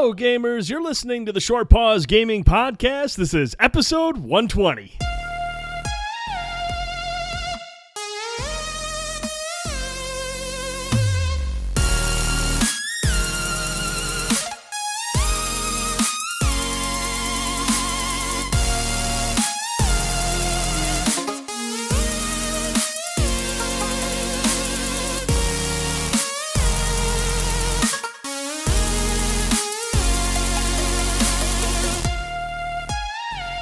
Hello, gamers. You're listening to the Short Pause Gaming Podcast. This is episode 120.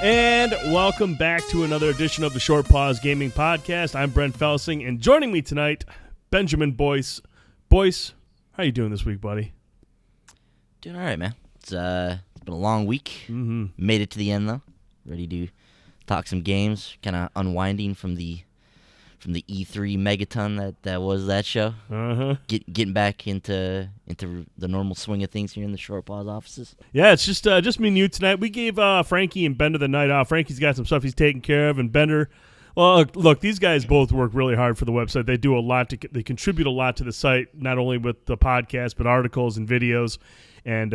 And welcome back to another edition of the Short Pause Gaming Podcast. I'm Brent Felsing, and joining me tonight, Benjamin Boyce. Boyce, how you doing this week, buddy? Doing all right, man. It's been a long week. Made it to the end, though. Ready to talk some games. Kind of unwinding from the E3 megaton that was that show. Getting back into the normal swing of things here in the Short Pause offices. Yeah, it's just me and you tonight. We gave Frankie and Bender the night off. Frankie's got some stuff he's taking care of, and Bender, well, look, these guys both work really hard for the website. They do a lot. They contribute a lot to the site, not only with the podcast, but articles and videos. And,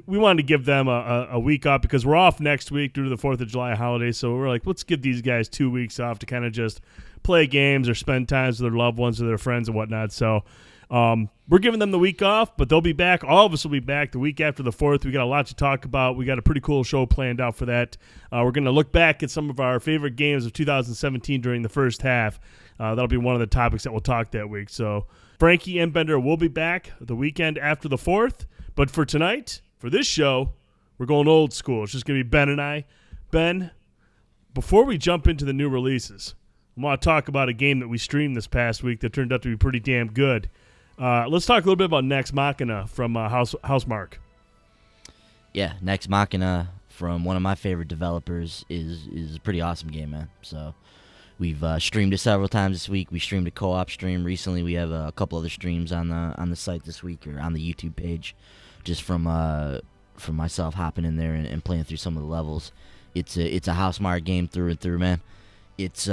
we wanted to give them a week off because we're off next week due to the 4th of July holiday. So we're like, let's give these guys 2 weeks off to kind of just play games or spend time with their loved ones or their friends and whatnot. So we're giving them the week off, but they'll be back. All of us will be back the week after the 4th. We got a lot to talk about. We got a pretty cool show planned out for that. We're going to look back at some of our favorite games of 2017 during the first half. That'll be one of the topics that we'll talk that week. So Frankie and Bender will be back the weekend after the 4th. But for tonight, for this show, we're going old school. It's just going to be Ben and I. Ben, before we jump into the new releases, I want to talk about a game that we streamed this past week that turned out to be pretty damn good. Let's talk a little bit about Nex Machina from Housemarque. Yeah, Nex Machina from one of my favorite developers is a pretty awesome game, man. So we've streamed it several times this week. We streamed a co-op stream recently. We have a couple other streams on the site this week or on the YouTube page, just from myself hopping in there and playing through some of the levels. It's a Housemarque game through and through, man. It's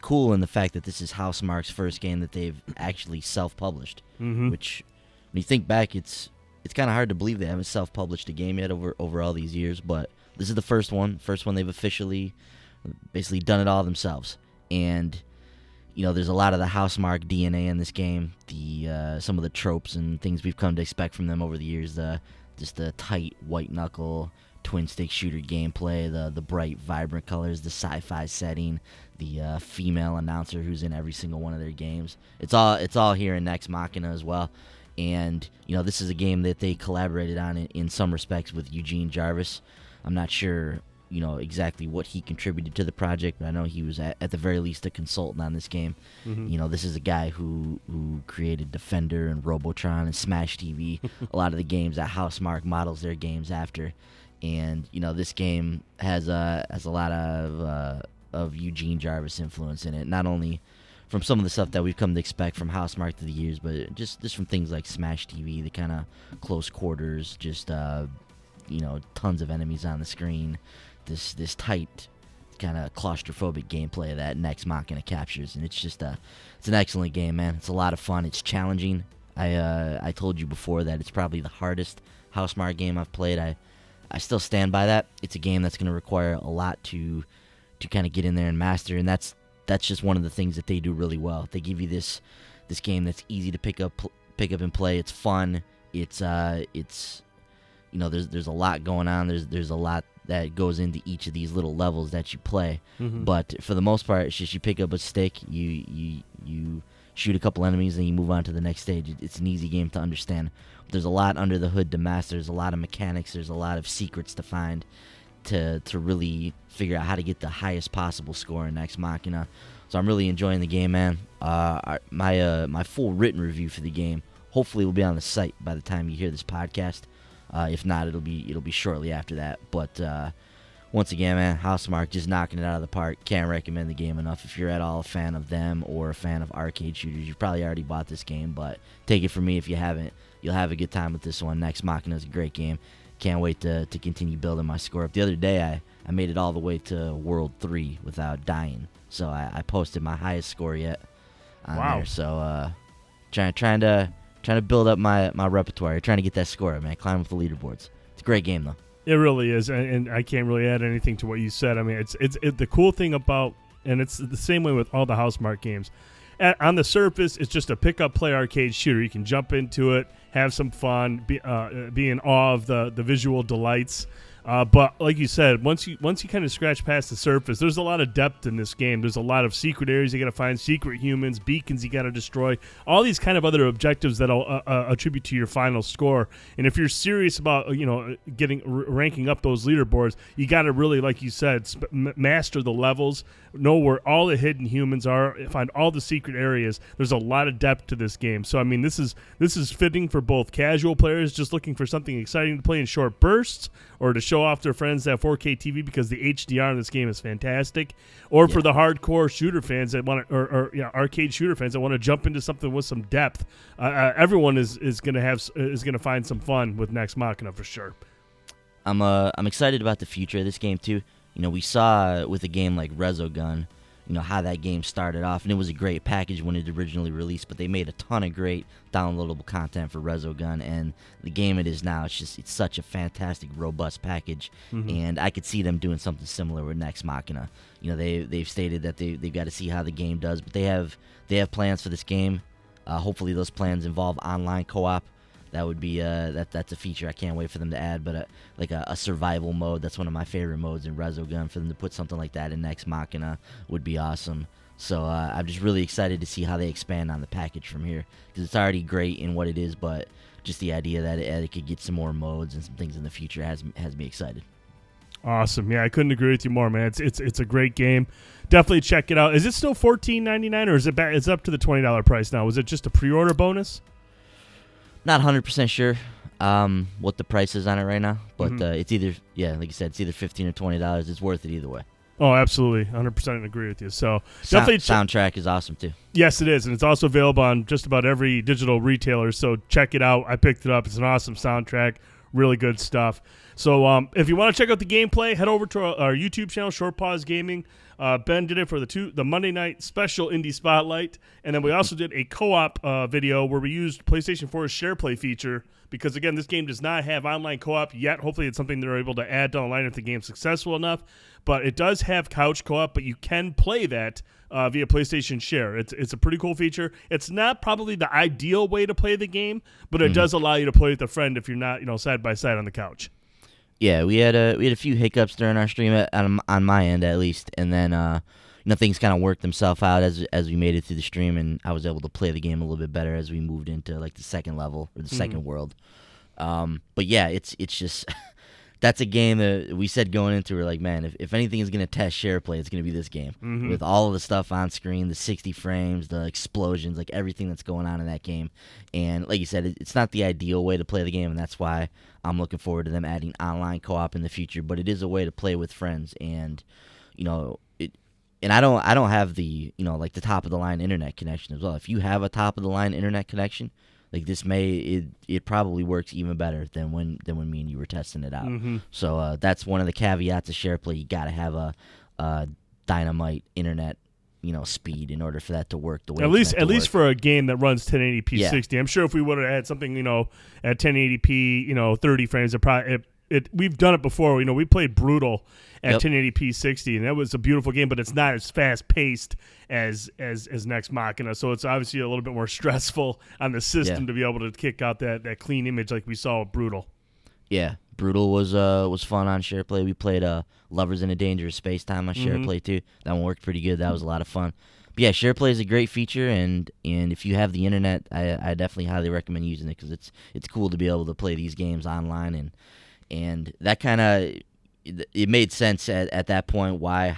cool in the fact that this is Housemarque's first game that they've actually self-published. Which, when you think back, it's kind of hard to believe they haven't self-published a game yet over all these years. But this is the first one they've officially basically done it all themselves. And there's a lot of the Housemarque DNA in this game. Some of the tropes and things we've come to expect from them over the years. Just the tight white knuckle twin stick shooter gameplay, the bright vibrant colors, the sci-fi setting, the female announcer who's in every single one of their games. It's all here in Nex Machina as well. And this is a game that they collaborated on in some respects with Eugene Jarvis. I'm not sure exactly what he contributed to the project, but I know he was at the very least a consultant on this game. This is a guy who created Defender and Robotron and Smash TV, a lot of the games that Housemarque models their games after. And this game has a lot of Eugene Jarvis influence in it, not only from some of the stuff that we've come to expect from Housemarque through the years, but just from things like Smash TV, the kind of close quarters, just tons of enemies on the screen, this tight kind of claustrophobic gameplay that Nex Machina captures. And it's an excellent game, man. It's a lot of fun. It's challenging. I told you before that it's probably the hardest Housemarque game I've played. I still stand by that. It's a game that's going to require a lot to kind of get in there and master, and that's just one of the things that they do really well. They give you this game that's easy to pick up and play. It's fun. It's there's a lot going on. There's a lot that goes into each of these little levels that you play. But for the most part, it's just you pick up a stick, you shoot a couple enemies, and you move on to the next stage. It's an easy game to understand. There's a lot under the hood to master. There's a lot of mechanics. There's a lot of secrets to find to really figure out how to get the highest possible score in Nex Machina. So I'm really enjoying the game, man. My full written review for the game hopefully will be on the site by the time you hear this podcast. If not, it'll be shortly after that. But once again, man, Housemarque just knocking it out of the park. Can't recommend the game enough. If you're at all a fan of them or a fan of arcade shooters, you've probably already bought this game, but take it from me, if you haven't, you'll have a good time with this one. Nex Machina is a great game. Can't wait to continue building my score up. The other day, I made it all the way to World 3 without dying. So I posted my highest score yet on there. So trying to trying to build up my repertoire, trying to get that score up, man. Climb up the leaderboards. It's a great game though. It really is, and I can't really add anything to what you said. I mean, it's the cool thing about, and it's the same way with all the Housemarque games. On the surface, it's just a pick-up play arcade shooter. You can jump into it, have some fun, be in awe of the visual delights. But like you said, once you kind of scratch past the surface, there's a lot of depth in this game. There's a lot of secret areas you got to find, secret humans, beacons you got to destroy, all these kind of other objectives that'll attribute to your final score. And if you're serious about ranking up those leaderboards, you got to really, like you said, master the levels, know where all the hidden humans are, find all the secret areas. There's a lot of depth to this game. So I mean, this is fitting for both casual players just looking for something exciting to play in short bursts, or to show off their friends that 4K TV because the HDR in this game is fantastic, or for the hardcore shooter fans that want to, or arcade shooter fans that want to jump into something with some depth. Everyone is going to find some fun with Nex Machina for sure. I'm excited about the future of this game too. We saw with a game like Resogun, how that game started off, and it was a great package when it originally released, but they made a ton of great downloadable content for Resogun, and the game it is now, it's such a fantastic, robust package, and I could see them doing something similar with Nex Machina. They've stated that they've got to see how the game does, but they have plans for this game. Hopefully those plans involve online co-op. That would be that's a feature I can't wait for them to add. But a survival mode, that's one of my favorite modes in Resogun. For them to put something like that in Nex Machina would be awesome. So I'm just really excited to see how they expand on the package from here, because it's already great in what it is, but just the idea that it could get some more modes and some things in the future has me excited. Awesome. Yeah, I couldn't agree with you more, man. It's a great game. Definitely check it out. Is it still $14.99, or is it back? It's up to the $20 price now? Was it just a pre-order bonus? Not 100% sure what the price is on it right now, but it's either, like you said, it's either $15 or $20. It's worth it either way. Oh, absolutely. 100% agree with you. So definitely soundtrack is awesome too. Yes, it is, and it's also available on just about every digital retailer, so check it out. I picked it up. It's an awesome soundtrack. Really good stuff. So if you want to check out the gameplay, head over to our YouTube channel, Short Pause Gaming. Ben did it for the Monday night special Indie Spotlight, and then we also did a co-op video where we used PlayStation 4's Share Play feature, because again, this game does not have online co-op yet. Hopefully it's something they're able to add down the line if the game's successful enough, but it does have couch co-op, but you can play that via PlayStation Share. It's a pretty cool feature. It's not probably the ideal way to play the game, but it does allow you to play with a friend if you're not side by side on the couch. Yeah, we had a few hiccups during our stream on my end at least, and then things kind of worked themselves out as we made it through the stream, and I was able to play the game a little bit better as we moved into like the second level or the second world. But yeah, it's just that's a game that we said going into. We're like, man, if anything is gonna test share play, it's gonna be this game with all of the stuff on screen, the 60 frames, the explosions, like everything that's going on in that game. And like you said, it's not the ideal way to play the game, and that's why I'm looking forward to them adding online co-op in the future. But it is a way to play with friends, and and I don't have the like the top of the line internet connection as well. If you have a top of the line internet connection, like this it probably works even better than when me and you were testing it out. So that's one of the caveats of share play. You got to have a dynamite internet speed in order for that to work the way at least for a game that runs 1080p 60. I'm sure if we would have had something at 1080p 30 frames, we've done it before. We played Brutal at 1080p 60, and that was a beautiful game, but it's not as fast paced as Nex Machina, so it's obviously a little bit more stressful on the system to be able to kick out that clean image like we saw with Brutal. Yeah, Brutal was fun on SharePlay. We played Lovers in a Dangerous Space Time on SharePlay too. That one worked pretty good. That was a lot of fun. But yeah, SharePlay is a great feature, and if you have the internet, I definitely highly recommend using it, because it's cool to be able to play these games online, and that kind of it made sense at that point why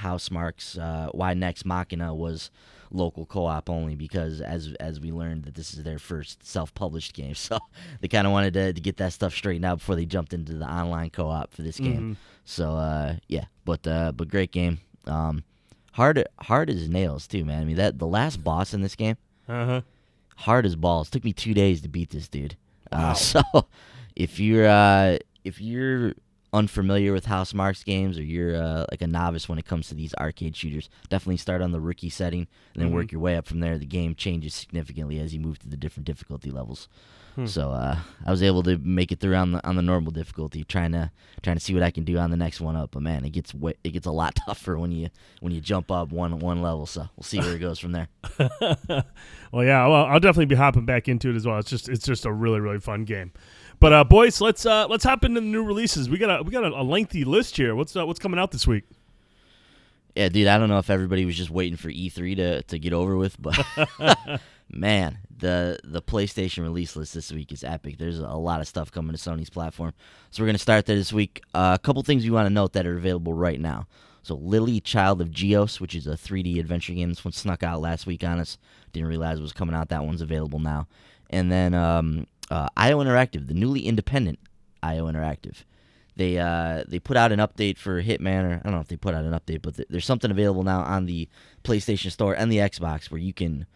why Nex Machina was local co-op only, because as we learned that this is their first self-published game, so they kind of wanted to get that stuff straightened out before they jumped into the online co-op for this game. So but great game. Hard as nails too, man. I mean, that the last boss in this game, hard as balls. Took me 2 days to beat this dude. Wow. So if you're unfamiliar with Housemarque's games, or you're like a novice when it comes to these arcade shooters, definitely start on the rookie setting and then work your way up from there. The game changes significantly as you move to the different difficulty levels. So I was able to make it through on the normal difficulty, trying to see what I can do on the next one up. But man, it gets a lot tougher when you jump up one level. So we'll see where it goes from there. Well, yeah, I'll definitely be hopping back into it as well. It's just a really, really fun game. But boys, let's hop into the new releases. We got a lengthy list here. What's coming out this week? Yeah, dude, I don't know if everybody was just waiting for E3 to get over with, but man, the PlayStation release list this week is epic. There's a lot of stuff coming to Sony's platform. So we're going to start there this week. A couple things we want to note that are available right now. So Lily, Child of Geos, which is a 3D adventure game. This one snuck out last week on us. Didn't realize it was coming out. That one's available now. And then IO Interactive, the newly independent IO Interactive. They put out an update for Hitman, or I don't know if they put out an update, but there's something available now on the PlayStation Store and the Xbox where you can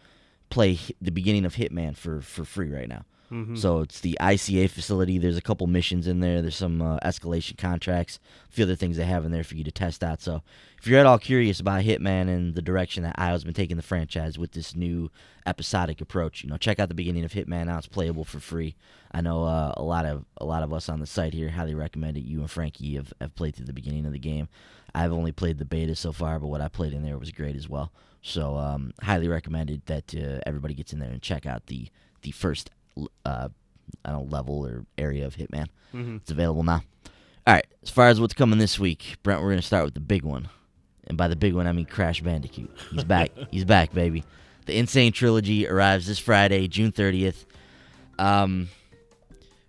play the beginning of Hitman for free right now. Mm-hmm. So it's the ICA facility. There's a couple missions in there. There's some escalation contracts, a few other things they have in there for you to test out. So if you're at all curious about Hitman and the direction that IO's been taking the franchise with this new episodic approach, check out the beginning of Hitman. Now it's playable for free. I know a lot of us on the site here highly recommend it. You and Frankie have played through the beginning of the game. I've only played the beta so far, but what I played in there was great as well. So highly recommended that everybody gets in there and check out the first level or area of Hitman. Mm-hmm. It's available now. All right, as far as what's coming this week, Brent, we're going to start with the big one. And by the big one, I mean Crash Bandicoot. He's back. He's back, baby. The Insane Trilogy arrives this Friday, June 30th.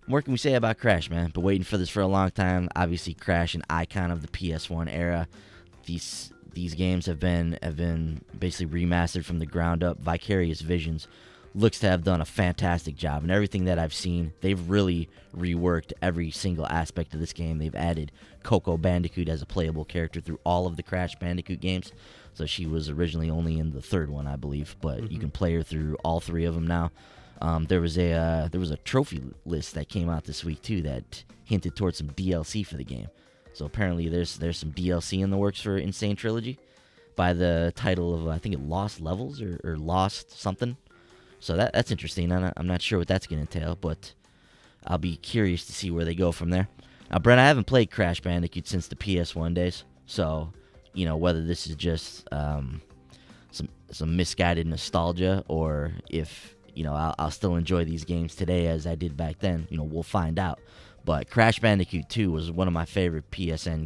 What can we say about Crash, man? Been waiting for this for a long time. Obviously, Crash, an icon of the PS1 era. These games have been basically remastered from the ground up. Vicarious Visions looks to have done a fantastic job, and everything that I've seen, they've really reworked every single aspect of this game. They've added Coco Bandicoot as a playable character through all of the Crash Bandicoot games. So she was originally only in the third one, I believe, but you can play her through all three of them now. There was a trophy list that came out this week too that hinted towards some DLC for the game. So apparently there's some DLC in the works for Insane Trilogy by the title of I think it Lost Levels or Lost something. So that's interesting. I'm not sure what that's going to entail, but I'll be curious to see where they go from there. Now, Brent, I haven't played Crash Bandicoot since the PS1 days, so whether this is just some misguided nostalgia or if I'll still enjoy these games today as I did back then. We'll find out. But Crash Bandicoot 2 was one of my favorite PS1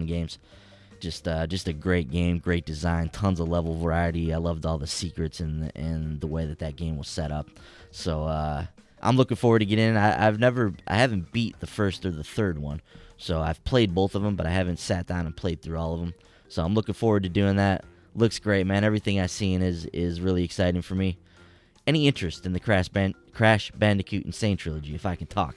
games. Just a great game, great design, tons of level variety. I loved all the secrets and the way that game was set up. So I'm looking forward to getting in. I haven't beat the first or the third one, so I've played both of them, but I haven't sat down and played through all of them. So I'm looking forward to doing that. Looks great, man. Everything I've seen is really exciting for me. Any interest in the Crash Bandicoot Insane Trilogy, if I can talk?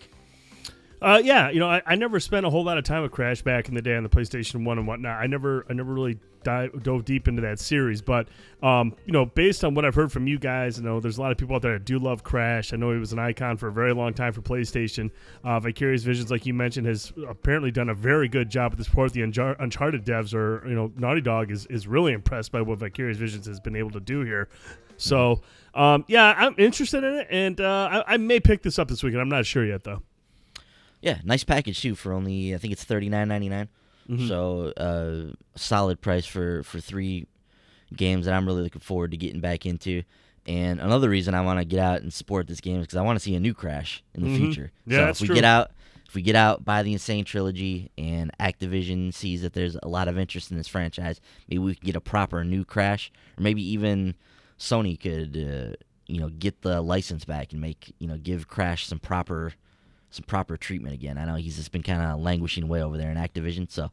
Yeah, I never spent a whole lot of time with Crash back in the day on the PlayStation 1 and whatnot. I never really dove deep into that series, but based on what I've heard from you guys, there's a lot of people out there that do love Crash. I know he was an icon for a very long time for PlayStation. Vicarious Visions, like you mentioned, has apparently done a very good job with the support. The Uncharted devs Naughty Dog is really impressed by what Vicarious Visions has been able to do here. So, yeah, I'm interested in it, and I may pick this up this weekend. I'm not sure yet, though. Yeah, nice package too for only I think it's $39.99. Mm-hmm. So solid price for 3 games that I'm really looking forward to getting back into. And another reason I want to get out and support this game is because I want to see a new Crash in the future. Yeah, so that's if true. we get out, buy the Insane Trilogy, and Activision sees that there's a lot of interest in this franchise, maybe we can get a proper new Crash, or maybe even Sony could get the license back and give Crash some proper treatment again. I know he's just been kind of languishing away over there in Activision.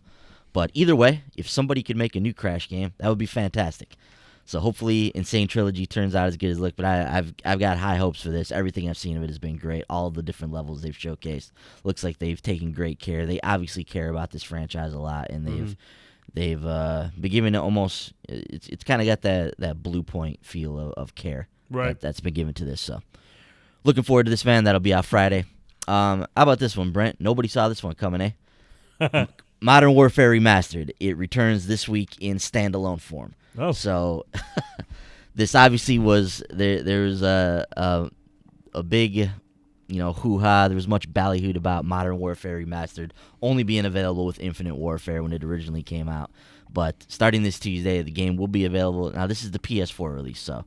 But either way, if somebody could make a new Crash game, that would be fantastic. So hopefully Insane Trilogy turns out as good as it looked. But I've got high hopes for this. Everything I've seen of it has been great. All the different levels they've showcased looks like they've taken great care. They obviously care about this franchise a lot, and they've been giving it almost. It's kind of got that Blue Point feel of care. Right. That's been given to this. So looking forward to this, man. That'll be out Friday. How about this one, Brent? Nobody saw this one coming, eh? Modern Warfare Remastered. It returns this week in standalone form. Oh. So this obviously was there's a a big, hoo-ha. There was much ballyhooed about Modern Warfare Remastered only being available with Infinite Warfare when it originally came out. But starting this Tuesday, the game will be available. Now, this is the PS4 release, so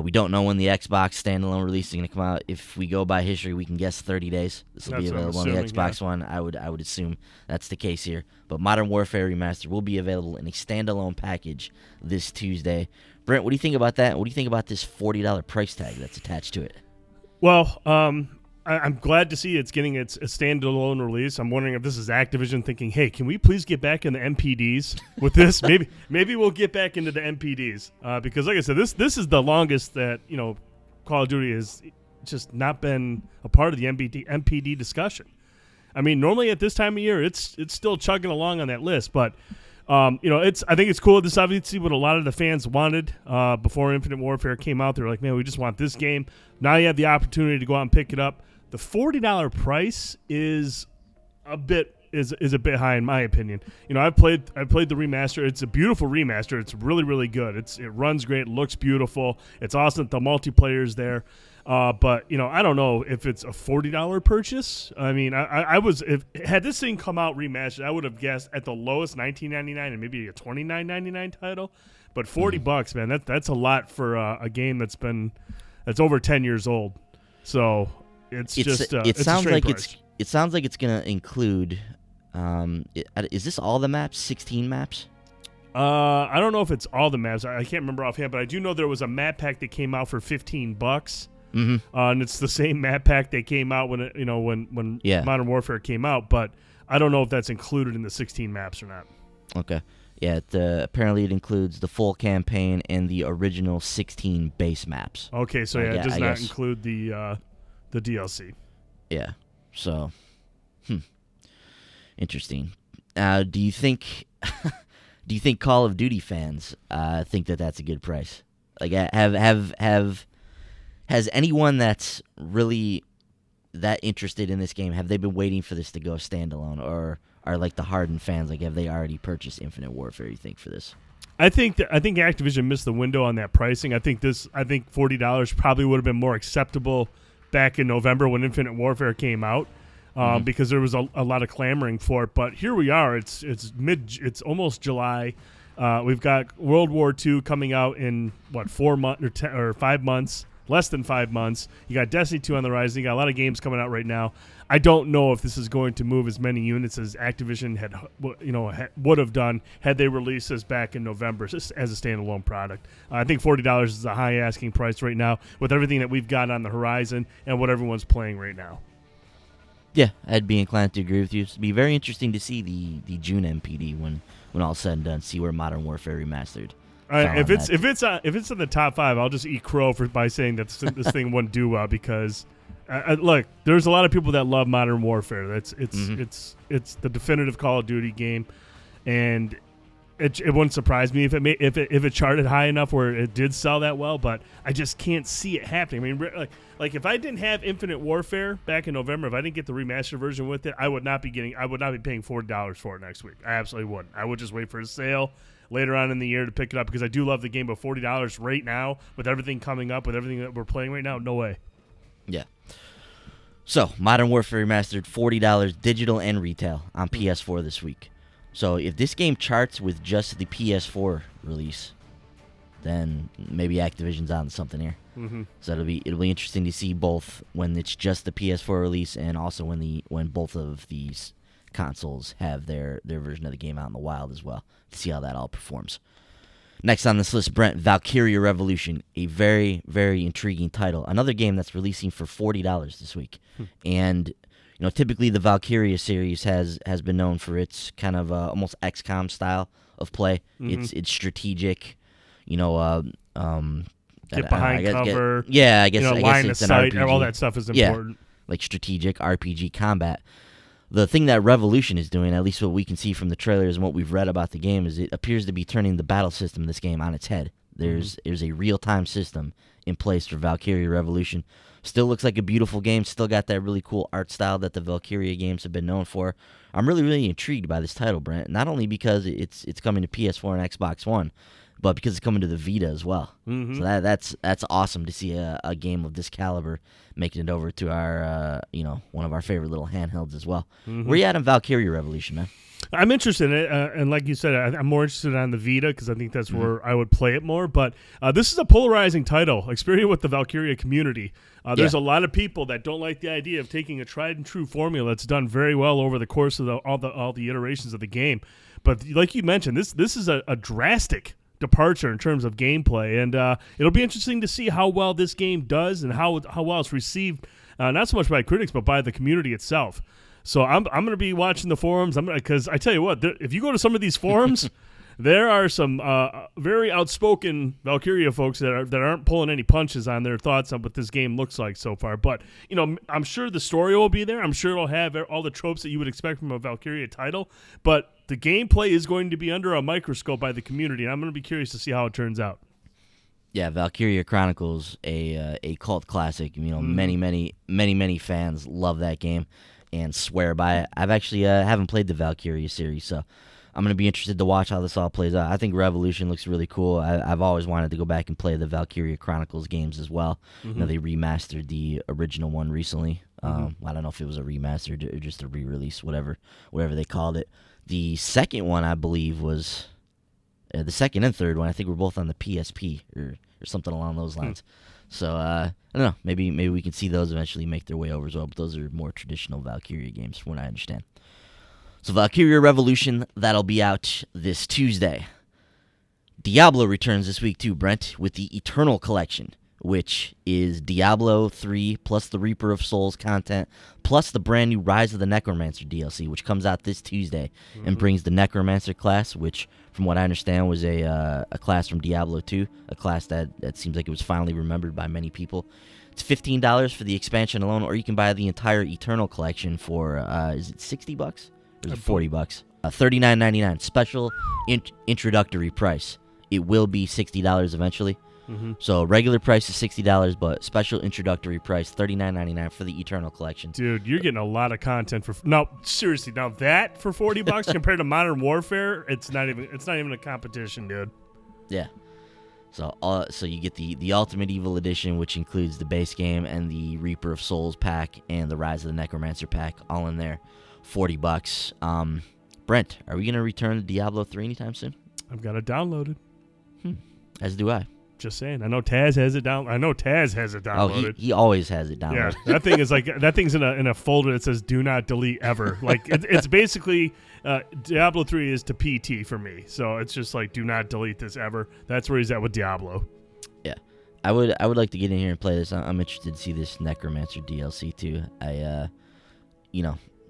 we don't know when the Xbox standalone release is going to come out. If we go by history, we can guess 30 days. This will be available on the Xbox One. I would assume that's the case here. But Modern Warfare Remastered will be available in a standalone package this Tuesday. Brent, what do you think about that? What do you think about this $40 price tag that's attached to it? Well, I'm glad to see it's getting its a standalone release. I'm wondering if this is Activision thinking, hey, can we please get back in the MPDs with this? maybe we'll get back into the MPDs because, like I said, this is the longest that Call of Duty has just not been a part of the MPD discussion. I mean, normally at this time of year, it's still chugging along on that list, but I think it's cool. This is obviously what a lot of the fans wanted before Infinite Warfare came out. They were like, man, we just want this game. Now you have the opportunity to go out and pick it up. The $40 price is a bit high in my opinion. I've played the remaster. It's a beautiful remaster. It's really, really good. It runs great. It looks beautiful. It's awesome. The multiplayer's there. But I don't know if it's a $40 purchase. I mean, had this thing come out remastered, I would have guessed at the lowest $19.99 and maybe a $29.99 title. But $40, man, that's a lot for a game that's over 10 years old. So it sounds like it's gonna include. Is this all the maps? 16 maps? I don't know if it's all the maps. I can't remember offhand, but I do know there was a map pack that came out for $15. Mm-hmm. And it's the same map pack that came out when Modern Warfare came out, but I don't know if that's included in the 16 maps or not. Okay. Yeah, apparently it includes the full campaign and the original 16 base maps. Okay, so it does not include the DLC. Yeah. So, interesting. Do you think Call of Duty fans think that that's a good price? Like, has anyone that's really that interested in this game, have they been waiting for this to go standalone, or are like the hardened fans, like, have they already purchased Infinite Warfare, you think, for this? I think Activision missed the window on that pricing. I think $40 probably would have been more acceptable back in November when Infinite Warfare came out, because there was a lot of clamoring for it. But here we are. It's almost July. We've got World War II coming out in 4 months or 5 months. Less than 5 months. You got Destiny 2 on the rise. You got a lot of games coming out right now. I don't know if this is going to move as many units as Activision would have done had they released this back in November as a standalone product. I think $40 is a high asking price right now with everything that we've got on the horizon and what everyone's playing right now. Yeah, I'd be inclined to agree with you. It'd be very interesting to see the June MPD when all's said and done. See where Modern Warfare Remastered. If it's in the top 5, I'll just eat crow by saying that this thing wouldn't do well because, look, there's a lot of people that love Modern Warfare. It's the definitive Call of Duty game, and it wouldn't surprise me if it charted high enough where it did sell that well. But I just can't see it happening. I mean, like if I didn't have Infinite Warfare back in November, if I didn't get the remastered version with it, I would not be paying $40 for it next week. I absolutely wouldn't. I would just wait for a sale later on in the year to pick it up because I do love the game, but $40 right now with everything coming up, with everything that we're playing right now, no way. Yeah. So, Modern Warfare Remastered, $40 digital and retail on PS4 this week. So, if this game charts with just the PS4 release, then maybe Activision's on something here. Mm-hmm. So it'll be interesting to see both when it's just the PS4 release and also when both of these consoles have their version of the game out in the wild as well, to see how that all performs. Next on this list, Brent, Valkyria Revolution, a very, very intriguing title. Another game that's releasing for $40 this week. And typically the Valkyria series has been known for its kind of almost XCOM style of play. Mm-hmm. It's strategic, get behind cover. I guess line it's of an sight. RPG. All that stuff is important. Yeah, like strategic RPG combat. The thing that Revolution is doing, at least what we can see from the trailers and what we've read about the game, is it appears to be turning the battle system in this game on its head. There's a real-time system in place for Valkyria Revolution. Still looks like a beautiful game. Still got that really cool art style that the Valkyria games have been known for. I'm really, really intrigued by this title, Brent. Not only because it's coming to PS4 and Xbox One, but because it's coming to the Vita as well. Mm-hmm. So that's awesome to see a game of this caliber making it over to our one of our favorite little handhelds as well. Mm-hmm. Where you at on Valkyria Revolution, man? I'm interested in it, and like you said, I'm more interested on the Vita because I think that's where I would play it more. But this is a polarizing title, especially with the Valkyria community. There's a lot of people that don't like the idea of taking a tried and true formula that's done very well over the course of all the iterations of the game. But like you mentioned, this is a drastic departure in terms of gameplay, and it'll be interesting to see how well this game does and how well it's received, not so much by critics but by the community itself. So I'm going to be watching the forums. Because I tell you what, if you go to some of these forums, there are some very outspoken Valkyria folks that aren't pulling any punches on their thoughts on what this game looks like so far. But I'm sure the story will be there. I'm sure it'll have all the tropes that you would expect from a Valkyria title. But the gameplay is going to be under a microscope by the community, and I'm going to be curious to see how it turns out. Yeah, Valkyria Chronicles, a cult classic. Many fans love that game and swear by it. I've actually haven't played the Valkyria series, so I'm going to be interested to watch how this all plays out. I think Revolution looks really cool. I've always wanted to go back and play the Valkyria Chronicles games as well. Mm-hmm. They remastered the original one recently. I don't know if it was a remastered or just a re-release, whatever they called it. The second one, I believe, was the second and third one. I think were both on the PSP or something along those lines. So I don't know. Maybe we can see those eventually make their way over as well. But those are more traditional Valkyria games, from what I understand. So Valkyria Revolution, that'll be out this Tuesday. Diablo returns this week too, Brent, with the Eternal Collection, which is Diablo 3 plus the Reaper of Souls content, plus the brand new Rise of the Necromancer DLC, which comes out this Tuesday and brings the Necromancer class, which, from what I understand, was a class from Diablo 2, a class that seems like it was finally remembered by many people. It's $15 for the expansion alone, or you can buy the entire Eternal Collection for, is it $60? Or is it $40? $39.99, special introductory price. It will be $60 eventually. Mm-hmm. So regular price is $60, but special introductory price $39.99 for the Eternal Collection. Dude, you're getting a lot of content for seriously. Now that for $40 compared to Modern Warfare, it's not even a competition, dude. Yeah. So you get the Ultimate Evil Edition, which includes the base game and the Reaper of Souls pack and the Rise of the Necromancer pack, all in there, $40. Brent, are we gonna return to Diablo 3 anytime soon? I've got it downloaded. As do I. Just saying. I know Taz has it down. I know Taz has it downloaded. Oh, he always has it downloaded. Yeah, that thing is that thing's in a folder that says "Do not delete ever." Like it's basically Diablo 3 is to PT for me. So it's just like, do not delete this ever. That's where he's at with Diablo. Yeah, I would like to get in here and play this. I'm interested to see this Necromancer DLC too. I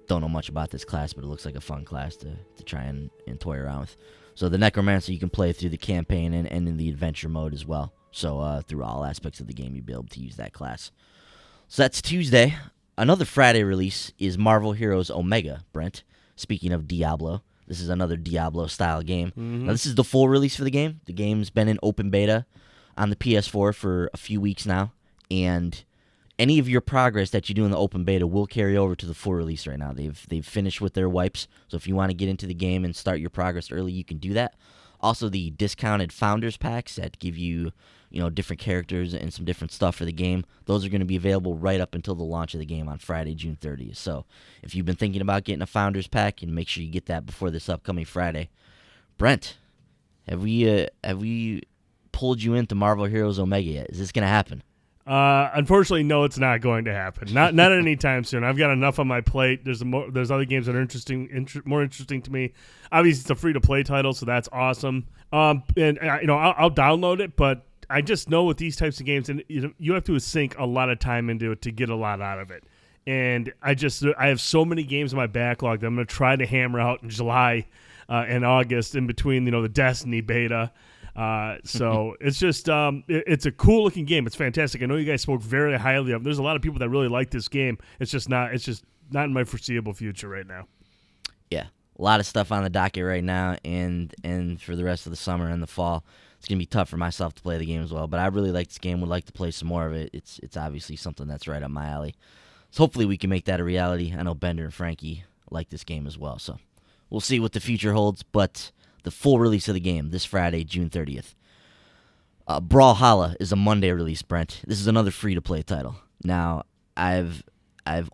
don't know much about this class, but it looks like a fun class to try and toy around with. So the Necromancer you can play through the campaign and in the adventure mode as well. So through all aspects of the game, you'll be able to use that class. So that's Tuesday. Another Friday release is Marvel Heroes Omega, Brent. Speaking of Diablo, this is another Diablo-style game. Mm-hmm. Now, this is the full release for the game. The game's been in open beta on the PS4 for a few weeks now, and any of your progress that you do in the open beta will carry over to the full release right now. They've finished with their wipes, so if you want to get into the game and start your progress early, you can do that. Also, the discounted Founders Packs that give you, different characters and some different stuff for the game, those are going to be available right up until the launch of the game on Friday, June 30th. So if you've been thinking about getting a Founders Pack, and make sure you get that before this upcoming Friday. Brent, have we pulled you into Marvel Heroes Omega yet? Is this going to happen? Unfortunately, no, it's not going to happen. Not anytime soon. I've got enough on my plate. There's other games that are more interesting to me. Obviously, it's a free-to-play title, so that's awesome. I'll download it, but I just know with these types of games, and you have to sink a lot of time into it to get a lot out of it. And I have so many games in my backlog that I'm going to try to hammer out in July and August in between, the Destiny beta. So it's just it's a cool looking game. It's fantastic. I know you guys spoke very highly of it. There's a lot of people that really like this game. It's just not in my foreseeable future right now. Yeah, a lot of stuff on the docket right now, and for the rest of the summer and the fall, it's gonna be tough for myself to play the game as well. But I really like this game. Would like to play some more of it. It's obviously something that's right up my alley. So hopefully we can make that a reality. I know Bender and Frankie like this game as well. So we'll see what the future holds. But the full release of the game this Friday, June 30th. Brawlhalla is a Monday release, Brent. This is another free-to-play title. Now, I've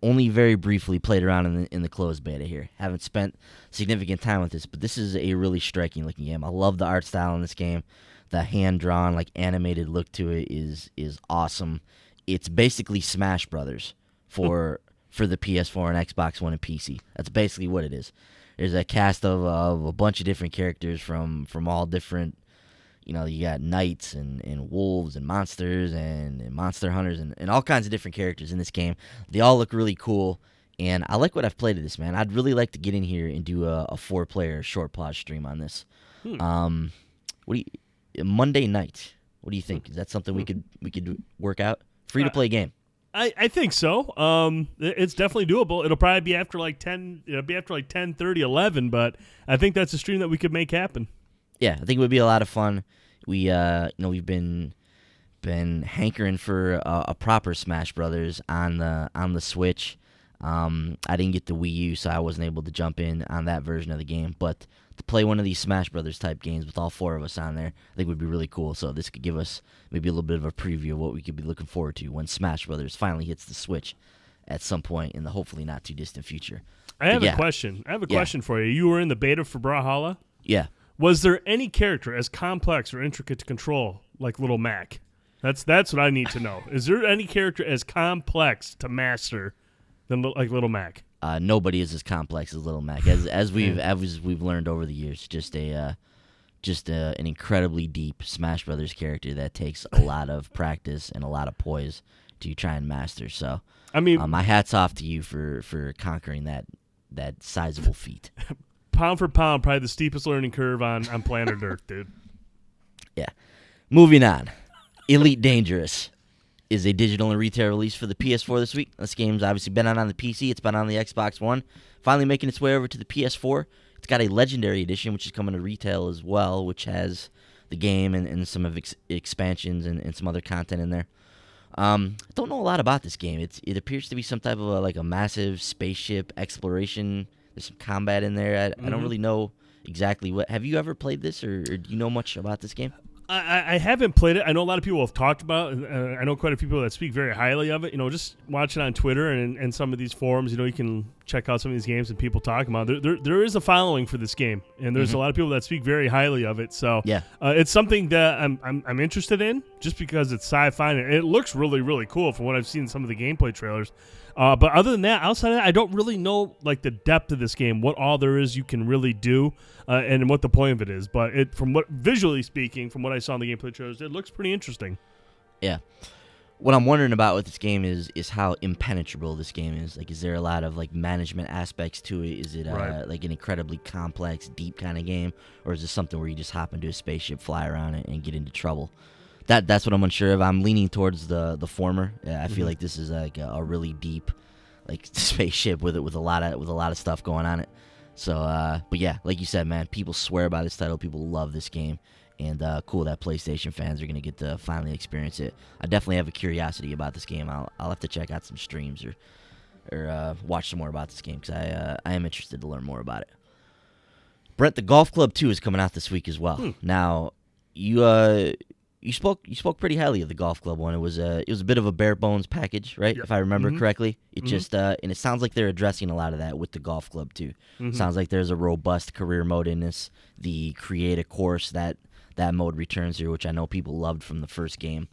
only very briefly played around in the closed beta here. Haven't spent significant time with this, but this is a really striking-looking game. I love the art style in this game. The hand-drawn, like, animated look to it is awesome. It's basically Smash Brothers for the PS4 and Xbox One and PC. That's basically what it is. There's a cast of a bunch of different characters from all different. You got knights and wolves and monsters and monster hunters and all kinds of different characters in this game. They all look really cool, and I like what I've played of this, man. I'd really like to get in here and do a 4-player short pause stream on this. Monday night, what do you think? Is that something we could work out? Free-to-play game. I think so. It's definitely doable. It'll probably be after like 10. It'll be after like 10:30, 11. But I think that's a stream that we could make happen. Yeah, I think it would be a lot of fun. We've been hankering for a proper Smash Brothers on the Switch. I didn't get the Wii U, so I wasn't able to jump in on that version of the game. But to play one of these Smash Brothers type games with all 4 of us on there, I think would be really cool. So this could give us maybe a little bit of a preview of what we could be looking forward to when Smash Brothers finally hits the Switch at some point in the hopefully not too distant future. I have a question. I have a question for you. You were in the beta for Brawlhalla? Yeah. Was there any character as complex or intricate to control like Little Mac? That's what I need to know. Is there any character as complex to master than like Little Mac? Nobody is as complex as Little Mac, as we've learned over the years. Just an incredibly deep Smash Brothers character that takes a lot of practice and a lot of poise to try and master. So, I mean, my hat's off to you for conquering that sizable feat. Pound for pound, probably the steepest learning curve on planet Earth, dude. Yeah. Moving on. Elite Dangerous is a digital and retail release for the PS4 this week. This game's obviously been on the PC. It's been on the Xbox One. Finally making its way over to the PS4. It's got a Legendary Edition, which is coming to retail as well, which has the game and some of expansions and some other content in there. I don't know a lot about this game. It appears to be some type of a massive spaceship exploration. There's some combat in there. I don't really know exactly what. Have you ever played this, or do you know much about this game? I haven't played it. I know a lot of people have talked about it. I know quite a few people that speak very highly of it. Just watching on Twitter and some of these forums, you can check out some of these games and people talking about it. There is a following for this game, and there's a lot of people that speak very highly of it. So yeah, it's something that I'm interested in just because it's sci-fi and it looks really, really cool from what I've seen in some of the gameplay trailers. But other than that, outside of that, I don't really know like the depth of this game, what all there is you can really do, and what the point of it is. But from what visually speaking, from what I saw in the gameplay trailers, it looks pretty interesting. Yeah. What I'm wondering about with this game is how impenetrable this game is. Like, is there a lot of management aspects to it? Is it like an incredibly complex, deep kind of game, or is it something where you just hop into a spaceship, fly around, and get into trouble? That's what I'm unsure of. I'm leaning towards the former. I feel like this is like a really deep spaceship with a lot of stuff going on it. So, but yeah, like you said, man, people swear by this title. People love this game, and cool that PlayStation fans are gonna get to finally experience it. I definitely have a curiosity about this game. I'll have to check out some streams or watch some more about this game because I am interested to learn more about it. Brent, the Golf Club 2 is coming out this week as well. Now, You spoke pretty highly of the Golf Club one. It was a bit of a bare bones package, right? Yep. If I remember correctly. It just and it sounds like they're addressing a lot of that with the Golf Club too. Sounds like there's a robust career mode in this. The create a course that mode returns here, which I know people loved from the first game.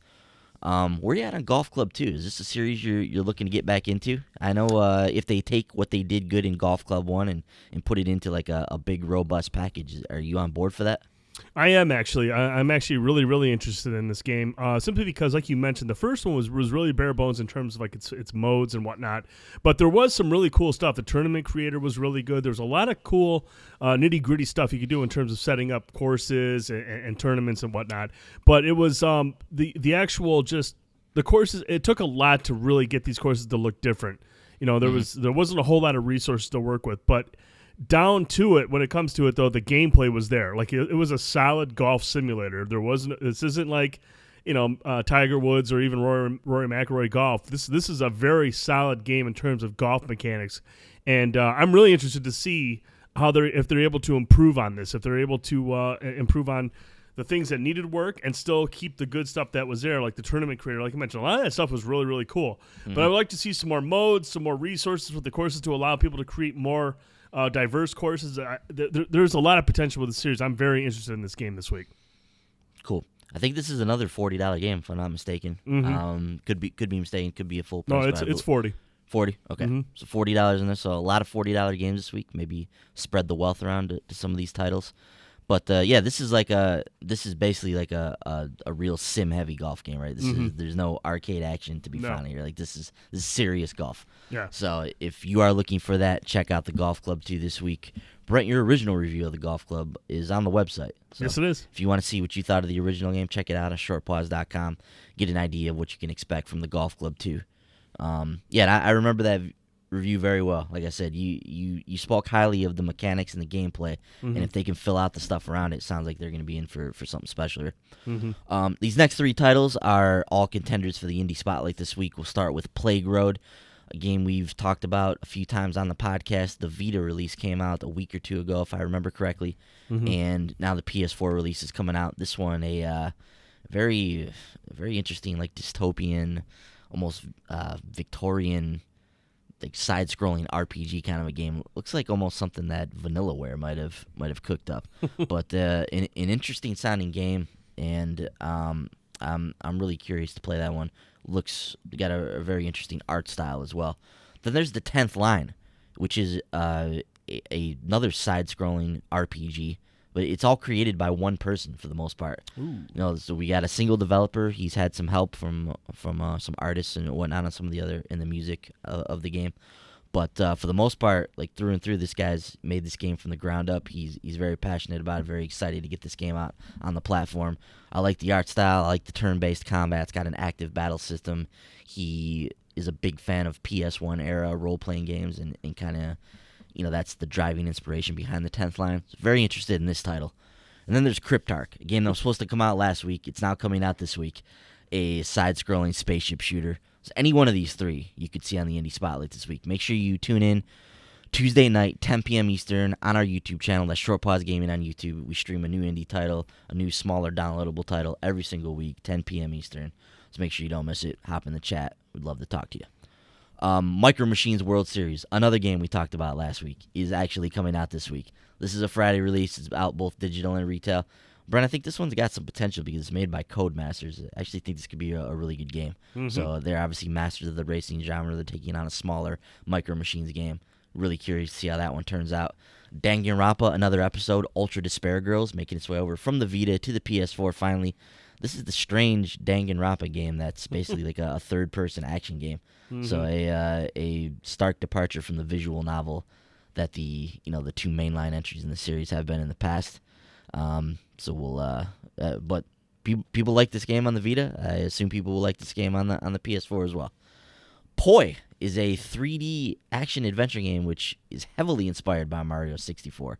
Where are you at on Golf Club 2? Is this a series you're looking to get back into? I know if they take what they did good in Golf Club 1 and put it into like a big robust package, are you on board for that? I am actually. I'm actually really, really interested in this game, simply because, like you mentioned, the first one was really bare bones in terms of its modes and whatnot. But there was some really cool stuff. The tournament creator was really good. There was a lot of cool nitty gritty stuff you could do in terms of setting up courses and tournaments and whatnot. But it was the actual just the courses. It took a lot to really get these courses to look different. There wasn't a whole lot of resources to work with, but down to it, when it comes to it, though, the gameplay was there. Like, it was a solid golf simulator. This isn't like, Tiger Woods or even Rory McIlroy golf. This is a very solid game in terms of golf mechanics. And I'm really interested to see if they're able to improve on this, if they're able to improve on the things that needed work and still keep the good stuff that was there, like the tournament creator. Like I mentioned, a lot of that stuff was really, really cool. Mm-hmm. But I would like to see some more modes, some more resources with the courses to allow people to create more diverse courses. There's a lot of potential with the series. I'm very interested in this game this week. Cool. I think this is another $40 game, if I'm not mistaken. Mm-hmm. Could be mistaken. Could be a full price. No, it's $40. 40. Okay, mm-hmm. So $40 in this. So a lot of $40 games this week. Maybe spread the wealth around to some of these titles. But this is basically like a real sim heavy golf game, right? There's no arcade action to be found here. Like this is serious golf. Yeah. So if you are looking for that, check out the Golf Club 2 this week. Brent, your original review of the Golf Club is on the website. So yes, it is. If you want to see what you thought of the original game, check it out on shortpause.com. Get an idea of what you can expect from the Golf Club 2. I remember that review very well. Like I said, you spoke highly of the mechanics and the gameplay, and if they can fill out the stuff around it, it sounds like they're going to be in for something special here. Mm-hmm. These next 3 titles are all contenders for the Indie Spotlight this week. We'll start with Plague Road, a game we've talked about a few times on the podcast. The Vita release came out a week or 2 ago, if I remember correctly, and now the PS4 release is coming out. This one, a very, very interesting, like dystopian, almost Victorian, like side-scrolling RPG kind of a game. Looks like almost something that Vanillaware might have cooked up. But an interesting sounding game, and I'm really curious to play that one. Got a very interesting art style as well. Then there's the 10th Line, which is another side-scrolling RPG, but it's all created by one person for the most part. Ooh. So we got a single developer. He's had some help from some artists and whatnot on some of the other in the music of the game. But for the most part, like through and through, this guy's made this game from the ground up. He's very passionate about it, very excited to get this game out on the platform. I like the art style. I like the turn-based combat. It's got an active battle system. He is a big fan of PS1 era role-playing games, and kind of, that's the driving inspiration behind the 10th Line. So very interested in this title. And then there's Cryptarch, a game that was supposed to come out last week. It's now coming out this week. A side-scrolling spaceship shooter. So any one of these 3 you could see on the Indie Spotlight this week. Make sure you tune in Tuesday night, 10 p.m. Eastern, on our YouTube channel. That's Short Pause Gaming on YouTube. We stream a new indie title, a new smaller downloadable title every single week, 10 p.m. Eastern. So make sure you don't miss it. Hop in the chat. We'd love to talk to you. Micro Machines World Series, another game we talked about last week, is actually coming out this week. This is a Friday release. It's out both digital and retail. Brent, I think this one's got some potential because it's made by Codemasters. I actually think this could be a really good game. Mm-hmm. So they're obviously masters of the racing genre. They're taking on a smaller Micro Machines game. Really curious to see how that one turns out. Danganronpa, another episode. Ultra Despair Girls, making its way over from the Vita to the PS4 finally. This is the strange Danganronpa game that's basically like a third-person action game. Mm-hmm. So a stark departure from the visual novel that the 2 mainline entries in the series have been in the past. So we'll, but people like this game on the Vita. I assume people will like this game on the PS4 as well. Poi is a 3D action adventure game which is heavily inspired by Mario 64.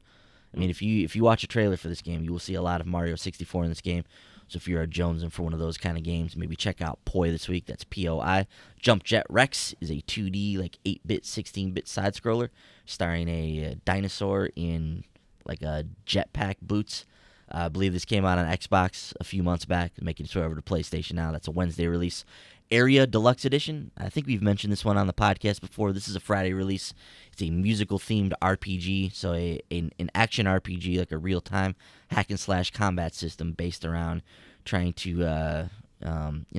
I mean, if you watch a trailer for this game, you will see a lot of Mario 64 in this game. So if you're a jonesing for one of those kind of games, maybe check out Poi this week. That's POI. Jump Jet Rex is a 2D, like 8-bit, 16-bit side-scroller starring a dinosaur in like a jetpack boots. I believe this came out on Xbox a few months back, making its way over to PlayStation now. That's a Wednesday release. Area Deluxe Edition. I think we've mentioned this one on the podcast before. This is a Friday release. It's a musical-themed RPG, so an action RPG, like a real-time hack-and-slash combat system based around trying to,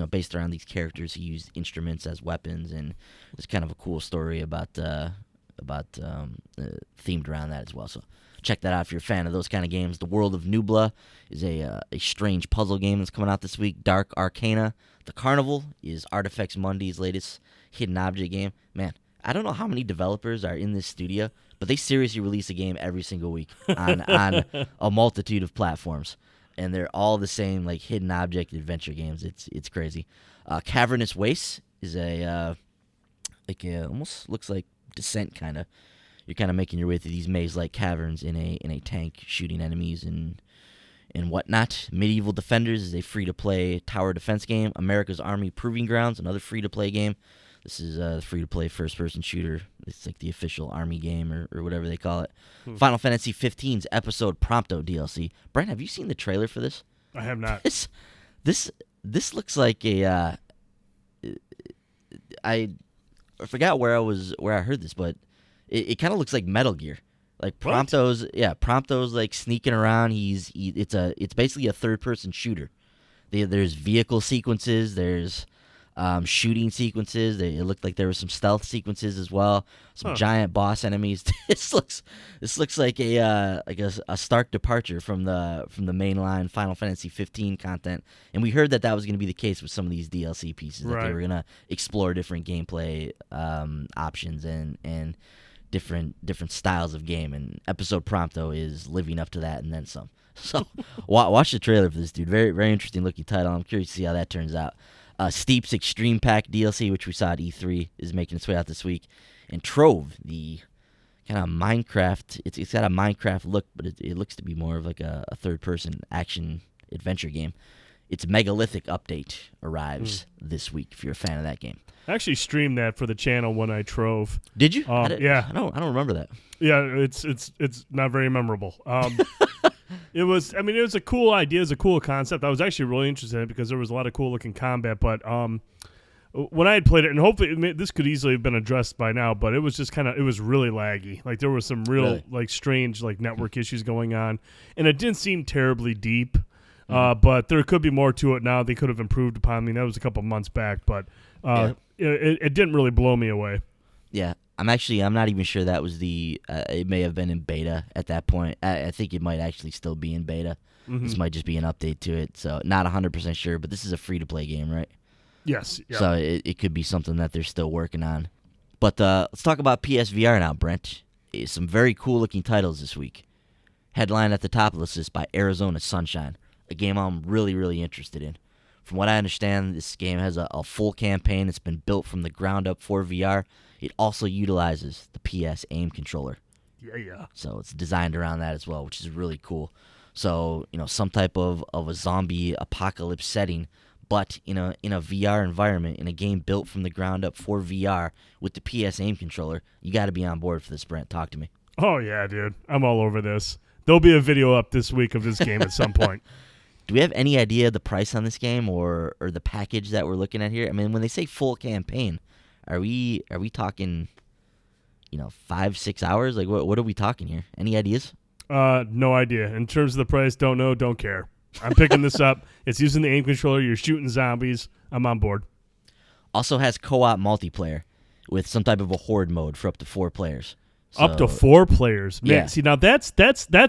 based around these characters who use instruments as weapons, and there's kind of a cool story about themed around that as well. So check that out if you're a fan of those kind of games. The World of Nubla is a strange puzzle game that's coming out this week. Dark Arcana. The Carnival is Artifex Mundi's latest hidden object game. Man, I don't know how many developers are in this studio, but they seriously release a game every single week on a multitude of platforms. And they're all the same, like, hidden object adventure games. It's crazy. Cavernous Wastes is almost looks like Descent kind of. You're kind of making your way through these maze-like caverns in a tank, shooting enemies and whatnot. Medieval Defenders is a free-to-play tower defense game. America's Army Proving Grounds, another free-to-play game. This is a free-to-play first-person shooter. It's like the official army game or whatever they call it. Final Fantasy 15's episode Prompto DLC. Brent, have you seen the trailer for this? I have not. This looks like a. I forgot where I heard this, but it kind of looks like Metal Gear. Like Prompto's like sneaking around. It's basically a third-person shooter. There's vehicle sequences. There's shooting sequences. It looked like there were some stealth sequences as well. Some giant boss enemies. This looks like a stark departure from the mainline Final Fantasy 15 content. And we heard that was going to be the case with some of these DLC pieces. That they were going to explore different gameplay options and different styles of game. And episode Prompto is living up to that and then some. So watch the trailer for this, dude. Very, very interesting looking title. I'm curious to see how that turns out. Steep's Extreme Pack DLC, which we saw at E3, is making its way out this week. And Trove, the kind of Minecraft, it's got a Minecraft look, but it looks to be more of like a third-person action adventure game. Its megalithic update arrives this week if you're a fan of that game. I actually streamed that for the channel when I Trove. Did you? Yeah. I don't remember that. Yeah, it's not very memorable. It was a cool idea, it was a cool concept. I was actually really interested in it because there was a lot of cool looking combat, but when I had played it, and hopefully this could easily have been addressed by now, but it was just it was really laggy. Like there was some real like strange like network issues going on, and it didn't seem terribly deep. But there could be more to it now. They could have improved upon. I mean, that was a couple months back, but it didn't really blow me away. Yeah, I'm not even sure that was it may have been in beta at that point. I think it might actually still be in beta. Mm-hmm. This might just be an update to it, so not 100% sure, but this is a free-to-play game, right? Yes. Yep. So it could be something that they're still working on. But let's talk about PSVR now, Brent. Some very cool-looking titles this week. Headline at the top of the list by Arizona Sunshine, a game I'm really, really interested in. From what I understand, this game has a full campaign. It's been built from the ground up for VR. It also utilizes the PS aim controller. Yeah. So it's designed around that as well, which is really cool. So, some type of a zombie apocalypse setting, but in a VR environment, in a game built from the ground up for VR with the PS aim controller, you got to be on board for this, Brent. Talk to me. Oh, yeah, dude. I'm all over this. There'll be a video up this week of this game at some point. Do we have any idea the price on this game or the package that we're looking at here? I mean, when they say full campaign, are we talking, 5-6 hours? Like, what are we talking here? Any ideas? No idea. In terms of the price, don't know, don't care. I'm picking this up. It's using the aim controller. You're shooting zombies. I'm on board. Also has co-op multiplayer with some type of a horde mode for up to 4 players. So, up to 4 players. Man, yeah. See, now that's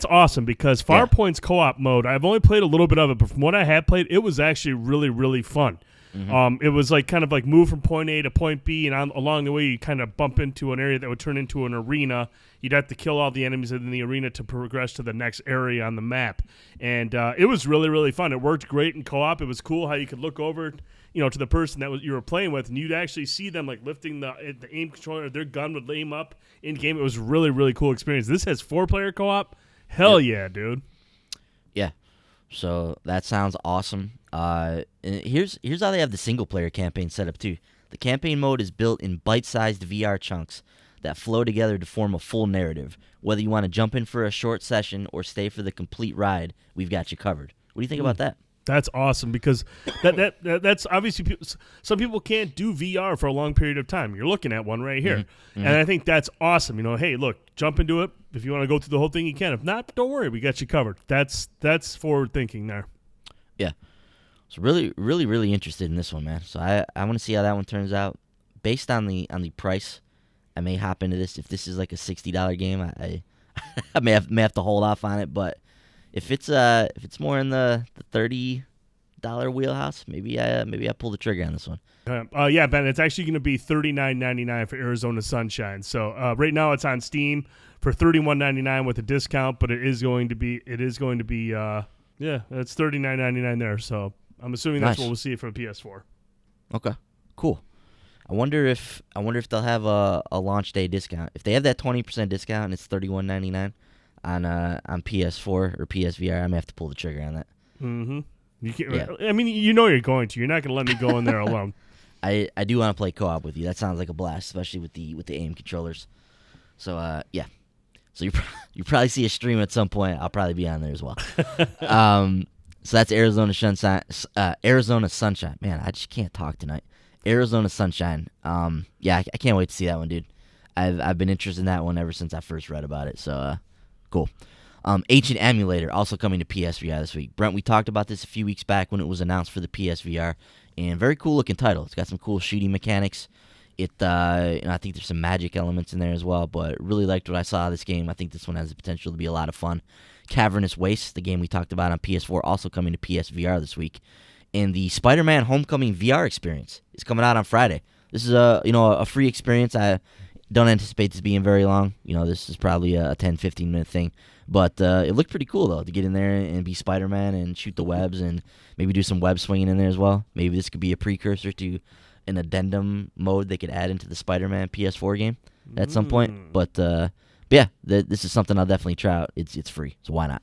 awesome because Farpoint's co-op mode, I've only played a little bit of it, but from what I have played, it was actually really, really fun. Mm-hmm. It was like kind of like move from point A to point B, and along the way you kind of bump into an area that would turn into an arena. You'd have to kill all the enemies in the arena to progress to the next area on the map. And it was really, really fun. It worked great in co-op. It was cool how you could look over to the person that you were playing with, and you'd actually see them like lifting the aim controller. Their gun would aim up in game. It was a really, really cool experience. This has 4-player co-op. Hell yeah, dude. Yeah. So that sounds awesome. And here's how they have the single-player campaign set up too. The campaign mode is built in bite-sized VR chunks that flow together to form a full narrative. Whether you want to jump in for a short session or stay for the complete ride, we've got you covered. What do you think about that? That's awesome because that's obviously some people can't do VR for a long period of time. You're looking at one right here. Mm-hmm. And I think that's awesome. Hey, look, jump into it. If you want to go through the whole thing, you can. If not, don't worry. We got you covered. That's forward thinking there. Yeah. So really, really, really interested in this one, man. So I want to see how that one turns out. Based on the price, I may hop into this. If this is like a $60 game, I may have to hold off on it. But if it's more in the $30 wheelhouse, maybe I pull the trigger on this one. Yeah, Ben, it's actually going to be $39.99 for Arizona Sunshine. So right now it's on Steam for $31.99 with a discount, but it's going to be it's $39.99 there. So I'm assuming that's what we'll see for PS4. Okay, cool. I wonder if they'll have a launch day discount. If they have that 20% discount and it's $31.99 on PS4 or PSVR, I may have to pull the trigger on that. Mm-hmm. You can't, yeah. I mean, you're going to. You're not going to let me go in there alone. I do want to play co-op with you. That sounds like a blast, especially with the aim controllers. So yeah. So you probably see a stream at some point. I'll probably be on there as well. So that's Arizona Sunshine. Arizona Sunshine. Man, I just can't talk tonight. Arizona Sunshine. Yeah, I can't wait to see that one, dude. I've been interested in that one ever since I first read about it. So cool. Ancient Emulator also coming to PSVR this week. Brent, we talked about this a few weeks back when it was announced for the PSVR, and very cool looking title. It's got some cool shooting mechanics. I think there's some magic elements in there as well, but really liked what I saw of this game. I think this one has the potential to be a lot of fun. Cavernous Waste, the game we talked about on PS4, also coming to PSVR this week. And the Spider-Man Homecoming VR experience is coming out on Friday. This is a free experience. I don't anticipate this being very long. This is probably a 10-15 minute thing. But it looked pretty cool, though, to get in there and be Spider-Man and shoot the webs and maybe do some web swinging in there as well. Maybe this could be a precursor to an addendum mode they could add into the Spider-Man PS4 game at some point. But yeah, this is something I'll definitely try out. It's free, so why not?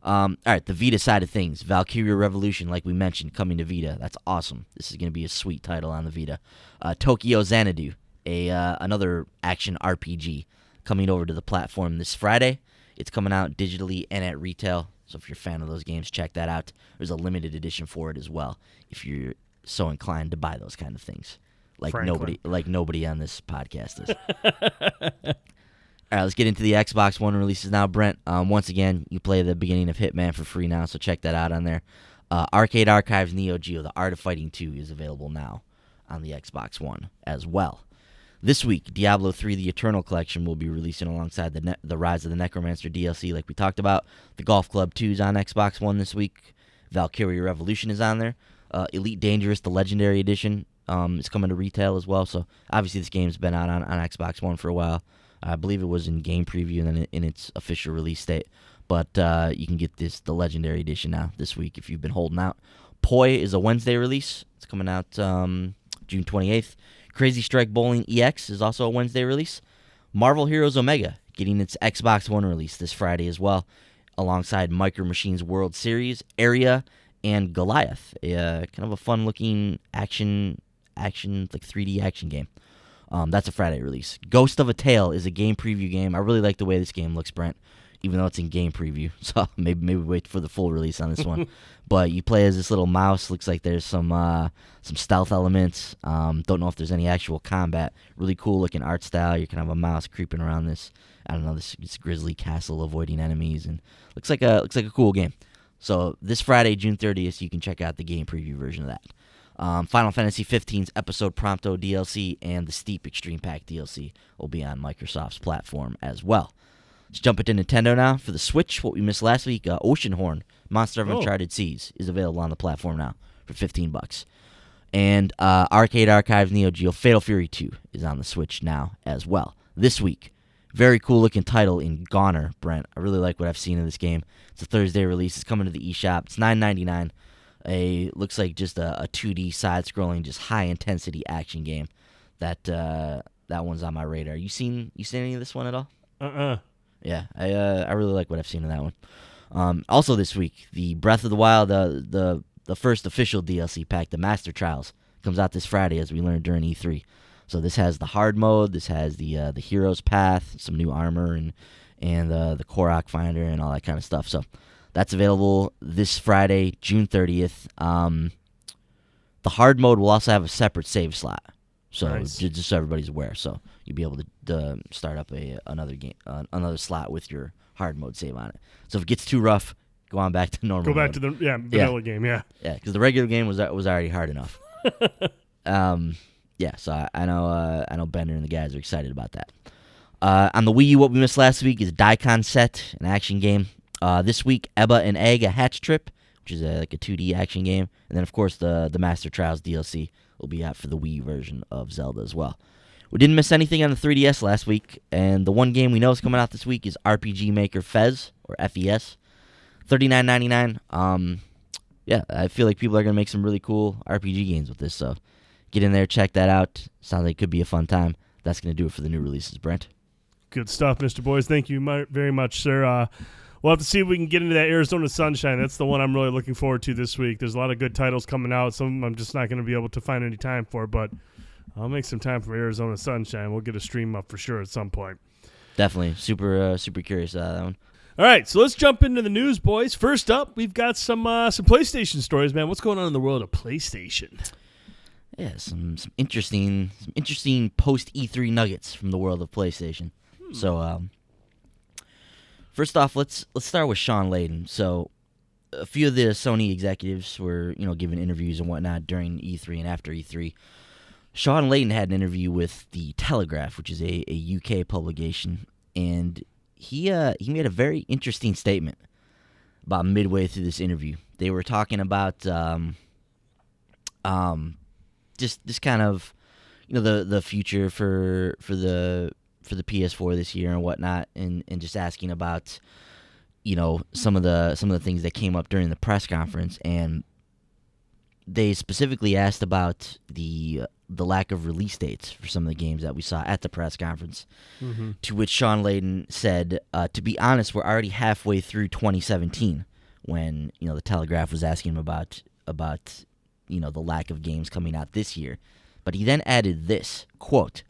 All right, the Vita side of things. Valkyria Revolution, like we mentioned, coming to Vita. That's awesome. This is going to be a sweet title on the Vita. Tokyo Xanadu, another action RPG, coming over to the platform this Friday. It's coming out digitally and at retail, so if you're a fan of those games, check that out. There's a limited edition for it as well, if you're so inclined to buy those kind of things, like nobody on this podcast is. All right, let's get into the Xbox One releases now, Brent. Once again, you play the beginning of Hitman for free now, so check that out on there. Arcade Archives Neo Geo, The Art of Fighting 2 is available now on the Xbox One as well. This week, Diablo 3 The Eternal Collection will be releasing alongside the Rise of the Necromancer DLC like we talked about. The Golf Club 2 is on Xbox One this week. Valkyria Revolution is on there. Elite Dangerous, the Legendary Edition, is coming to retail as well. So obviously this game's been out on Xbox One for a while. I believe it was in game preview and then in its official release date. But you can get the Legendary Edition now this week if you've been holding out. Poi is a Wednesday release. It's coming out June 28th. Crazy Strike Bowling EX is also a Wednesday release. Marvel Heroes Omega getting its Xbox One release this Friday as well, alongside Micro Machines World Series, Area, and Goliath, kind of a fun-looking action, like 3D action game. That's a Friday release. Ghost of a Tale is a game preview game. I really like the way this game looks, Brent, even though it's in game preview. So maybe wait for the full release on this one. But you play as this little mouse. Looks like there's some stealth elements. Don't know if there's any actual combat. Really cool-looking art style. You're kind of a mouse creeping around this grisly castle avoiding enemies, and looks like a cool game. So this Friday, June 30th, you can check out the game preview version of that. Final Fantasy 15's Episode Prompto DLC and the Steep Extreme Pack DLC will be on Microsoft's platform as well. Let's jump into Nintendo now. For the Switch, what we missed last week, Oceanhorn, Monster of Uncharted Seas, is available on the platform now for $15. And Arcade Archives Neo Geo Fatal Fury 2 is on the Switch now as well. This week, very cool looking title in Goner, Brent. I really like what I've seen of this game. It's a Thursday release. It's coming to the eShop. It's $9.99. Looks like just a 2D side-scrolling, just high-intensity action game. That one's on my radar. You seen any of this one at all? Yeah, I really like what I've seen of that one. Also this week, the Breath of the Wild, the first official DLC pack, the Master Trials, comes out this Friday, as we learned during E3. So this has the hard mode, this has the Hero's Path, some new armor, and the Korok Finder and all that kind of stuff. So that's available this Friday, June 30th. The hard mode will also have a separate save slot. So nice. Just so everybody's aware. So you'll be able to start up another slot with your hard mode save on it. So if it gets too rough, go on back to normal. Go back to the vanilla game. Yeah. Yeah, because the regular game was already hard enough. Yeah, so I know Bender and the guys are excited about that. On the Wii U, what we missed last week is Daikon Set, an action game. This week, Ebba and Egg, a Hatch Trip, which is like a 2D action game. And then, of course, the Master Trials DLC will be out for the Wii version of Zelda as well. We didn't miss anything on the 3DS last week, and the one game we know is coming out this week is RPG Maker Fez, or FES. $39.99. Yeah, I feel like people are going to make some really cool RPG games with this, so get in there, check that out. Sounds like it could be a fun time. That's going to do it for the new releases, Brent. Good stuff, Mr. Boys. Thank you very much, sir. we'll have to see if we can get into that Arizona Sunshine. That's the one I'm really looking forward to this week. There's a lot of good titles coming out. Some of them I'm just not going to be able to find any time for, but I'll make some time for Arizona Sunshine. We'll get a stream up for sure at some point. Definitely. Super curious about that one. All right, so let's jump into the news, boys. First up, we've got some PlayStation stories, man. What's going on in the world of PlayStation? Yeah, some interesting post E3 nuggets from the world of PlayStation. So, first off, let's start with Sean Layden. So, a few of the Sony executives were giving interviews and whatnot during E3 and after E3. Sean Layden had an interview with The Telegraph, which is a UK publication, and he made a very interesting statement about midway through this interview. They were talking about just kind of the future for the PS4 this year and whatnot, and just asking about some of the things that came up during the press conference, and they specifically asked about the lack of release dates for some of the games that we saw at the press conference. Mm-hmm. To which Sean Layden said, "To be honest, we're already halfway through 2017." When the Telegraph was asking him about the lack of games coming out this year, but he then added this quote,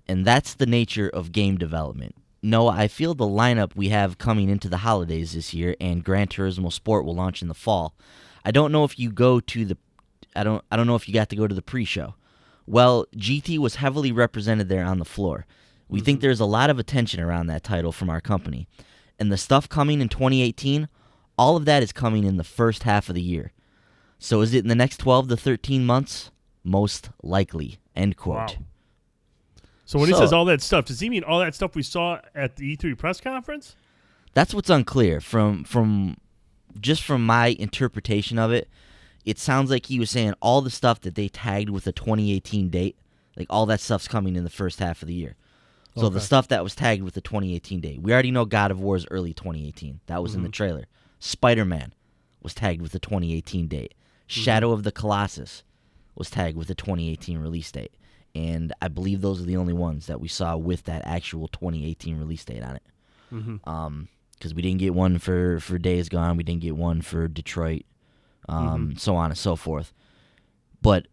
"And that's the nature of game development. No, I feel the lineup we have coming into the holidays this year, and Gran Turismo Sport will launch in the fall. I don't know if you got to go to the pre-show. Well, GT was heavily represented there on the floor. We think there's a lot of attention around that title from our company. And the stuff coming in 2018, all of that is coming in the first half of the year. So is it in the next 12 to 13 months? Most likely." End quote. Wow. So when he says all that stuff, does he mean all that stuff we saw at the E3 press conference? That's what's unclear. From my interpretation of it, it sounds like he was saying all the stuff that they tagged with a 2018 date, like all that stuff's coming in the first half of the year. So the stuff that was tagged with the 2018 date. We already know God of War is early 2018. That was in the trailer. Spider-Man was tagged with the 2018 date. Shadow of the Colossus was tagged with the 2018 release date. And I believe those are the only ones that we saw with that actual 2018 release date on it. Because we didn't get one for Days Gone. We didn't get one for Detroit. So on and so forth. But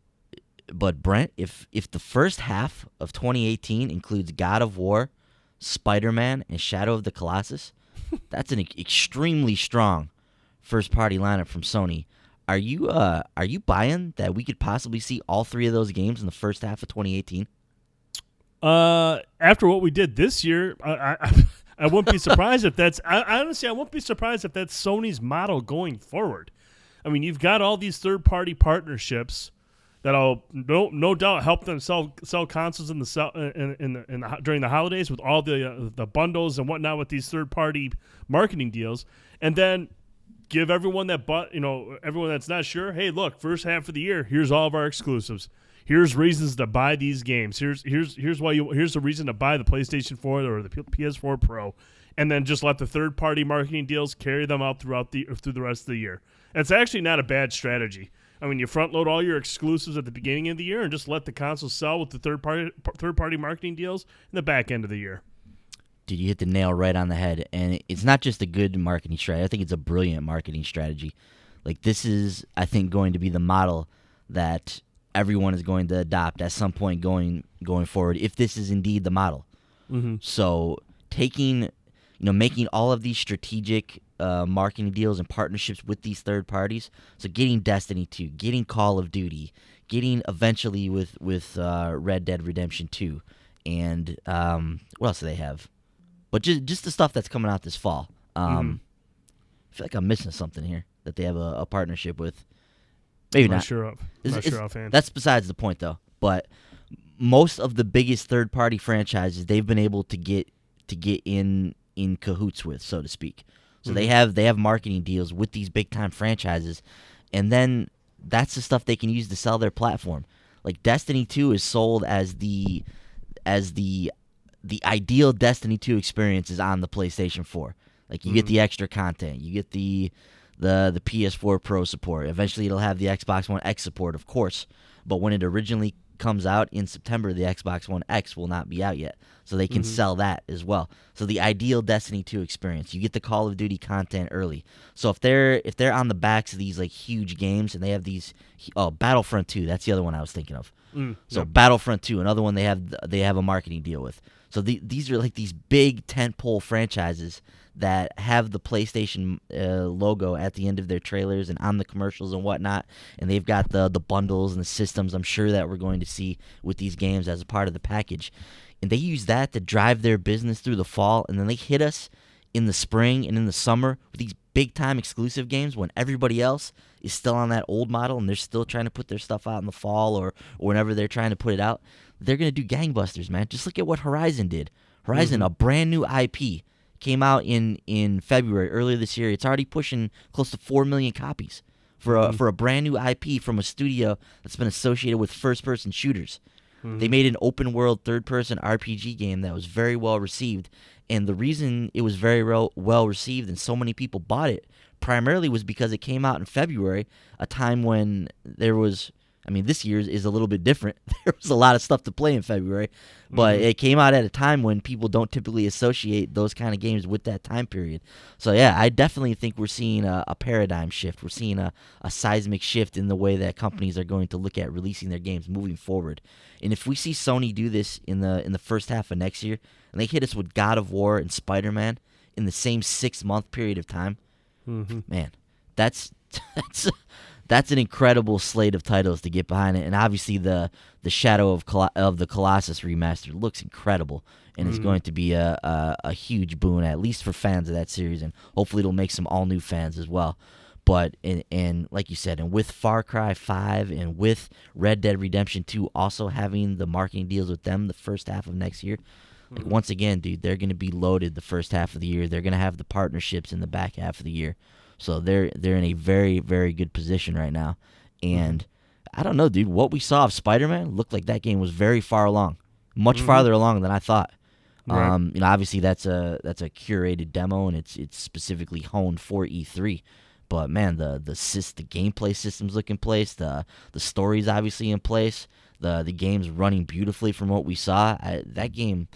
Brent, if the first half of 2018 includes God of War, Spider-Man, and Shadow of the Colossus, that's an extremely strong first-party lineup from Sony. Are you buying that we could possibly see all three of those games in the first half of 2018? After what we did this year, I wouldn't be surprised if that's. Honestly, I won't be surprised if that's Sony's model going forward. I mean, you've got all these third-party partnerships that'll no doubt help them sell consoles during the holidays with all the bundles and whatnot with these third-party marketing deals, and then give everyone everyone that's not sure, hey, look, first half of the year, here's all of our exclusives. Here's reasons to buy these games. Here's the reason to buy the PlayStation 4 or the PS4 Pro, and then just let the third-party marketing deals carry them out through the rest of the year. It's actually not a bad strategy. I mean, you front load all your exclusives at the beginning of the year and just let the console sell with the third-party marketing deals in the back end of the year. Dude, you hit the nail right on the head, and it's not just a good marketing strategy. I think it's a brilliant marketing strategy. Like, this is, I think, going to be the model that everyone is going to adopt at some point going forward, if this is indeed the model. So making all of these strategic marketing deals and partnerships with these third parties. So getting Destiny 2, getting Call of Duty, getting eventually with Red Dead Redemption 2, and what else do they have? But just the stuff that's coming out this fall. I feel like I'm missing something here that they have a partnership with. Maybe not. Sure offhand. That's besides the point, though. But most of the biggest third-party franchises they've been able to get in cahoots with, so to speak. So they have marketing deals with these big-time franchises, and then that's the stuff they can use to sell their platform. Like Destiny 2 is sold as the ideal Destiny 2 experience is on the PlayStation 4. Like you get the extra content, you get the PS4 Pro support. Eventually, it'll have the Xbox One X support, of course. But when it originally comes out in September, the Xbox One X will not be out yet. So they can sell that as well. So the ideal Destiny 2 experience, you get the Call of Duty content early. So if they're on the backs of these like huge games and they have these Battlefront 2, that's the other one I was thinking of. So Battlefront 2, another one they have a marketing deal with. So these are like these big tentpole franchises that have the PlayStation logo at the end of their trailers and on the commercials and whatnot, and they've got the bundles and the systems I'm sure that we're going to see with these games as a part of the package. And they use that to drive their business through the fall, and then they hit us in the spring and in the summer with these big-time exclusive games when everybody else is still on that old model and they're still trying to put their stuff out in the fall or whenever they're trying to put it out. They're going to do gangbusters, man. Just look at what Horizon did. Horizon, a brand new IP, came out in February, earlier this year. It's already pushing close to 4 million copies for a brand new IP from a studio that's been associated with first-person shooters. They made an open-world third-person RPG game that was very well received, and the reason it was very well received and so many people bought it primarily was because it came out in February, a time when there was... I mean, this year's is a little bit different. There was a lot of stuff to play in February, but it came out at a time when people don't typically associate those kind of games with that time period. So, yeah, I definitely think we're seeing a paradigm shift. We're seeing a seismic shift in the way that companies are going to look at releasing their games moving forward. And if we see Sony do this in the first half of next year, and they hit us with God of War and Spider-Man in the same 6-month period of time, man, that's an incredible slate of titles to get behind it, and obviously the Shadow of the Colossus remaster looks incredible, and it's going to be a huge boon, at least for fans of that series, and hopefully it'll make some all-new fans as well. But, and like you said, and with Far Cry 5 and with Red Dead Redemption 2 also having the marketing deals with them the first half of next year, like once again, dude, they're going to be loaded the first half of the year. They're going to have the partnerships in the back half of the year. So they're in a very, very good position right now. And I don't know, dude, what we saw of Spider-Man looked like that game was very far along, much farther along than I thought. Right. Obviously that's a curated demo and it's specifically honed for E3. But man, the gameplay systems look in place. The story's obviously in place. The game's running beautifully from what we saw. That game,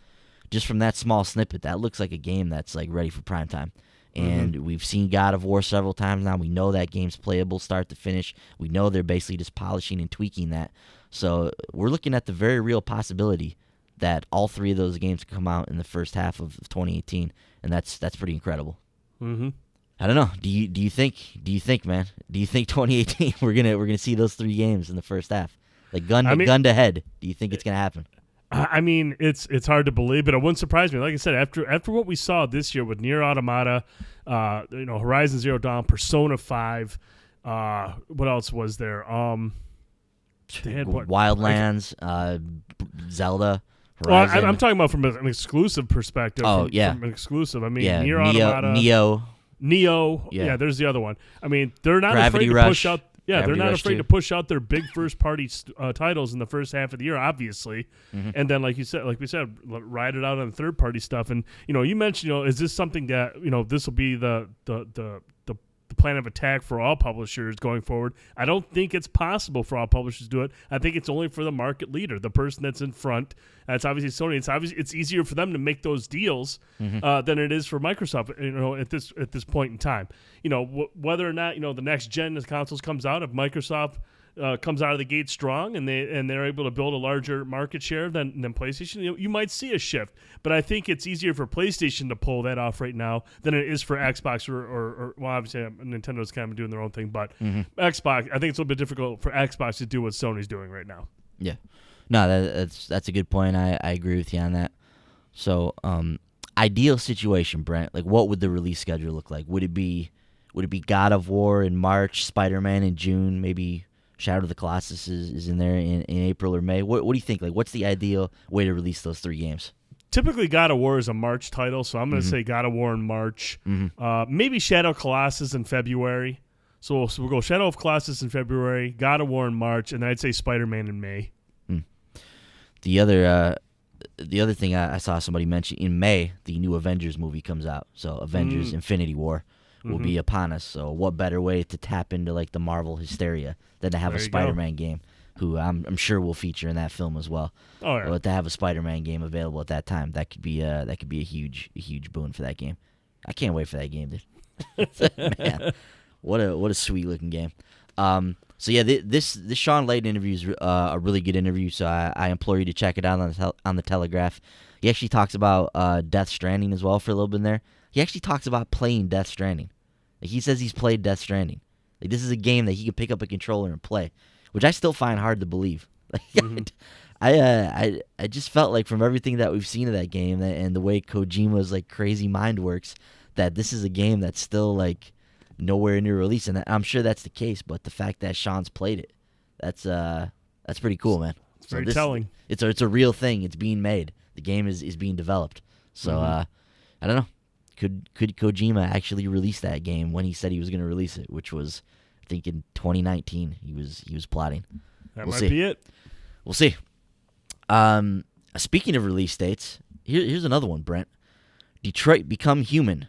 just from that small snippet, that looks like a game that's like ready for prime time. And we've seen God of War several times now. We know that game's playable start to finish. We know they're basically just polishing and tweaking that. So we're looking at the very real possibility that all three of those games come out in the first half of 2018, and that's pretty incredible. I don't know. Do you think, man? Do you think 2018 we're gonna see those three games in the first half, like gun to head? Do you think it's gonna happen? I mean, it's hard to believe, but it wouldn't surprise me. Like I said, after what we saw this year with Nier Automata, Horizon Zero Dawn, Persona 5, what else was there? They had what? Wildlands, Zelda. Well, I'm talking about from an exclusive perspective. Oh, from an exclusive. I mean, yeah, Nier Automata, Neo. Yeah. Yeah, there's the other one. I mean, they're not Gravity afraid Rush. to push out. Yeah, Gravity they're not Rush afraid 2. to push out their big first-party titles in the first half of the year, obviously, and then like we said, ride it out on third-party stuff. And you mentioned, is this something that this will be the plan of attack for all publishers going forward? I don't think it's possible for all publishers to do it. I think it's only for the market leader, the person that's in front. That's obviously Sony. It's easier for them to make those deals than it is for Microsoft. At this point in time, whether or not the next gen of consoles comes out, if Microsoft comes out of the gate strong and they're able to build a larger market share than PlayStation, you might see a shift. But I think it's easier for PlayStation to pull that off right now than it is for Xbox or well, obviously Nintendo's kind of doing their own thing, but Xbox, I think it's a little bit difficult for Xbox to do what Sony's doing right now. Yeah. No, that's a good point. I agree with you on that. So, ideal situation, Brent. Like, what would the release schedule look like? Would it be God of War in March, Spider-Man in June, maybe Shadow of the Colossus is in there in April or May? What do you think? Like, what's the ideal way to release those three games? Typically, God of War is a March title, so I'm going to say God of War in March. Maybe Shadow of Colossus in February. So we'll go Shadow of Colossus in February, God of War in March, and then I'd say Spider-Man in May. The other thing I saw somebody mention, in May, the new Avengers movie comes out. So Avengers Infinity War will be upon us. So what better way to tap into like the Marvel hysteria than to have a Spider-Man game? who I'm sure will feature in that film as well. Oh yeah. But to have a Spider-Man game available at that time, that could be a huge boon for that game. I can't wait for that game, dude. Man, what a sweet looking game. So yeah, this Sean Layden interview is a really good interview. So I implore you to check it out on the Telegraph. He actually talks about Death Stranding as well for a little bit in there. He actually talks about playing Death Stranding. Like, he says he's played Death Stranding. Like, this is a game that he could pick up a controller and play, which I still find hard to believe. Like, I just felt like from everything that we've seen of that game and the way Kojima's like crazy mind works, that this is a game that's still like nowhere near release, and I'm sure that's the case. But the fact that Sean's played it, that's pretty cool, man. It's very telling. It's a real thing. It's being made. The game is being developed. So I don't know. Could Kojima actually release that game when he said he was going to release it, which was, I think, in 2019. He was plotting. That might be it. We'll see. Speaking of release dates, here's another one, Brent. Detroit Become Human.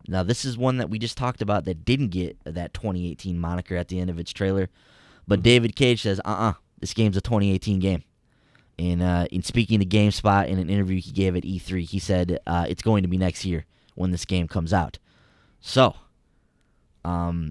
Now, this is one that we just talked about that didn't get that 2018 moniker at the end of its trailer. But David Cage says, this game's a 2018 game. In speaking to GameSpot in an interview he gave at E3, he said it's going to be next year when this game comes out. So, I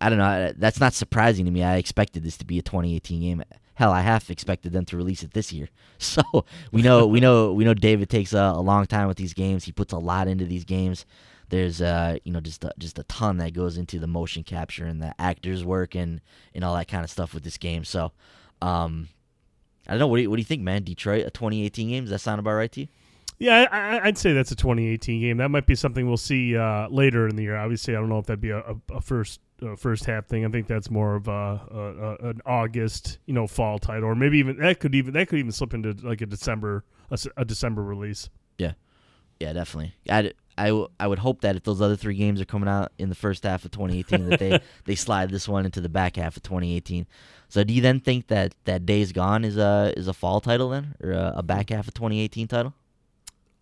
don't know. That's not surprising to me. I expected this to be a 2018 game. Hell, I half expected them to release it this year. So we know David takes a long time with these games. He puts a lot into these games. There's just a ton that goes into the motion capture and the actors' work and all that kind of stuff with this game. So, I don't know. What do you think, man? Detroit, a 2018 game? Does that sound about right to you? Yeah, I'd say that's a 2018 game. That might be something we'll see later in the year. Obviously, I don't know if that'd be a first half thing. I think that's more of an August, fall title, or maybe even that could even slip into like a December release. Yeah, definitely. I would hope that if those other three games are coming out in the first half of 2018, that they slide this one into the back half of 2018. So do you then think that Days Gone is a fall title then, or a back half of 2018 title?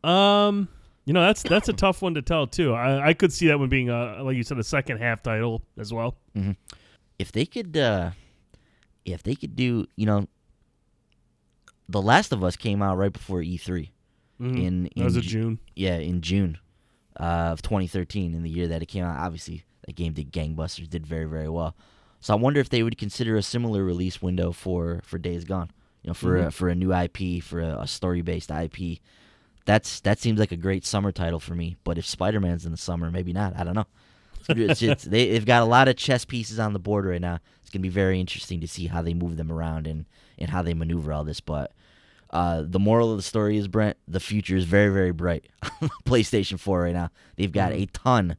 That's a tough one to tell too. I could see that one being like you said, a second half title as well. Mm-hmm. If they could do, The Last of Us came out right before E3. That was in June. Yeah, in June of 2013, in the year that it came out. Obviously, that game did gangbusters, did very, very well. So I wonder if they would consider a similar release window for Days Gone. For a new IP, for a story-based IP. That seems like a great summer title for me. But if Spider-Man's in the summer, maybe not. I don't know. They've got a lot of chess pieces on the board right now. It's going to be very interesting to see how they move them around and how they maneuver all this. But the moral of the story is, Brent, the future is very, very bright on PlayStation 4 right now. They've got a ton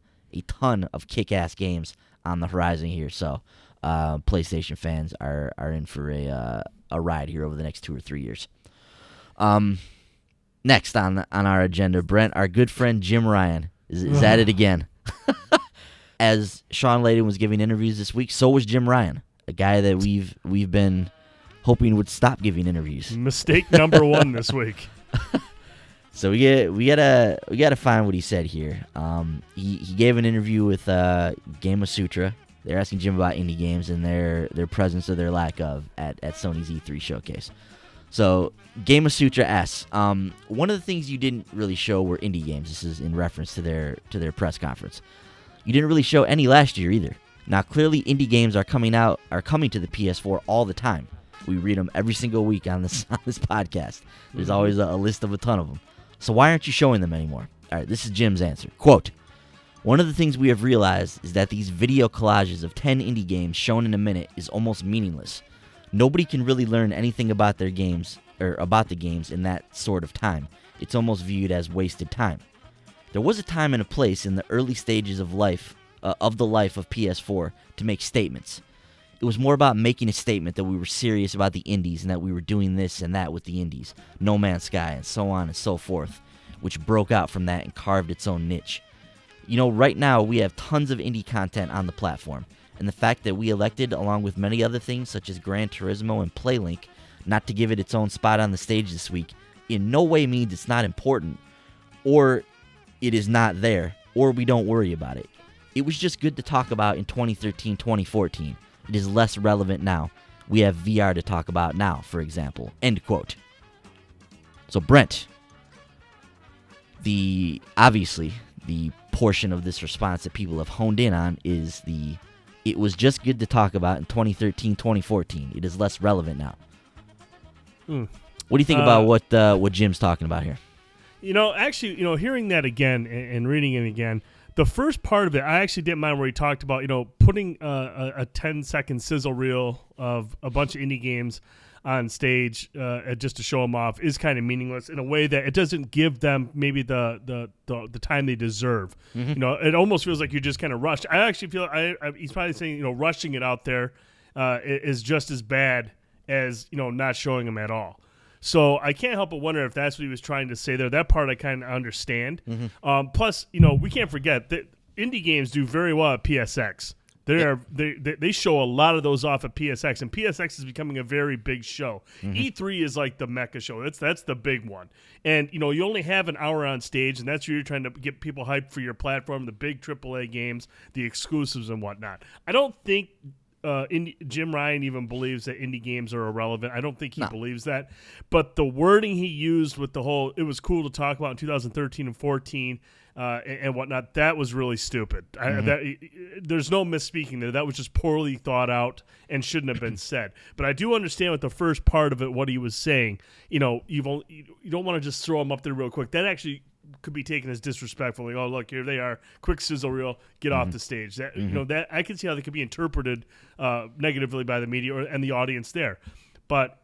of kick-ass games on the horizon here. So PlayStation fans are in for a ride here over the next 2 or 3 years. Next on our agenda, Brent, our good friend Jim Ryan is at it again. As Sean Layden was giving interviews this week, so was Jim Ryan, a guy that we've been hoping would stop giving interviews. Mistake number one this week. So we gotta find what he said here. He gave an interview with Game of Sutra. They're asking Jim about indie games and their presence or their lack of at Sony's E3 showcase. So Game of Sutra asks, one of the things you didn't really show were indie games. This is in reference to their press conference. You didn't really show any last year either. Now clearly indie games are coming to the PS4 all the time. We read them every single week on this podcast. There's always a list of a ton of them. So why aren't you showing them anymore? All right, this is Jim's answer. Quote, one of the things we have realized is that these video collages of 10 indie games shown in a minute is almost meaningless. Nobody can really learn anything about their games or about the games in that sort of time. It's almost viewed as wasted time. There was a time and a place in the early stages of the life of PS4 to make statements. It was more about making a statement that we were serious about the indies and that we were doing this and that with the indies, No Man's Sky and so on and so forth, which broke out from that and carved its own niche. Right now we have tons of indie content on the platform, and the fact that we elected, along with many other things such as Gran Turismo and PlayLink, not to give it its own spot on the stage this week, in no way means it's not important, or it is not there, or we don't worry about it. It was just good to talk about in 2013, 2014. It is less relevant now. we have VR to talk about now, for example. End quote. So, Brent, obviously, the portion of this response that people have honed in on is it was just good to talk about in 2013, 2014. It is less relevant now. What do you think about what Jim's talking about here? Actually, hearing that again and reading it again, the first part of it, I actually didn't mind where he talked about, putting a 10-second sizzle reel of a bunch of indie games on stage just to show them off is kind of meaningless in a way that it doesn't give them maybe the time they deserve. Mm-hmm. It almost feels like you're just kind of rushed. I actually feel he's probably saying rushing it out there is just as bad as not showing them at all. So I can't help but wonder if that's what he was trying to say there. That part I kind of understand. Mm-hmm. Plus, we can't forget that indie games do very well at PSX. They show a lot of those off at PSX, and PSX is becoming a very big show. Mm-hmm. E3 is like the mecca show. That's the big one. And you only have an hour on stage, and that's where you're trying to get people hyped for your platform, the big AAA games, the exclusives and whatnot. I don't think Jim Ryan even believes that indie games are irrelevant. I don't think he believes that. But the wording he used with the whole, it was cool to talk about in 2013 and 14 and whatnot, that was really stupid. There's no misspeaking there. That was just poorly thought out and shouldn't have been said. But I do understand with the first part of it, what he was saying. You don't want to just throw them up there real quick. That actually could be taken as disrespectful. Like, oh, look, here they are, quick sizzle reel, get off the stage. That that I can see how that could be interpreted negatively by the media and the audience there. But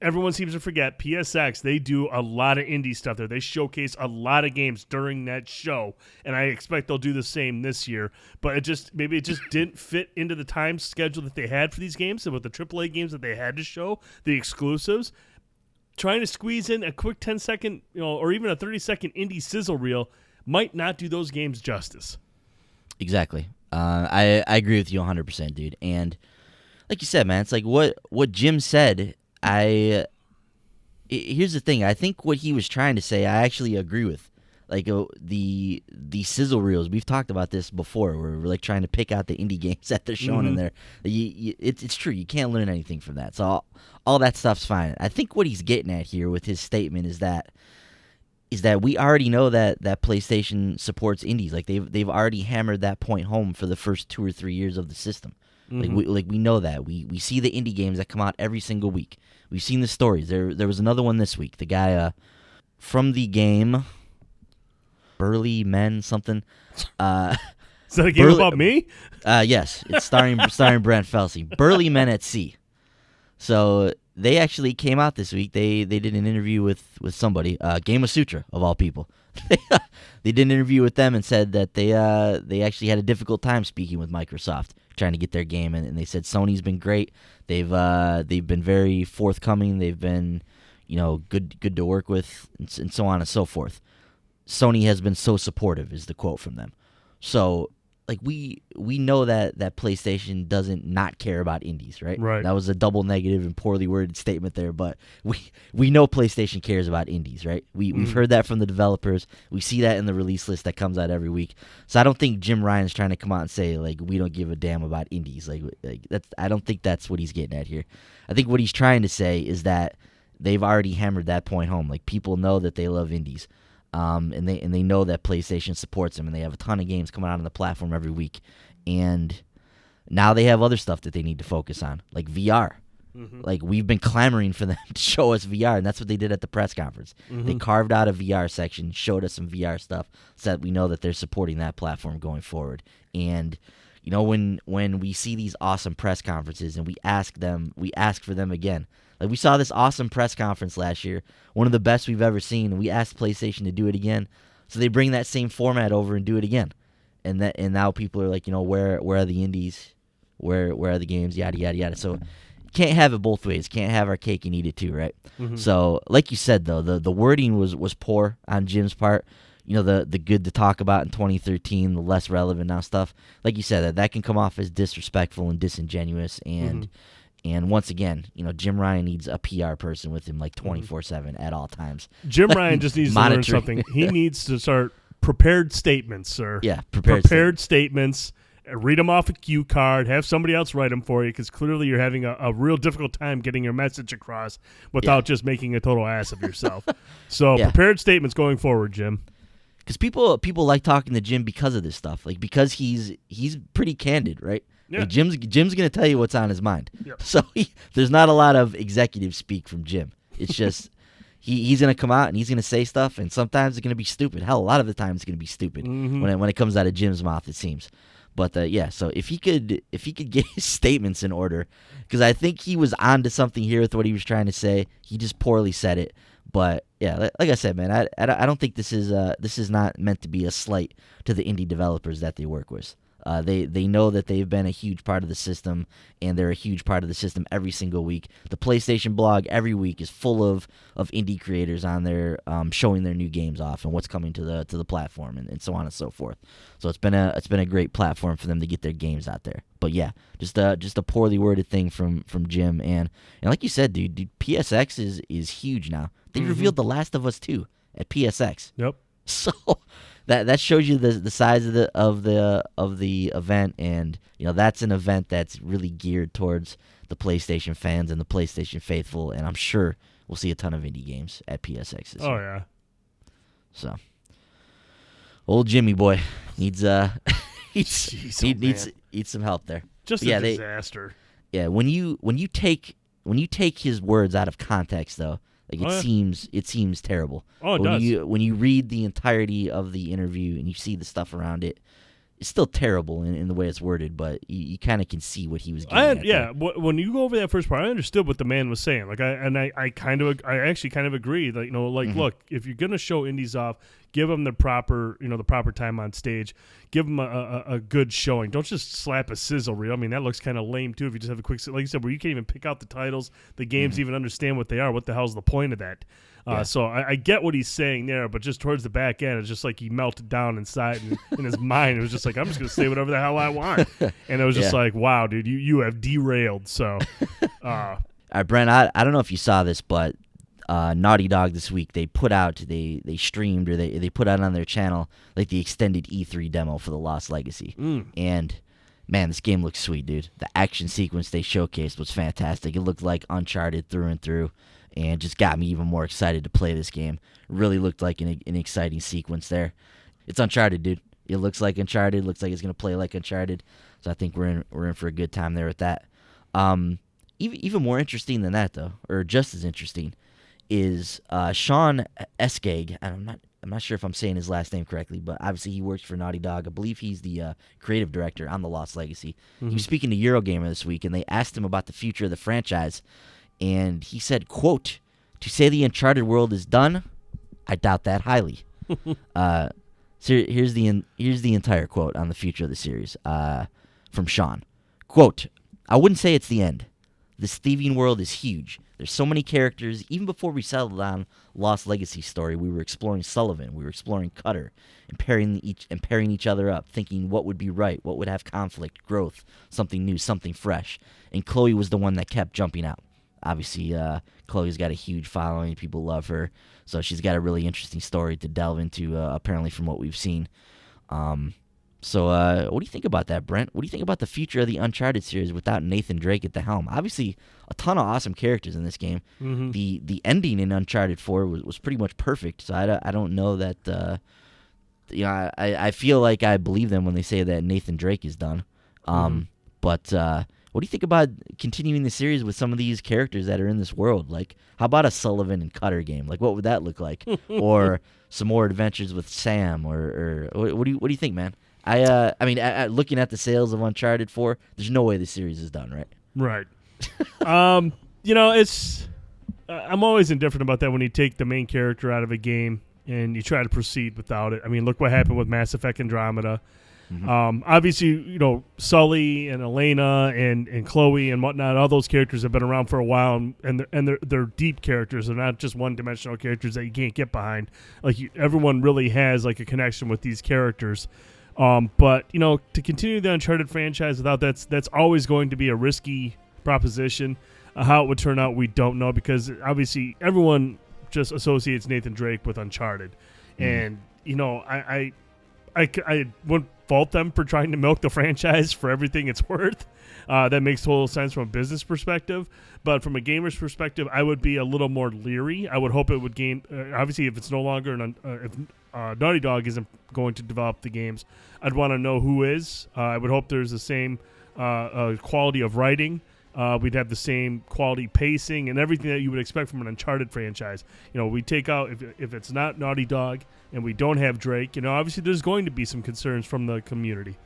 everyone seems to forget PSX. They do a lot of indie stuff there. They showcase a lot of games during that show, and I expect they'll do the same this year. But it just didn't fit into the time schedule that they had for these games, and with the AAA games that they had to show, the exclusives. Trying to squeeze in a quick 10-second, or even a 30-second indie sizzle reel might not do those games justice. Exactly. I agree with you 100%, dude. And like you said, man, it's like what Jim said. Here's the thing. I think what he was trying to say, I actually agree with. Like the sizzle reels, we've talked about this before. Where we're like trying to pick out the indie games that they're showing in there. It's true. You can't learn anything from that. So all that stuff's fine. I think what he's getting at here with his statement is that we already know that PlayStation supports indies. Like they've already hammered that point home for the first 2 or 3 years of the system. Like we know that. We see the indie games that come out every single week. We've seen the stories. There was another one this week. The guy from the game Burly Men something. Is that a game about me? Yes, it's starring Brent Felsey. Burly Men at Sea. So they actually came out this week. They did an interview with somebody, Game of Sutra of all people. They did an interview with them and said that they actually had a difficult time speaking with Microsoft, trying to get their game, and they said Sony's been great. They've been very forthcoming. They've been good to work with, and so on and so forth. Sony has been so supportive, is the quote from them. So, like, we know that PlayStation doesn't not care about indies, right? Right. That was a double negative and poorly worded statement there, but we know PlayStation cares about indies, right? We've heard that from the developers. We see that in the release list that comes out every week. So I don't think Jim Ryan's trying to come out and say, like, we don't give a damn about indies. Like that's, I don't think that's what he's getting at here. I think what he's trying to say is that they've already hammered that point home. Like, people know that they love indies. And they know that PlayStation supports them, and they have a ton of games coming out on the platform every week. And now they have other stuff that they need to focus on, like VR. Like, we've been clamoring for them to show us VR, and that's what they did at the press conference. They carved out a VR section, showed us some VR stuff, so that we know that they're supporting that platform going forward. And when we see these awesome press conferences and we ask for them again. Like, we saw this awesome press conference last year, one of the best we've ever seen, and we asked PlayStation to do it again. So they bring that same format over and do it again. And now people are like, where are the indies? Where are the games? Yada, yada, yada. So you can't have it both ways. Can't have our cake and eat it too, right? So, like you said, though, the wording was poor on Jim's part. The good to talk about in 2013, the less relevant now stuff. Like you said, that can come off as disrespectful and disingenuous. And once again, Jim Ryan needs a PR person with him like 24/7 at all times. Jim Ryan just needs to learn something. He needs to start prepared statements, sir. Yeah, prepared statements. read them off a cue card, have somebody else write them for you, because clearly you're having a real difficult time getting your message across without just making a total ass of yourself. So prepared statements going forward, Jim. Because people like talking to Jim because of this stuff, like because he's pretty candid, right? Yeah. Like Jim's gonna tell you what's on his mind. Yep. So there's not a lot of executive speak from Jim. It's just he's gonna come out and he's gonna say stuff, and sometimes it's gonna be stupid. Hell, a lot of the time it's gonna be stupid when it comes out of Jim's mouth, it seems. But so if he could get his statements in order, because I think he was onto something here with what he was trying to say. He just poorly said it. But yeah, like I said, man, I don't think this is not meant to be a slight to the indie developers that they work with. They know that they've been a huge part of the system, and they're a huge part of the system every single week. The PlayStation blog every week is full of indie creators on there showing their new games off and what's coming to the platform and so on and so forth. So it's been a great platform for them to get their games out there. But yeah, just a poorly worded thing from Jim, and like you said, dude, PSX is huge now. They revealed The Last of Us 2 at PSX. Yep. So that shows you the size of the event, and that's an event that's really geared towards the PlayStation fans and the PlayStation faithful, and I'm sure we'll see a ton of indie games at PSX this year. Oh yeah. So old Jimmy boy needs needs some help there. Just a disaster. When you take his words out of context, though, like it seems terrible. Oh, it does. When you read the entirety of the interview and you see the stuff around it, it's still terrible in the way it's worded, but you kind of can see what he was getting at. When you go over that first part, I understood what the man was saying. Like I actually kind of agree. Like look, if you're gonna show indies off, give them the proper time on stage. Give them a good showing. Don't just slap a sizzle reel. I mean, that looks kind of lame too. If you just have a quick, like you said, where you can't even pick out the titles, the games, even understand what they are. What the hell's the point of that? So I get what he's saying there, but just towards the back end, it's just like he melted down inside in his mind. It was just like, I'm just going to say whatever the hell I want. And it was just like, wow, dude, you have derailed. So, all right, Brent, I don't know if you saw this, but Naughty Dog this week, they put out, they streamed, or they put out on their channel like the extended E3 demo for The Lost Legacy. And man, this game looks sweet, dude. The action sequence they showcased was fantastic. It looked like Uncharted through and through, and just got me even more excited to play this game. Really looked like an exciting sequence there. It's Uncharted, dude. It looks like Uncharted. Looks like it's gonna play like Uncharted. So I think we're in for a good time there with that. Even more interesting than that, though, or just as interesting, is Sean Eskeg. And I'm not sure if I'm saying his last name correctly, but obviously he works for Naughty Dog. I believe he's the creative director on The Lost Legacy. He was speaking to Eurogamer this week, and they asked him about the future of the franchise. And he said, quote, "To say the Uncharted world is done, I doubt that highly." So here's the entire quote on the future of the series from Sean. Quote, "I wouldn't say it's the end. This thieving world is huge. There's so many characters. Even before we settled on Lost Legacy story, we were exploring Sullivan. We were exploring Cutter and pairing each other up, thinking what would be right, what would have conflict, growth, something new, something fresh. And Chloe was the one that kept jumping out. Obviously, Chloe's got a huge following. People love her. So she's got a really interesting story to delve into, apparently, from what we've seen. So what do you think about that, Brent? What do you think about the future of the Uncharted series without Nathan Drake at the helm? Obviously, a ton of awesome characters in this game. The ending in Uncharted 4 was pretty much perfect. So I don't know that... I feel like I believe them when they say that Nathan Drake is done. But... what do you think about continuing the series with some of these characters that are in this world? Like, how about a Sullivan and Cutter game? Like, what would that look like? Or some more adventures with Sam? Or what do you think, man? I mean, looking at the sales of Uncharted 4, there's no way the series is done, right? Right. It's I'm always indifferent about that when you take the main character out of a game and you try to proceed without it. I mean, look what happened with Mass Effect Andromeda. Obviously, Sully and Elena and Chloe and whatnot, all those characters have been around for a while, and they're deep characters. They're not just one-dimensional characters that you can't get behind. Like everyone really has like a connection with these characters. But to continue the Uncharted franchise without that's always going to be a risky proposition. How it would turn out, we don't know, because obviously everyone just associates Nathan Drake with Uncharted, and I when fault them for trying to milk the franchise for everything it's worth. That makes total sense from a business perspective. But from a gamer's perspective, I would be a little more leery. I would hope it would gain. Obviously, if it's no longer if Naughty Dog isn't going to develop the games, I'd want to know who is. I would hope there's the same quality of writing. We'd have the same quality pacing and everything that you would expect from an Uncharted franchise. We take out if it's not Naughty Dog and we don't have Drake. Obviously there's going to be some concerns from the community.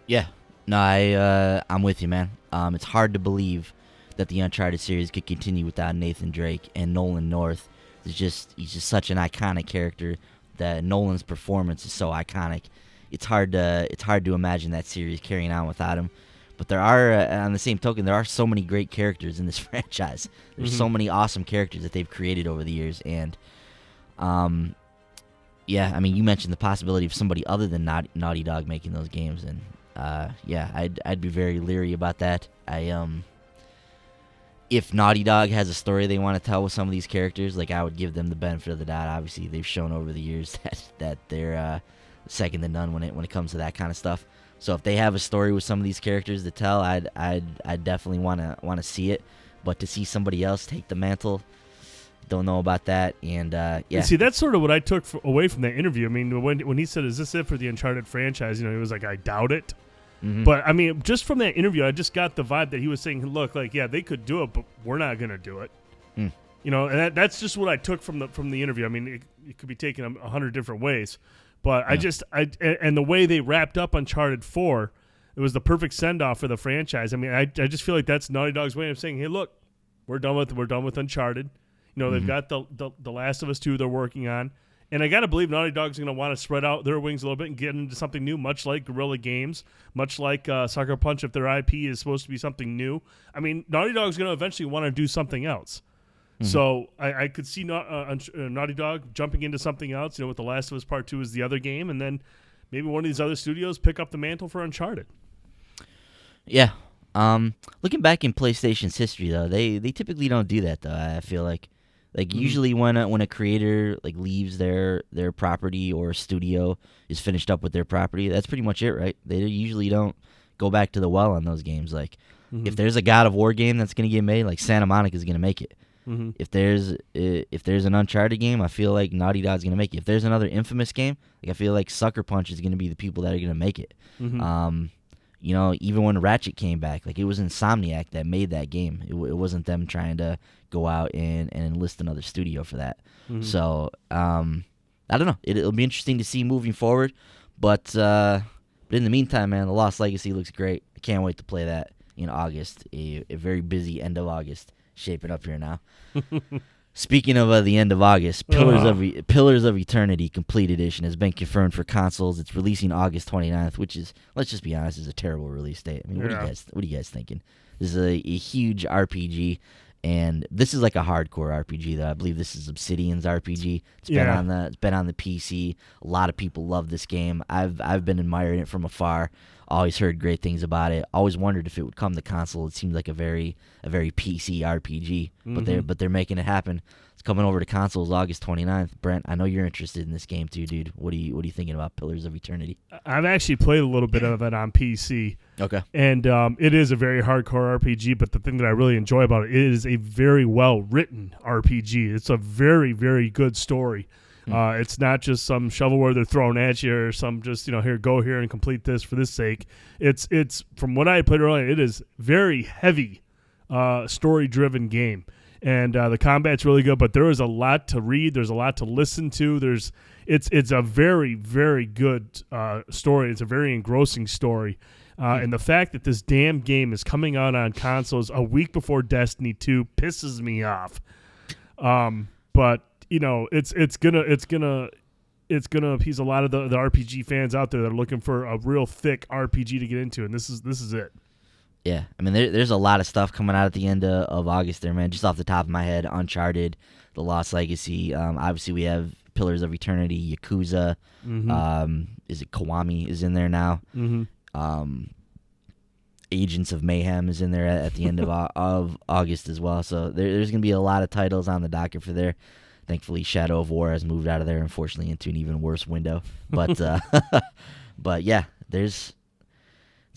Yeah, no, I'm with you, man. It's hard to believe that the Uncharted series could continue without Nathan Drake, and Nolan North he's just such an iconic character. That Nolan's performance is so iconic. It's hard to imagine that series carrying on without him. But there are, on the same token, there are so many great characters in this franchise. There's so many awesome characters that they've created over the years, and yeah, I mean, you mentioned the possibility of somebody other than Naughty Dog making those games, and yeah, I'd be very leery about that. If Naughty Dog has a story they want to tell with some of these characters, like, I would give them the benefit of the doubt. Obviously, they've shown over the years that they're second to none when it comes to that kind of stuff. So if they have a story with some of these characters to tell, I'd definitely want to see it. But to see somebody else take the mantle, don't know about that. And yeah, see, that's sort of what I took away from that interview. I mean, when he said, "Is this it for the Uncharted franchise?" He was like, "I doubt it." But I mean, just from that interview, I just got the vibe that he was saying, "Look, like, yeah, they could do it, but we're not going to do it." And that's just what I took from the interview. I mean, it could be taken 100 different ways, but yeah. And the way they wrapped up Uncharted 4, it was the perfect send off for the franchise. I mean, I just feel like that's Naughty Dog's way of saying, "Hey, look, we're done with Uncharted." They've got the Last of Us 2 they're working on. And I got to believe Naughty Dog's going to want to spread out their wings a little bit and get into something new, much like Guerrilla Games, much like Sucker Punch, if their IP is supposed to be something new. I mean, Naughty Dog's going to eventually want to do something else. So I could see Naughty Dog jumping into something else, with The Last of Us Part 2 is the other game, and then maybe one of these other studios pick up the mantle for Uncharted. Yeah. Looking back in PlayStation's history, though, they typically don't do that, though. I feel like usually when a creator leaves their property, or a studio is finished up with their property, that's pretty much it, right? They usually don't go back to the well on those games. If there's a God of War game that's going to get made, Santa Monica is going to make it. If there's an Uncharted game, I feel like Naughty Dog's going to make it. If there's another Infamous game, I feel like Sucker Punch is going to be the people that are going to make it. Even when Ratchet came back, it was Insomniac that made that game. It wasn't them trying to go out and enlist another studio for that. So, I don't know. It'll be interesting to see moving forward. But in the meantime, man, The Lost Legacy looks great. I can't wait to play that in August. A very busy end of August shaping up here now. Speaking of the end of August, Pillars of Eternity Complete Edition has been confirmed for consoles. It's releasing August 29th, which is, let's just be honest, is a terrible release date. I mean, what are you guys thinking? This is a huge RPG, and this is like a hardcore RPG, though. I believe this is Obsidian's RPG. It's been on the PC. A lot of people love this game. I've been admiring it from afar. Always heard great things about it. Always wondered if it would come to console. It seemed like a very PC RPG, but they're making it happen. It's coming over to consoles August 29th. Brent, I know you're interested in this game too, dude. What are you thinking about Pillars of Eternity? I've actually played a little bit of it on PC. Okay. And it is a very hardcore RPG, but the thing that I really enjoy about it is a very well written RPG. It's a very, very good story. It's not just some shovelware they're throwing at you, or some just here, go here and complete this for this sake. It's from what I played earlier, it is very heavy story driven game, and the combat's really good. But there is a lot to read. There's a lot to listen to. It's a very, very good story. It's a very engrossing story, and the fact that this damn game is coming out on consoles a week before Destiny 2 pisses me off. But it's gonna appease a lot of the RPG fans out there that are looking for a real thick RPG to get into, and this is it. Yeah, I mean, there's a lot of stuff coming out at the end of August there, man. Just off the top of my head, Uncharted, The Lost Legacy. Obviously, we have Pillars of Eternity, Yakuza. Is it Kiwami is in there now? Agents of Mayhem is in there at the end of August as well. So there's going to be a lot of titles on the docket for there. Thankfully, Shadow of War has moved out of there, unfortunately, into an even worse window. But But yeah, it's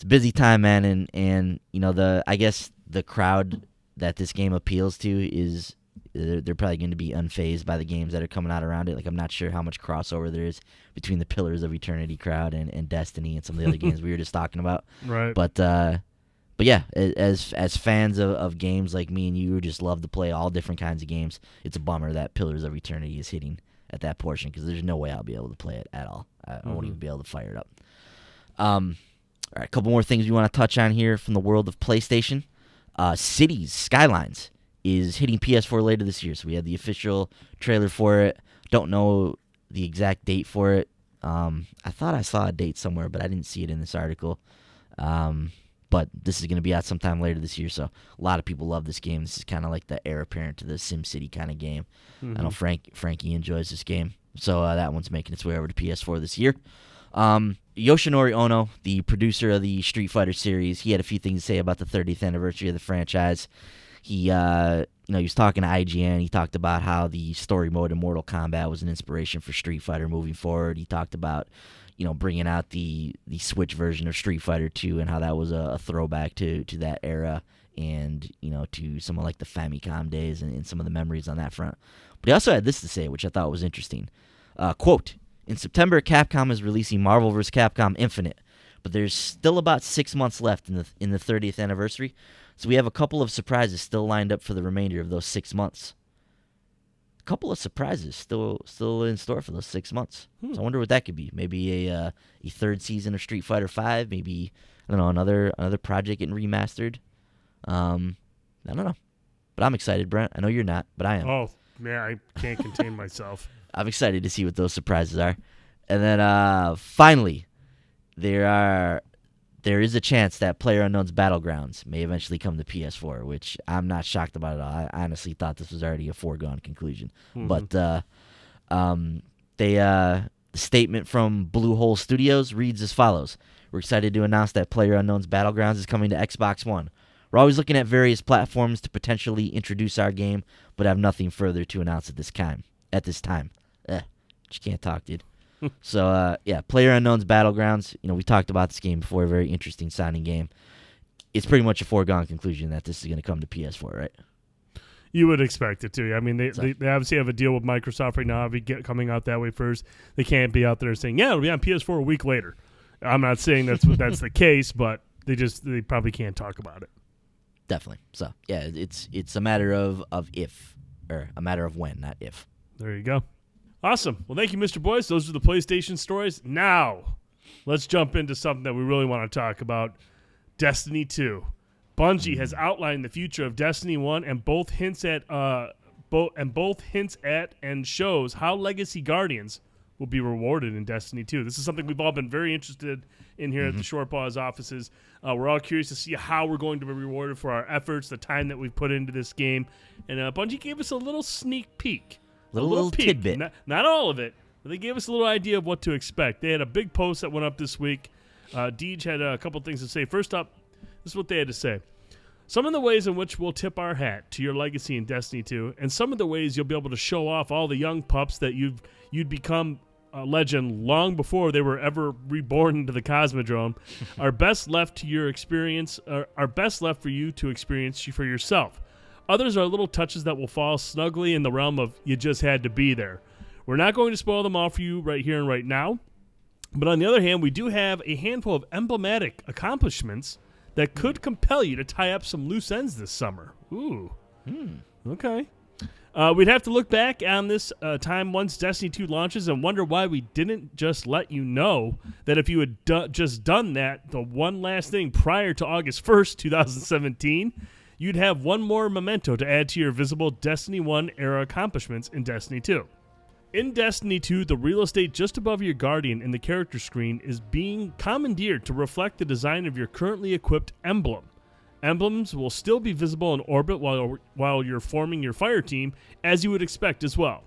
a busy time, man, and you know I guess the crowd that this game appeals to is they're probably going to be unfazed by the games that are coming out around it. Like, I'm not sure how much crossover there is between the Pillars of Eternity crowd and Destiny and some of the other games we were just talking about. Right. But yeah, as fans of games like me and you who just love to play all different kinds of games, it's a bummer that Pillars of Eternity is hitting at that portion, because there's no way I'll be able to play it at all. I won't even be able to fire it up. All right, a couple more things we want to touch on here from the world of PlayStation. Cities Skylines is hitting PS4 later this year, so we had the official trailer for it. Don't know the exact date for it. I thought I saw a date somewhere, but I didn't see it in this article. But this is going to be out sometime later this year, so a lot of people love this game. This is kind of like the heir apparent to the SimCity kind of game. I know Frankie enjoys this game, so that one's making its way over to PS4 this year. Yoshinori Ono, the producer of the Street Fighter series, he had a few things to say about the 30th anniversary of the franchise. He was talking to IGN. He talked about how the story mode in Mortal Kombat was an inspiration for Street Fighter moving forward. He talked about, bringing out the Switch version of Street Fighter 2 and how that was a throwback to that era and, to some of like the Famicom days and some of the memories on that front. But he also had this to say, which I thought was interesting. Quote, "In September, Capcom is releasing Marvel vs. Capcom Infinite, but there's still about 6 months left in the 30th anniversary, so we have a couple of surprises still lined up for the remainder of those 6 months." A couple of surprises still in store for those 6 months. So I wonder what that could be. Maybe a third season of Street Fighter V. Maybe, I don't know, another project getting remastered. I don't know, but I'm excited, Brent. I know you're not, but I am. Oh man, I can't contain myself. I'm excited to see what those surprises are. And then finally, there is a chance that PlayerUnknown's Battlegrounds may eventually come to PS4, which I'm not shocked about at all. I honestly thought this was already a foregone conclusion. But the statement from Blue Hole Studios reads as follows: "We're excited to announce that PlayerUnknown's Battlegrounds is coming to Xbox One. We're always looking at various platforms to potentially introduce our game, but have nothing further to announce at this time. You can't talk, dude." So, yeah, PlayerUnknown's Battlegrounds. We talked about this game before. A very interesting sounding game. It's pretty much a foregone conclusion that this is going to come to PS4, right? You would expect it to. I mean, they obviously have a deal with Microsoft right now. If you get coming out that way first, they can't be out there saying, "Yeah, it'll be on PS4 a week later." I'm not saying that's the case, but they probably can't talk about it. Definitely. So, yeah, it's a matter of if, or a matter of when, not if. There you go. Awesome. Well, thank you, Mr. Boyce. Those are the PlayStation stories. Now, let's jump into something that we really want to talk about. Destiny 2. Bungie has outlined the future of Destiny 1 and both hints at and shows how Legacy Guardians will be rewarded in Destiny 2. This is something we've all been very interested in here at the Short Pause offices. We're all curious to see how we're going to be rewarded for our efforts, the time that we've put into this game. And Bungie gave us a little sneak peek. Little peek. tidbit. Not all of it, but they gave us a little idea of what to expect. They had a big post that went up this week. Deej had a couple things to say. First up, this is what they had to say. "Some of the ways in which we'll tip our hat to your legacy in Destiny 2, and some of the ways you'll be able to show off all the young pups that you'd become a legend long before they were ever reborn into the Cosmodrome, are best left to your experience. Are best left for you to experience for yourself. Others are little touches that will fall snugly in the realm of you just had to be there. We're not going to spoil them all for you right here and right now, but on the other hand, we do have a handful of emblematic accomplishments that could compel you to tie up some loose ends this summer." Ooh. Okay. We'd have to look back on this time once Destiny 2 launches and wonder why we didn't just let you know that if you had just done that, the one last thing prior to August 1st, 2017, you'd have one more memento to add to your visible Destiny 1 era accomplishments in Destiny 2. In Destiny 2, the real estate just above your Guardian in the character screen is being commandeered to reflect the design of your currently equipped emblem. Emblems will still be visible in orbit while you're forming your fire team, as you would expect as well.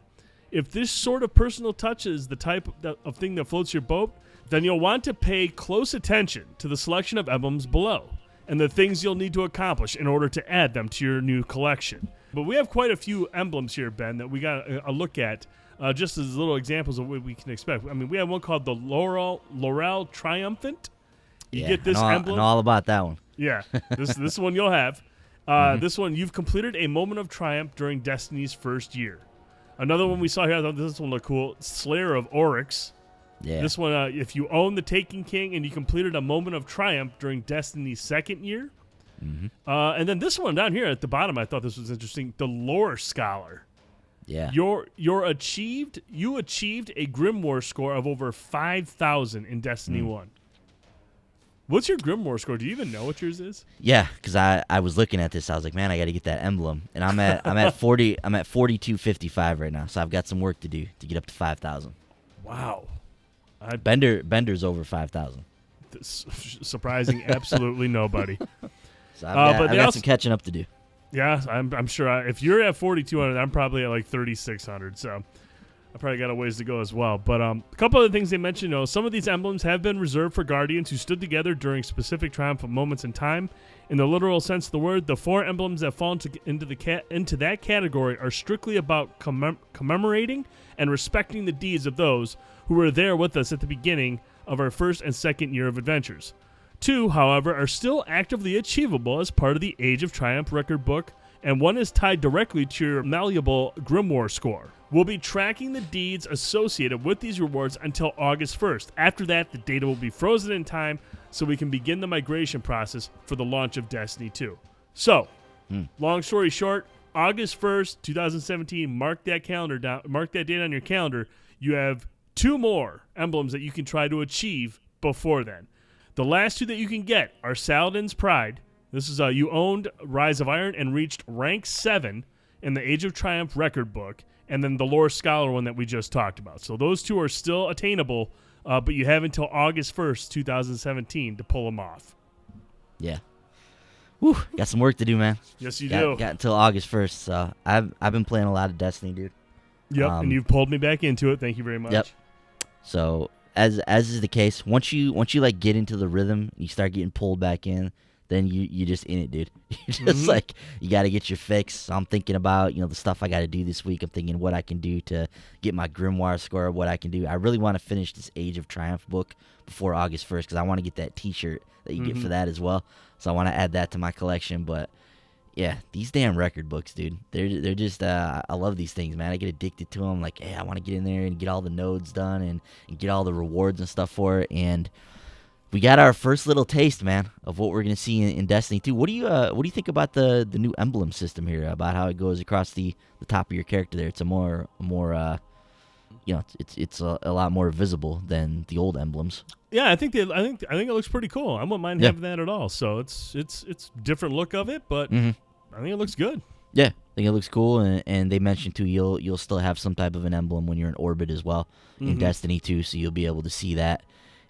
If this sort of personal touch is the type of thing that floats your boat, then you'll want to pay close attention to the selection of emblems below and the things you'll need to accomplish in order to add them to your new collection. But we have quite a few emblems here, Ben, that we got a look at. just as little examples of what we can expect. I mean, we have one called the Laurel Triumphant. You get this emblem. I know all about that one. Yeah, this one you'll have. This one, you've completed a moment of triumph during Destiny's first year. Another one we saw here, I thought this one looked cool, Slayer of Oryx. Yeah. This one, if you own the Taken King and you completed a moment of triumph during Destiny's second year. And then this one down here at the bottom, I thought this was interesting, the Lore Scholar. Yeah. You achieved a Grimoire score of over 5,000 in Destiny 1. What's your Grimoire score? Do you even know what yours is? Yeah, because I was looking at this. I was like, man, I got to get that emblem, and I'm at 4255 right now. So I've got some work to do to get up to 5,000. Wow. Bender's over 5,000. Surprising absolutely nobody. So I've got some catching up to do. Yeah, I'm sure. If you're at 4,200, I'm probably at like 3,600. So I probably got a ways to go as well. But a couple other things they mentioned, some of these emblems have been reserved for Guardians who stood together during specific triumphant moments in time. In the literal sense of the word, the 4 emblems that fall into that category are strictly about commemorating and respecting the deeds of those who were there with us at the beginning of our first and second year of adventures. 2, however, are still actively achievable as part of the Age of Triumph record book, and 1 is tied directly to your malleable Grimoire score. We'll be tracking the deeds associated with these rewards until August 1st. After that, the data will be frozen in time so we can begin the migration process for the launch of Destiny 2. So, long story short, August 1st, 2017, mark that date on your calendar. You have 2 more emblems that you can try to achieve before then. The last 2 that you can get are Saladin's Pride. This is you owned Rise of Iron and reached rank 7 in the Age of Triumph record book, and then the Lore Scholar one that we just talked about. So those 2 are still attainable, but you have until August 1st, 2017 to pull them off. Yeah. Whew, got some work to do, man. Yes, you do. Got until August 1st, so I've been playing a lot of Destiny, dude. Yep, and you've pulled me back into it. Thank you very much. Yep. So as is the case, once you like get into the rhythm, you start getting pulled back in, then you just in it, dude. You're just like, you got to get your fix. So I'm thinking about, the stuff I got to do this week. I'm thinking what I can do to get my Grimoire score, what I can do. I really want to finish this Age of Triumph book before August 1st because I want to get that t-shirt that you get for that as well. So I want to add that to my collection. But yeah, these damn record books, dude, they're just, I love these things, man. I get addicted to them. Like, hey, I want to get in there and get all the nodes done and get all the rewards and stuff for it. And we got our first little taste, man, of what we're gonna see in Destiny 2. What do you think about the new emblem system here? About how it goes across the top of your character there? It's a more it's a lot more visible than the old emblems. Yeah, I think it looks pretty cool. I wouldn't mind having that at all. So it's different look of it, but I think it looks good. Yeah, I think it looks cool, and they mentioned too you'll still have some type of an emblem when you're in orbit as well in Destiny 2, so you'll be able to see that.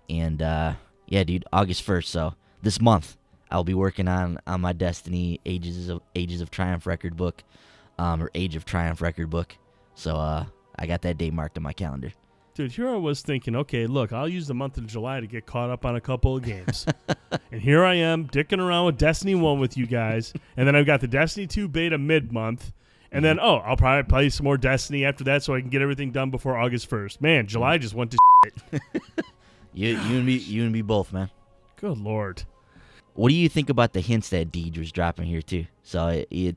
And yeah, dude, August 1st. So this month, I'll be working on my Destiny Ages of Triumph record book, or Age of Triumph record book. So I got that date marked on my calendar. Dude, here I was thinking, okay, look, I'll use the month of July to get caught up on a couple of games. And here I am, dicking around with Destiny 1 with you guys. And then I've got the Destiny 2 beta mid-month. And then, I'll probably play some more Destiny after that so I can get everything done before August 1st. Man, July just went to shit. You and me both, man. Good Lord. What do you think about the hints that Deidre's dropping here too? So he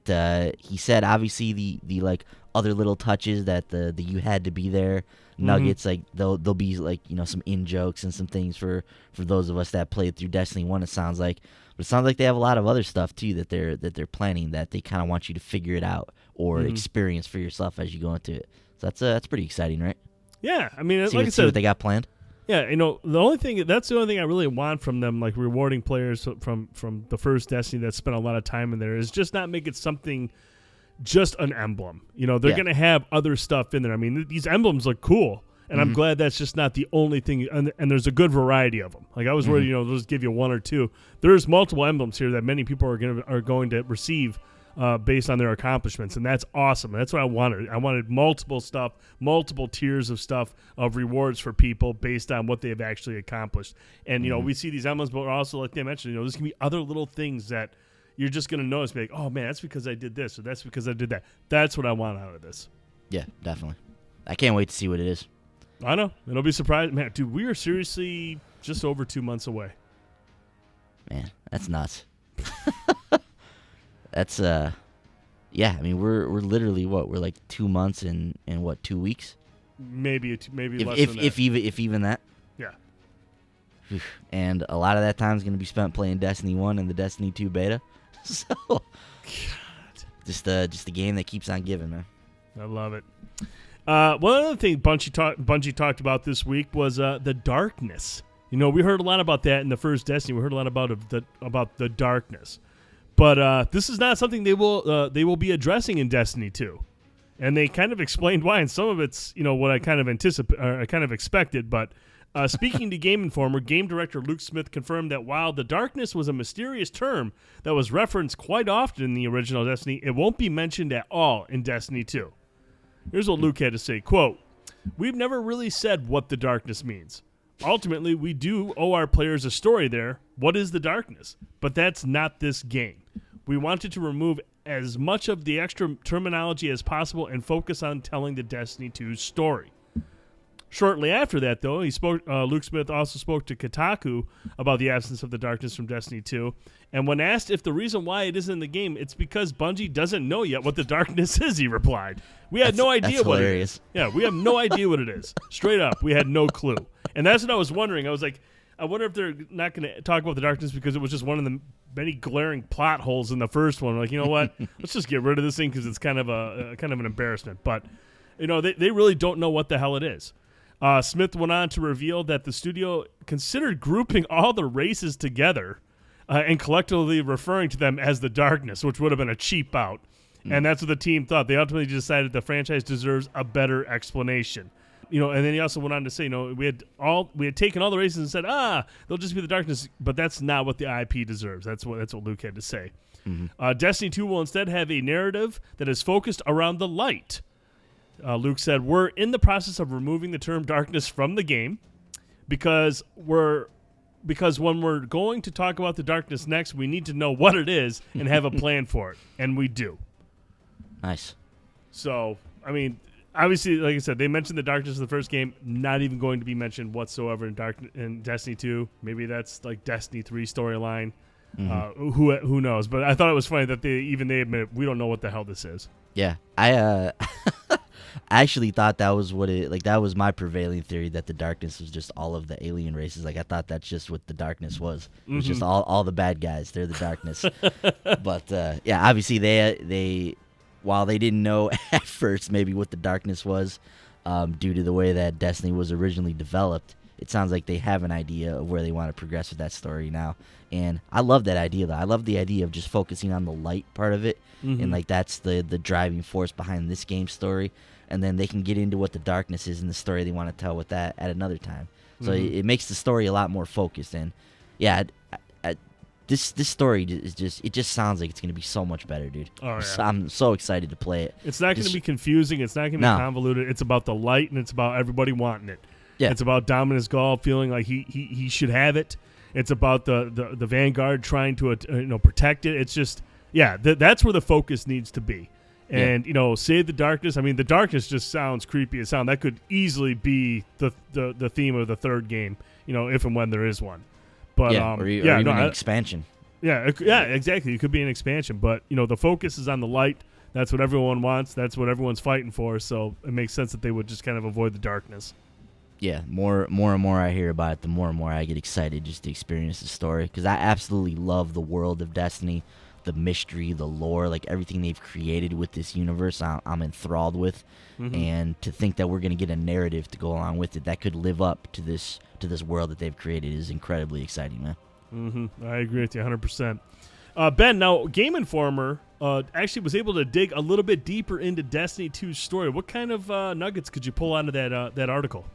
said obviously the like other little touches that the you had to be there nuggets, like they'll be like some in jokes and some things for those of us that played through Destiny 1. It sounds like, but it sounds like they have a lot of other stuff too that they're planning that they kind of want you to figure it out or experience for yourself as you go into it. So that's pretty exciting, right? Yeah, I mean, see like I said, what they got planned. Yeah, that's the only thing I really want from them, like rewarding players from the first Destiny that spent a lot of time in there, is just not make it something, just an emblem. They're going to have other stuff in there. I mean, these emblems look cool, and I'm glad that's just not the only thing, and there's a good variety of them. Like I was worried, they'll just give you 1 or 2. There's multiple emblems here that many people are going to receive based on their accomplishments, and that's awesome. That's what I wanted. I wanted multiple tiers of stuff of rewards for people based on what they've actually accomplished. And we see these emblems, but also, like they mentioned, there's gonna be other little things that you're just gonna notice, like, oh man, that's because I did this, or that's because I did that. That's what I want out of this. Yeah, definitely. I can't wait to see what it is. I know. It'll be surprising. Man, dude, we are seriously just over 2 months away. Man, that's nuts. That's yeah. I mean, we're literally what? We're like 2 months and what? 2 weeks? Maybe less than that. If even that. Yeah. And a lot of that time is going to be spent playing Destiny 1 and the Destiny 2 beta. So, God. Just a game that keeps on giving, man. I love it. One other thing Bungie talked about this week was the darkness. You know, we heard a lot about that in the first Destiny. We heard a lot about the darkness. But this is not something they will be addressing in Destiny 2. And they kind of explained why, and some of it's, you know, what I kind of expected. But speaking to Game Informer, game director Luke Smith confirmed that while the darkness was a mysterious term that was referenced quite often in the original Destiny, it won't be mentioned at all in Destiny 2. Here's what Luke had to say, quote, "We've never really said what the darkness means. Ultimately, we do owe our players a story there. What is the darkness? But that's not this game. We wanted to remove as much of the extra terminology as possible and focus on telling the Destiny 2 story." Shortly after that, though, Luke Smith also spoke to Kotaku about the absence of the darkness from Destiny 2. And when asked if the reason why it isn't in the game, it's because Bungie doesn't know yet what the darkness is, he replied. We had no idea what it is. Yeah, we have no idea what it is. Straight up, we had no clue. And that's what I was wondering. I was like, I wonder if they're not going to talk about the darkness because it was just one of the many glaring plot holes in the first one. Like, you know what? Let's just get rid of this thing because it's kind of an embarrassment. But, you know, they really don't know what the hell it is. Smith went on to reveal that the studio considered grouping all the races together and collectively referring to them as the darkness, which would have been a cheap out. And that's what the team thought. They ultimately decided the franchise deserves a better explanation. You know, and then he also went on to say, you know, we had taken all the races and said, they'll just be the darkness, but that's not what the IP deserves. That's what Luke had to say. Destiny 2 will instead have a narrative that is focused around the light. Luke said, "We're in the process of removing the term darkness from the game because when we're going to talk about the darkness next, we need to know what it is and have a plan for it, and we do." Nice. So, I mean, obviously, like I said, they mentioned the darkness in the first game, not even going to be mentioned whatsoever in Destiny 2. Maybe that's like Destiny 3 storyline. Who knows? But I thought it was funny that they admit we don't know what the hell this is. Yeah, I actually thought that was that was my prevailing theory, that the darkness was just all of the alien races. Like, I thought that's just what the darkness was. It was just all the bad guys. They're the darkness. But yeah, obviously they while they didn't know at first maybe what the darkness was, due to the way that Destiny was originally developed, it sounds like they have an idea of where they want to progress with that story now. And I love that idea, though. I love the idea of just focusing on the light part of it. And, like, that's the driving force behind this game's story. And then they can get into what the darkness is in the story they want to tell with that at another time. So it makes the story a lot more focused. And, yeah, this story is just sounds like it's going to be so much better, dude. Oh, yeah. I'm so excited to play it. It's not going to be confusing. It's not going to be convoluted. It's about the light, and it's about everybody wanting it. Yeah. It's about Dominus Gall feeling like he should have it. It's about the Vanguard trying to protect it. It's just, yeah, that's where the focus needs to be. And, save the darkness. I mean, the darkness just sounds creepy as sound. That could easily be the theme of the third game, if and when there is one. But or even an expansion. Yeah, exactly. It could be an expansion. But, the focus is on the light. That's what everyone wants. That's what everyone's fighting for. So it makes sense that they would just kind of avoid the darkness. Yeah, more and more I hear about it, the more and more I get excited just to experience the story. Because I absolutely love the world of Destiny, the mystery, the lore, like everything they've created with this universe. I'm enthralled with, and to think that we're going to get a narrative to go along with it that could live up to this world that they've created is incredibly exciting, man. I agree with you 100%. Ben, now Game Informer actually was able to dig a little bit deeper into Destiny 2's story. What kind of nuggets could you pull out of that article?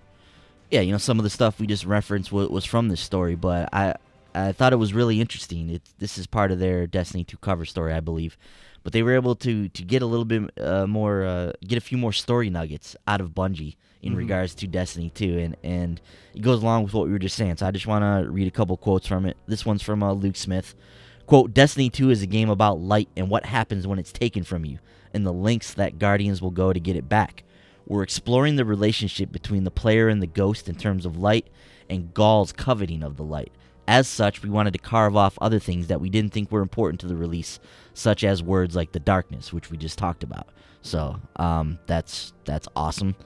Yeah, some of the stuff we just referenced was from this story, but I thought it was really interesting. This is part of their Destiny 2 cover story, I believe. But they were able to get a little bit more, get a few more story nuggets out of Bungie in regards to Destiny 2. And it goes along with what we were just saying. So I just want to read a couple quotes from it. This one's from Luke Smith. Quote, "Destiny 2 is a game about light and what happens when it's taken from you, and the lengths that Guardians will go to get it back. We're exploring the relationship between the player and the ghost in terms of light and Gaul's coveting of the light. As such, we wanted to carve off other things that we didn't think were important to the release, such as words like the darkness, which we just talked about. So that's awesome.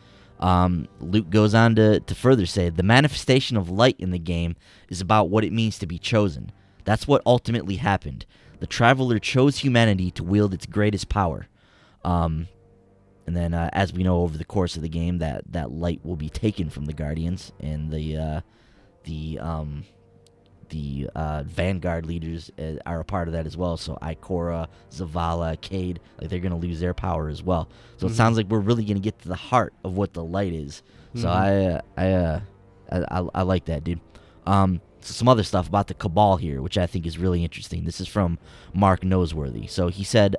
Luke goes on to further say, the manifestation of light in the game is about what it means to be chosen. That's what ultimately happened. The Traveler chose humanity to wield its greatest power. And then, as we know over the course of the game, that light will be taken from the Guardians, and the Vanguard leaders are a part of that as well. So Ikora, Zavala, Cade, like they're gonna lose their power as well. So it sounds like we're really gonna get to the heart of what the light is. So I like that, dude. So some other stuff about the Cabal here, which I think is really interesting. This is from Mark Noseworthy. So he said,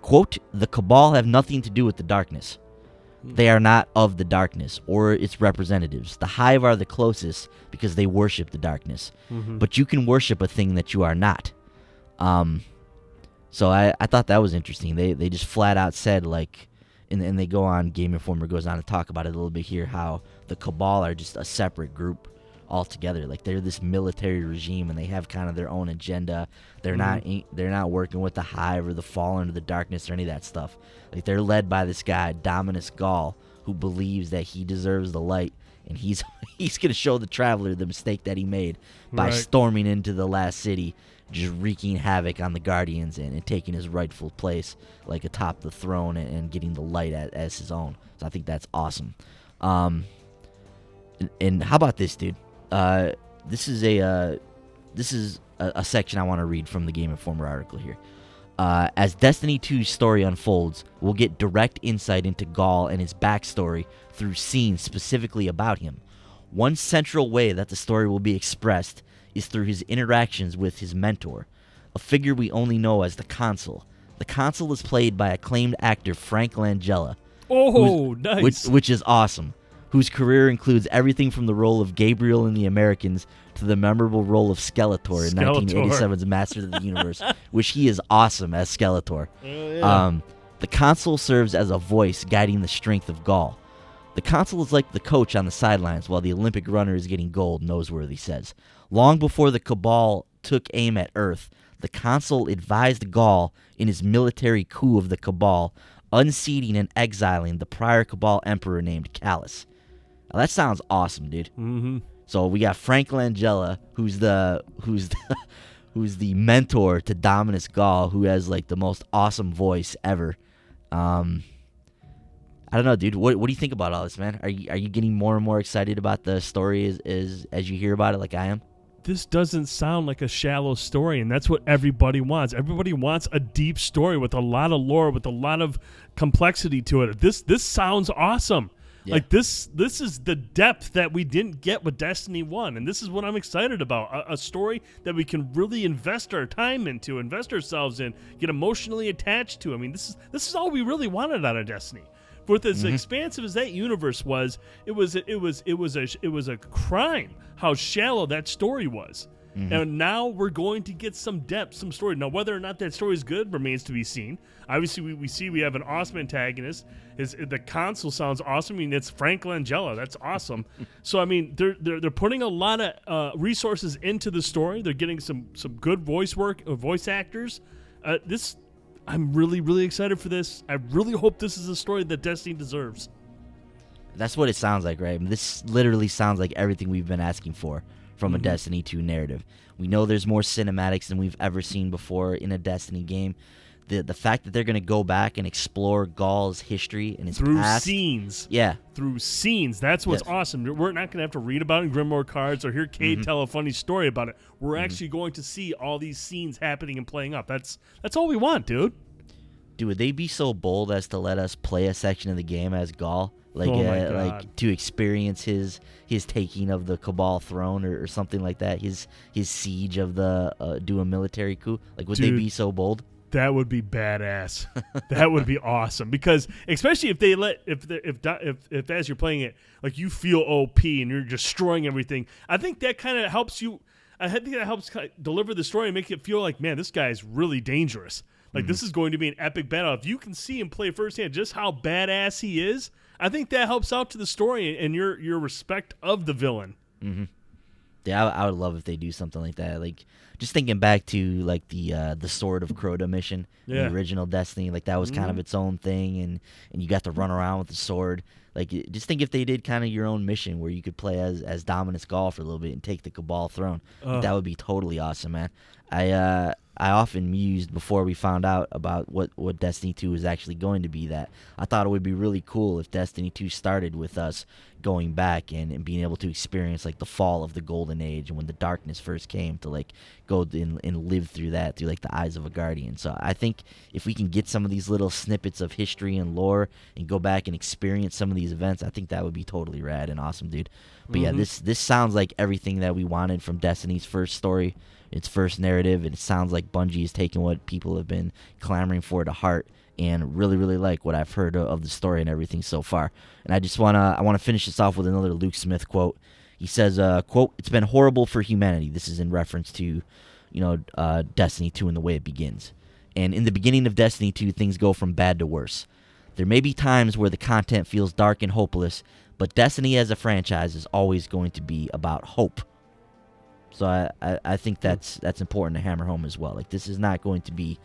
quote, the Cabal have nothing to do with the darkness. They are not of the darkness or its representatives. The Hive are the closest because they worship the darkness. But you can worship a thing that you are not. So I thought that was interesting. They just flat out said, like, and they go on, Game Informer goes on to talk about it a little bit here, how the Cabal are just a separate group altogether. Like, they're this military regime, and they have kind of their own agenda. They're not working with the Hive or the Fallen or the Darkness or any of that stuff. Like, they're led by this guy, Dominus Gaul, who believes that he deserves the light, and he's gonna show the Traveler the mistake that he made by storming into the last city, just wreaking havoc on the Guardians and taking his rightful place, like atop the throne, and getting the light as his own. So I think that's awesome. And how about this, dude? This is a section I want to read from the Game Informer article here. As Destiny 2's story unfolds, we'll get direct insight into Gaul and his backstory through scenes specifically about him. One central way that the story will be expressed is through his interactions with his mentor, a figure we only know as the Consul. The Consul is played by acclaimed actor Frank Langella. Oh, nice. Which is awesome. Whose career includes everything from the role of Gabriel in The Americans to the memorable role of Skeletor in 1987's Masters of the Universe, which he is awesome as Skeletor. The Consul serves as a voice guiding the strength of Gaul. The Consul is like the coach on the sidelines while the Olympic runner is getting gold, Noseworthy says. Long before the Cabal took aim at Earth, the Consul advised Gaul in his military coup of the Cabal, unseating and exiling the prior Cabal emperor named Callus. Now, that sounds awesome, dude. So we got Frank Langella, who's the mentor to Dominus Gaul, who has like the most awesome voice ever. I don't know, dude. What do you think about all this, man? Are you getting more and more excited about the story as you hear about it, like I am? This doesn't sound like a shallow story, and that's what everybody wants. Everybody wants a deep story with a lot of lore, with a lot of complexity to it. This sounds awesome. Yeah. Like this is the depth that we didn't get with Destiny 1, and this is what I'm excited about. A story that we can really invest our time into, invest ourselves in, get emotionally attached to. I mean, this is all we really wanted out of Destiny. With as expansive as that universe was, it was a crime how shallow that story was. And now we're going to get some depth, some story. Now, whether or not that story is good remains to be seen. Obviously, we have an awesome antagonist. The Consul sounds awesome. I mean, it's Frank Langella. That's awesome. So, I mean, they're putting a lot of resources into the story. They're getting some good voice actors. I'm really, really excited for this. I really hope this is a story that Destiny deserves. That's what it sounds like, right? I mean, this literally sounds like everything we've been asking for from a Destiny 2 narrative. We know there's more cinematics than we've ever seen before in a Destiny game. The fact that they're going to go back and explore Gaul's history and his past. Through scenes. That's what's awesome. We're not going to have to read about it in Grimoire cards or hear Cade tell a funny story about it. We're actually going to see all these scenes happening and playing up. That's all we want, dude. Dude, would they be so bold as to let us play a section of the game as Gaul? Like to experience his taking of the Cabal throne or something like that, his siege of the do a military coup. Like, would they be so bold? That would be badass. That would be awesome, because especially if they if as you're playing it, like, you feel OP and you're destroying everything. I think that kind of helps you. I think that helps deliver the story and make it feel like, man, this guy's really dangerous. Like, this is going to be an epic battle. If you can see and play firsthand just how badass he is, I think that helps out to the story and your respect of the villain. Mm-hmm. Yeah, I would love if they do something like that. Like, just thinking back to like the Sword of Crota mission, in the original Destiny, like that was kind of its own thing, and you got to run around with the sword. Like, just think if they did kind of your own mission where you could play as Dominus Gaul for a little bit and take the Cabal throne. That would be totally awesome, man. I often mused before we found out about what Destiny 2 was actually going to be, that I thought it would be really cool if Destiny 2 started with us going back and being able to experience like the fall of the Golden Age and when the darkness first came, to like go and live through that through like the eyes of a Guardian. So I think if we can get some of these little snippets of history and lore and go back and experience some of these events, I think that would be totally rad and awesome, dude. But yeah, this sounds like everything that we wanted from Destiny's first story, its first narrative, and it sounds like Bungie is taking what people have been clamoring for to heart, and really, really like what I've heard of the story and everything so far. And I wanna finish this off with another Luke Smith quote. He says, quote, "It's been horrible for humanity." This is in reference to, Destiny 2 and the way it begins. "And in the beginning of Destiny 2, things go from bad to worse. There may be times where the content feels dark and hopeless, but Destiny as a franchise is always going to be about hope." So I think that's important to hammer home as well. Like, this is not going to be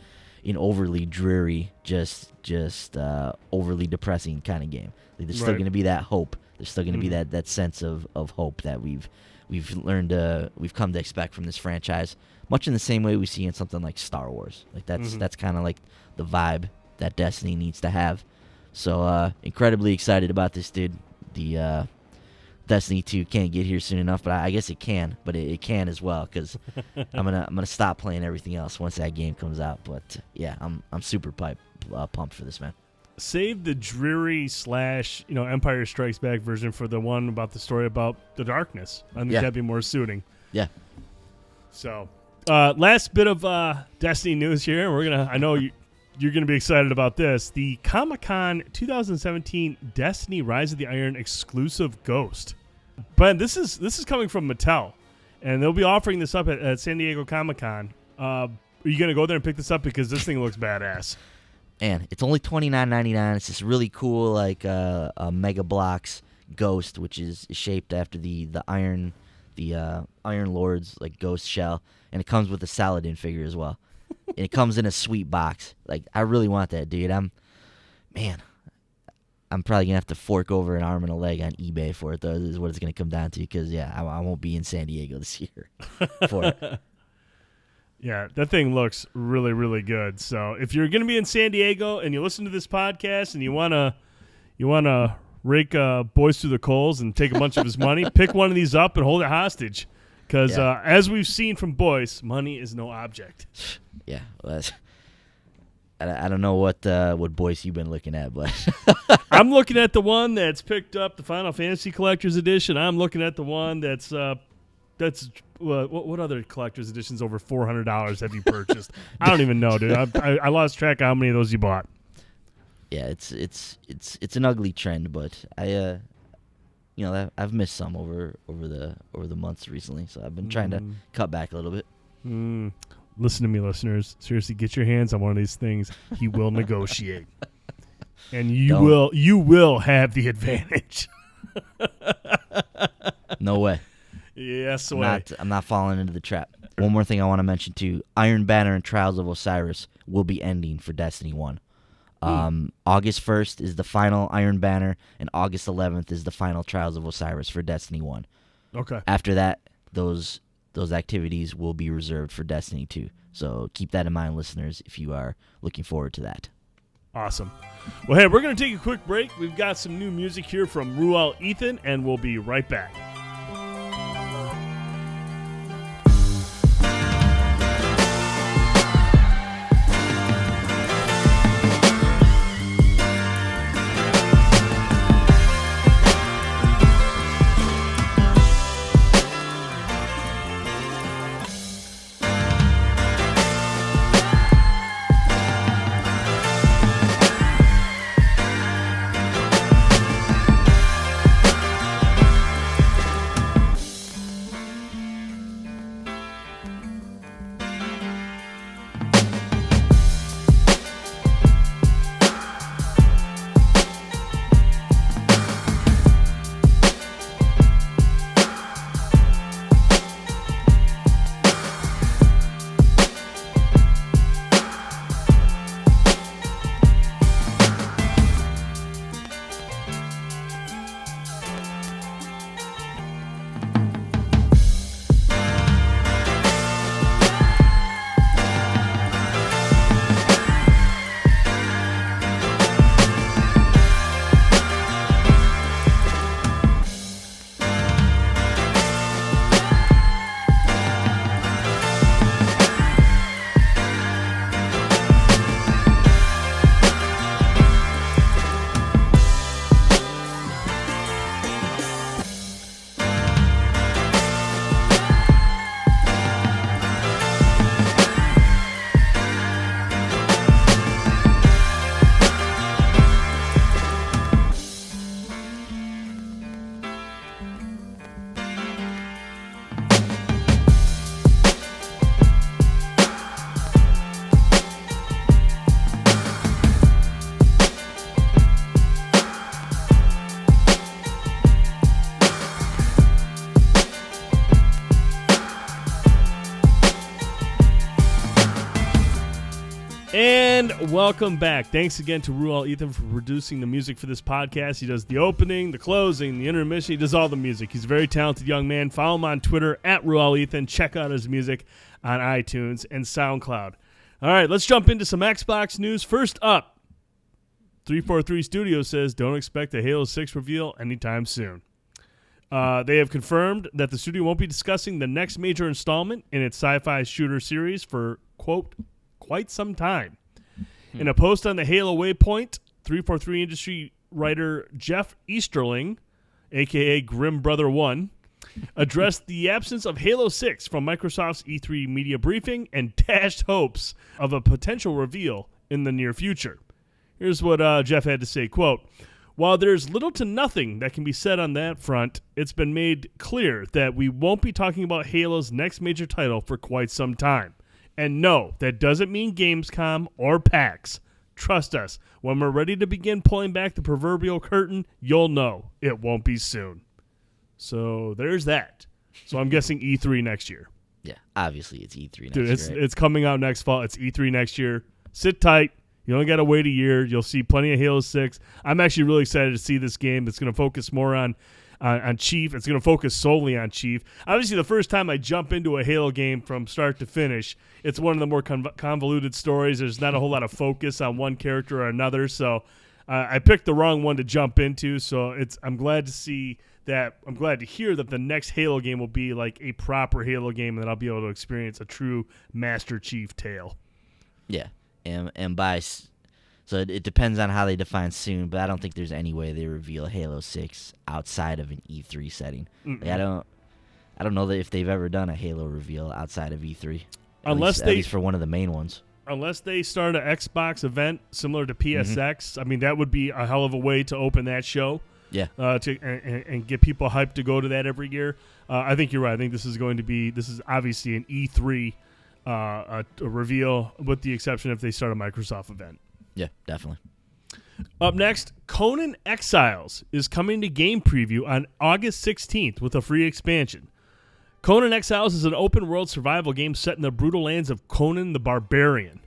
an overly dreary, just overly depressing kind of game. Like, there's still going to be that hope. There's still going to be that sense of hope that we've come to expect from this franchise, much in the same way we see in something like Star Wars. Like, that's kind of like the vibe that Destiny needs to have. So incredibly excited about this, dude. The Destiny 2 can't get here soon enough, but I guess it can. But it can as well, because I'm gonna stop playing everything else once that game comes out. But yeah, I'm super pumped for this, man. Save the dreary / Empire Strikes Back version for the one about the story about the darkness. I think that'd be more suiting. Yeah. So, last bit of Destiny news here. I know you're gonna be excited about this. The Comic-Con 2017 Destiny Rise of the Iron exclusive Ghost. But this is coming from Mattel, and they'll be offering this up at San Diego Comic-Con. Are you gonna go there and pick this up, because this thing looks badass? And it's only $29.99. It's this really cool like a Mega Bloks Ghost, which is shaped after the Iron Lord's like ghost shell, and it comes with a Saladin figure as well. And it comes in a sweet box. Like, I really want that, dude. I'm probably gonna have to fork over an arm and a leg on eBay for it, though. This is what it's gonna come down to, because I won't be in San Diego this year for it. Yeah, that thing looks really, really good. So if you're gonna be in San Diego and you listen to this podcast and you wanna rake Boys through the coals and take a bunch of his money, pick one of these up and hold it hostage, because as we've seen from Boys, money is no object. Yeah, well, I don't know what Boys you've been looking at, but I'm looking at the one that's picked up the Final Fantasy Collector's Edition. I'm looking at the one that's what other collector's editions over $400 have you purchased? I don't even know, dude. I lost track of how many of those you bought. Yeah, it's an ugly trend, but I've missed some over the months recently, so I've been trying to cut back a little bit. Listen to me, listeners. Seriously, get your hands on one of these things. He will negotiate, and you will have the advantage. No way. Yes, I'm not falling into the trap. One more thing I want to mention too: Iron Banner and Trials of Osiris will be ending for Destiny 1. August 1st is the final Iron Banner, and August 11th is the final Trials of Osiris for Destiny 1. Okay. After that, those activities will be reserved for Destiny 2. So keep that in mind, listeners, if you are looking forward to that. Awesome. Well, hey, we're going to take a quick break. We've got some new music here from Ruel Ethan, and we'll be right back. And welcome back. Thanks again to Ruel Ethan for producing the music for this podcast. He does the opening, the closing, the intermission. He does all the music. He's a very talented young man. Follow him on Twitter at Ruel Ethan. Check out his music on iTunes and SoundCloud. All right, let's jump into some Xbox news. First up, 343 Studios says don't expect a Halo 6 reveal anytime soon. They have confirmed that the studio won't be discussing the next major installment in its sci-fi shooter series for, quote, quite some time. In a post on the Halo Waypoint, 343 industry writer Jeff Easterling, a.k.a. Grim Brother 1, addressed the absence of Halo 6 from Microsoft's E3 media briefing and dashed hopes of a potential reveal in the near future. Here's what Jeff had to say, quote, "While there's little to nothing that can be said on that front, it's been made clear that we won't be talking about Halo's next major title for quite some time. And no, that doesn't mean Gamescom or PAX. Trust us, when we're ready to begin pulling back the proverbial curtain, you'll know. It won't be soon." So there's that. So I'm guessing E3 next year. Yeah, obviously it's E3 next Dude, year. it's Right? it's coming out next fall. It's E3 next year. Sit tight. You only got to wait a year. You'll see plenty of Halo 6. I'm actually really excited to see this game. It's going to focus more on Chief. It's going to focus solely on Chief. Obviously, the first time I jump into a Halo game from start to finish, it's one of the more convoluted stories. There's not a whole lot of focus on one character or another, so I picked the wrong one to jump into. So I'm glad to see that. I'm glad to hear that the next Halo game will be like a proper Halo game, and that I'll be able to experience a true Master Chief tale. Yeah, and by so it depends on how they define soon, but I don't think there's any way they reveal Halo 6 outside of an E3 setting. Like, I don't know that if they've ever done a Halo reveal outside of E3. At least for one of the main ones. Unless they start an Xbox event similar to PSX, I mean that would be a hell of a way to open that show. Yeah. And get people hyped to go to that every year. I think you're right. I think this is obviously an E3 a reveal, with the exception if they start a Microsoft event. Yeah, definitely. Up next, Conan Exiles is coming to game preview on August 16th with a free expansion. Conan Exiles is an open-world survival game set in the brutal lands of Conan the Barbarian.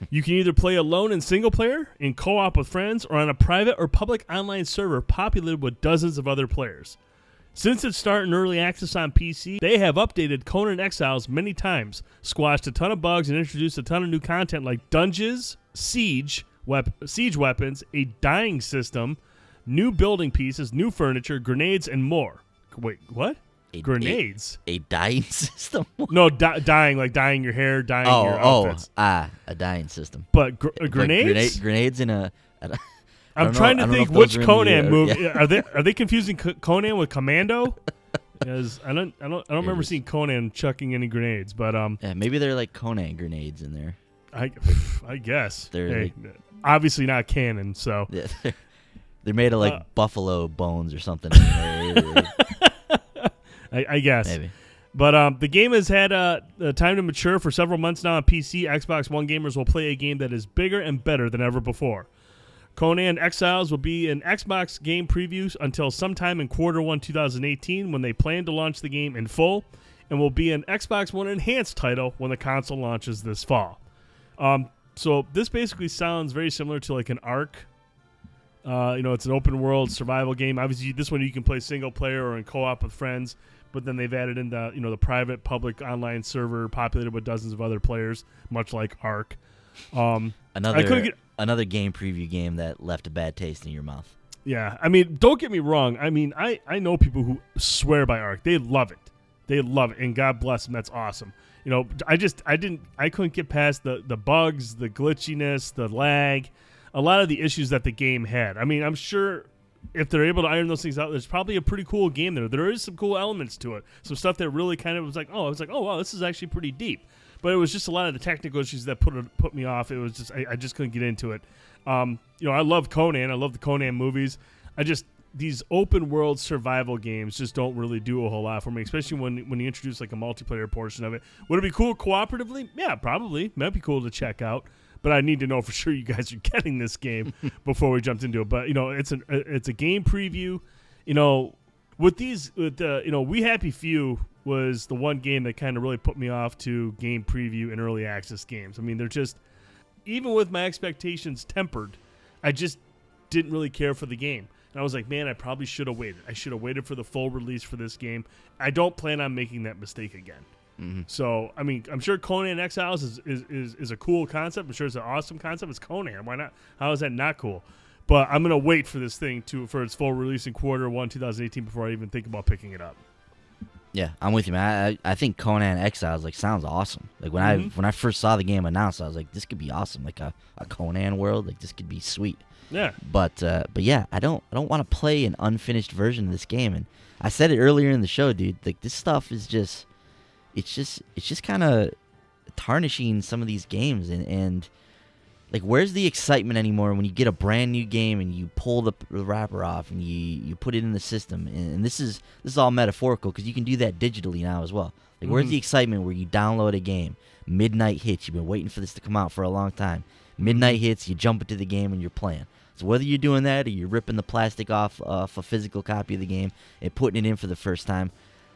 You can either play alone in single-player, in co-op with friends, or on a private or public online server populated with dozens of other players. Since its start in early access on PC, they have updated Conan Exiles many times, squashed a ton of bugs, and introduced a ton of new content like dungeons, siege weapons, a dying system, new building pieces, new furniture, grenades, and more. Wait, what? Grenades? A dying system? No, dying, like dyeing your hair, dyeing your outfits. A dying system. But grenades? Grenades in a... I'm trying to think which Conan movie. Yeah. Are they confusing Conan with Commando? Because I don't remember seeing Conan chucking any grenades, but yeah, maybe they're like Conan grenades in there. I guess they're obviously not canon, so yeah, they're made of like buffalo bones or something. I guess maybe. But the game has had time to mature for several months now on PC. Xbox One gamers will play a game that is bigger and better than ever before. Conan Exiles will be an Xbox game preview until sometime in Q1 2018 when they plan to launch the game in full, and will be an Xbox One enhanced title when the console launches this fall. So this basically sounds very similar to like an Ark. It's an open world survival game. Obviously, this one you can play single player or in co-op with friends, but then they've added in the private public online server populated with dozens of other players, much like Ark. Another game preview game that left a bad taste in your mouth. Yeah, I mean, don't get me wrong. I mean, I know people who swear by Ark. They love it, and God bless them. That's awesome. I couldn't get past the bugs, the glitchiness, the lag, a lot of the issues that the game had. I mean, I'm sure if they're able to iron those things out, there's probably a pretty cool game there. There is some cool elements to it, some stuff that really kind of was like, oh, wow, this is actually pretty deep. But it was just a lot of the technical issues that put me off. It was just I just couldn't get into it. I love Conan. I love the Conan movies. These open world survival games just don't really do a whole lot for me, especially when you introduce like a multiplayer portion of it. Would it be cool cooperatively? Yeah, probably. Might be cool to check out. But I need to know for sure you guys are getting this game before we jumped into it. But it's a game preview. We Happy Few was the one game that kind of really put me off to game preview and early access games. I mean, they're just even with my expectations tempered, I just didn't really care for the game. And I was like, man, I probably should have waited. I should have waited for the full release for this game. I don't plan on making that mistake again. Mm-hmm. So, I mean, I'm sure Conan Exiles is a cool concept. I'm sure it's an awesome concept. It's Conan. Why not? How is that not cool? But I'm going to wait for this thing for its full release in Q1 2018 before I even think about picking it up. Yeah, I'm with you, man. I think Conan Exiles sounds awesome. Like when I first saw the game announced, I was like, this could be awesome. Like a Conan world. Like this could be sweet. Yeah. But yeah, I don't want to play an unfinished version of this game. And I said it earlier in the show, dude. Like this stuff is just it's just kind of tarnishing some of these games and like, where's the excitement anymore when you get a brand new game and you pull the wrapper off and you put it in the system? And this is all metaphorical because you can do that digitally now as well. Like, where's the excitement where you download a game, midnight hits, you've been waiting for this to come out for a long time. Midnight hits, you jump into the game and you're playing. So whether you're doing that or you're ripping the plastic off a physical copy of the game and putting it in for the first time,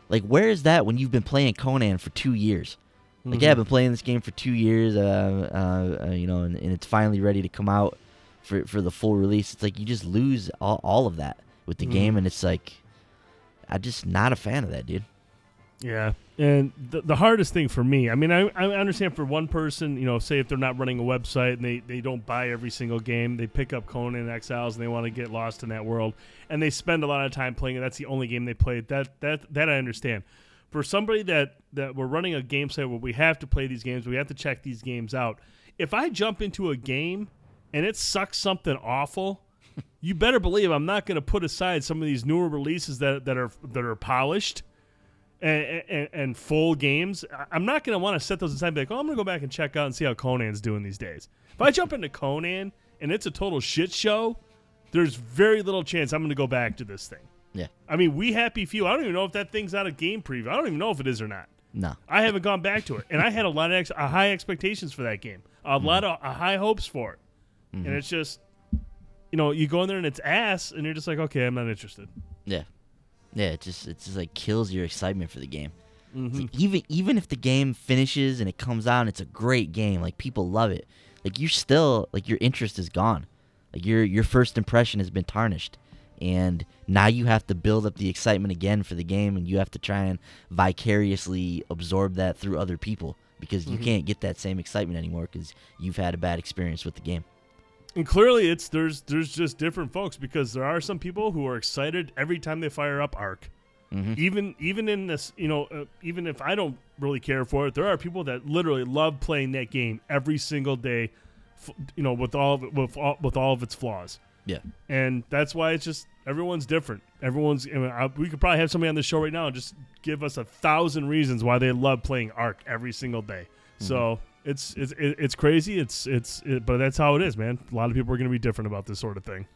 like, where is that when you've been playing Conan for 2 years? Like, yeah, I've been playing this game for 2 years, and it's finally ready to come out for the full release. It's like you just lose all of that with the game, and it's like, I'm just not a fan of that, dude. Yeah, and the hardest thing for me, I mean, I understand for one person, say if they're not running a website and they don't buy every single game, they pick up Conan Exiles and they want to get lost in that world, and they spend a lot of time playing it. That's the only game they played. That I understand. For somebody that we're running a game site where we have to play these games, we have to check these games out. If I jump into a game and it sucks something awful, you better believe I'm not going to put aside some of these newer releases that are polished and full games. I'm not going to want to set those aside and be like, I'm going to go back and check out and see how Conan's doing these days. If I jump into Conan and it's a total shit show, there's very little chance I'm going to go back to this thing. Yeah. I mean, We Happy Few, I don't even know if that thing's out of game preview. I don't even know if it is or not. No. I haven't gone back to it. And I had a lot of high expectations for that game. A lot of high hopes for it. And it's just, you go in there and it's ass, and you're just like, okay, I'm not interested. Yeah. Yeah, it just like kills your excitement for the game. Like, even if the game finishes and it comes out and it's a great game, like people love it, like you're still, like your interest is gone. Like your first impression has been tarnished. And now you have to build up the excitement again for the game, and you have to try and vicariously absorb that through other people because you can't get that same excitement anymore because you've had a bad experience with the game. And clearly, there's just different folks, because there are some people who are excited every time they fire up Ark. Even in this, even if I don't really care for it, there are people that literally love playing that game every single day, with all of its flaws. Yeah, and that's why it's just everyone's different. We could probably have somebody on the show right now and just give us 1,000 reasons why they love playing Ark every single day. So it's crazy. But that's how it is, man. A lot of people are going to be different about this sort of thing.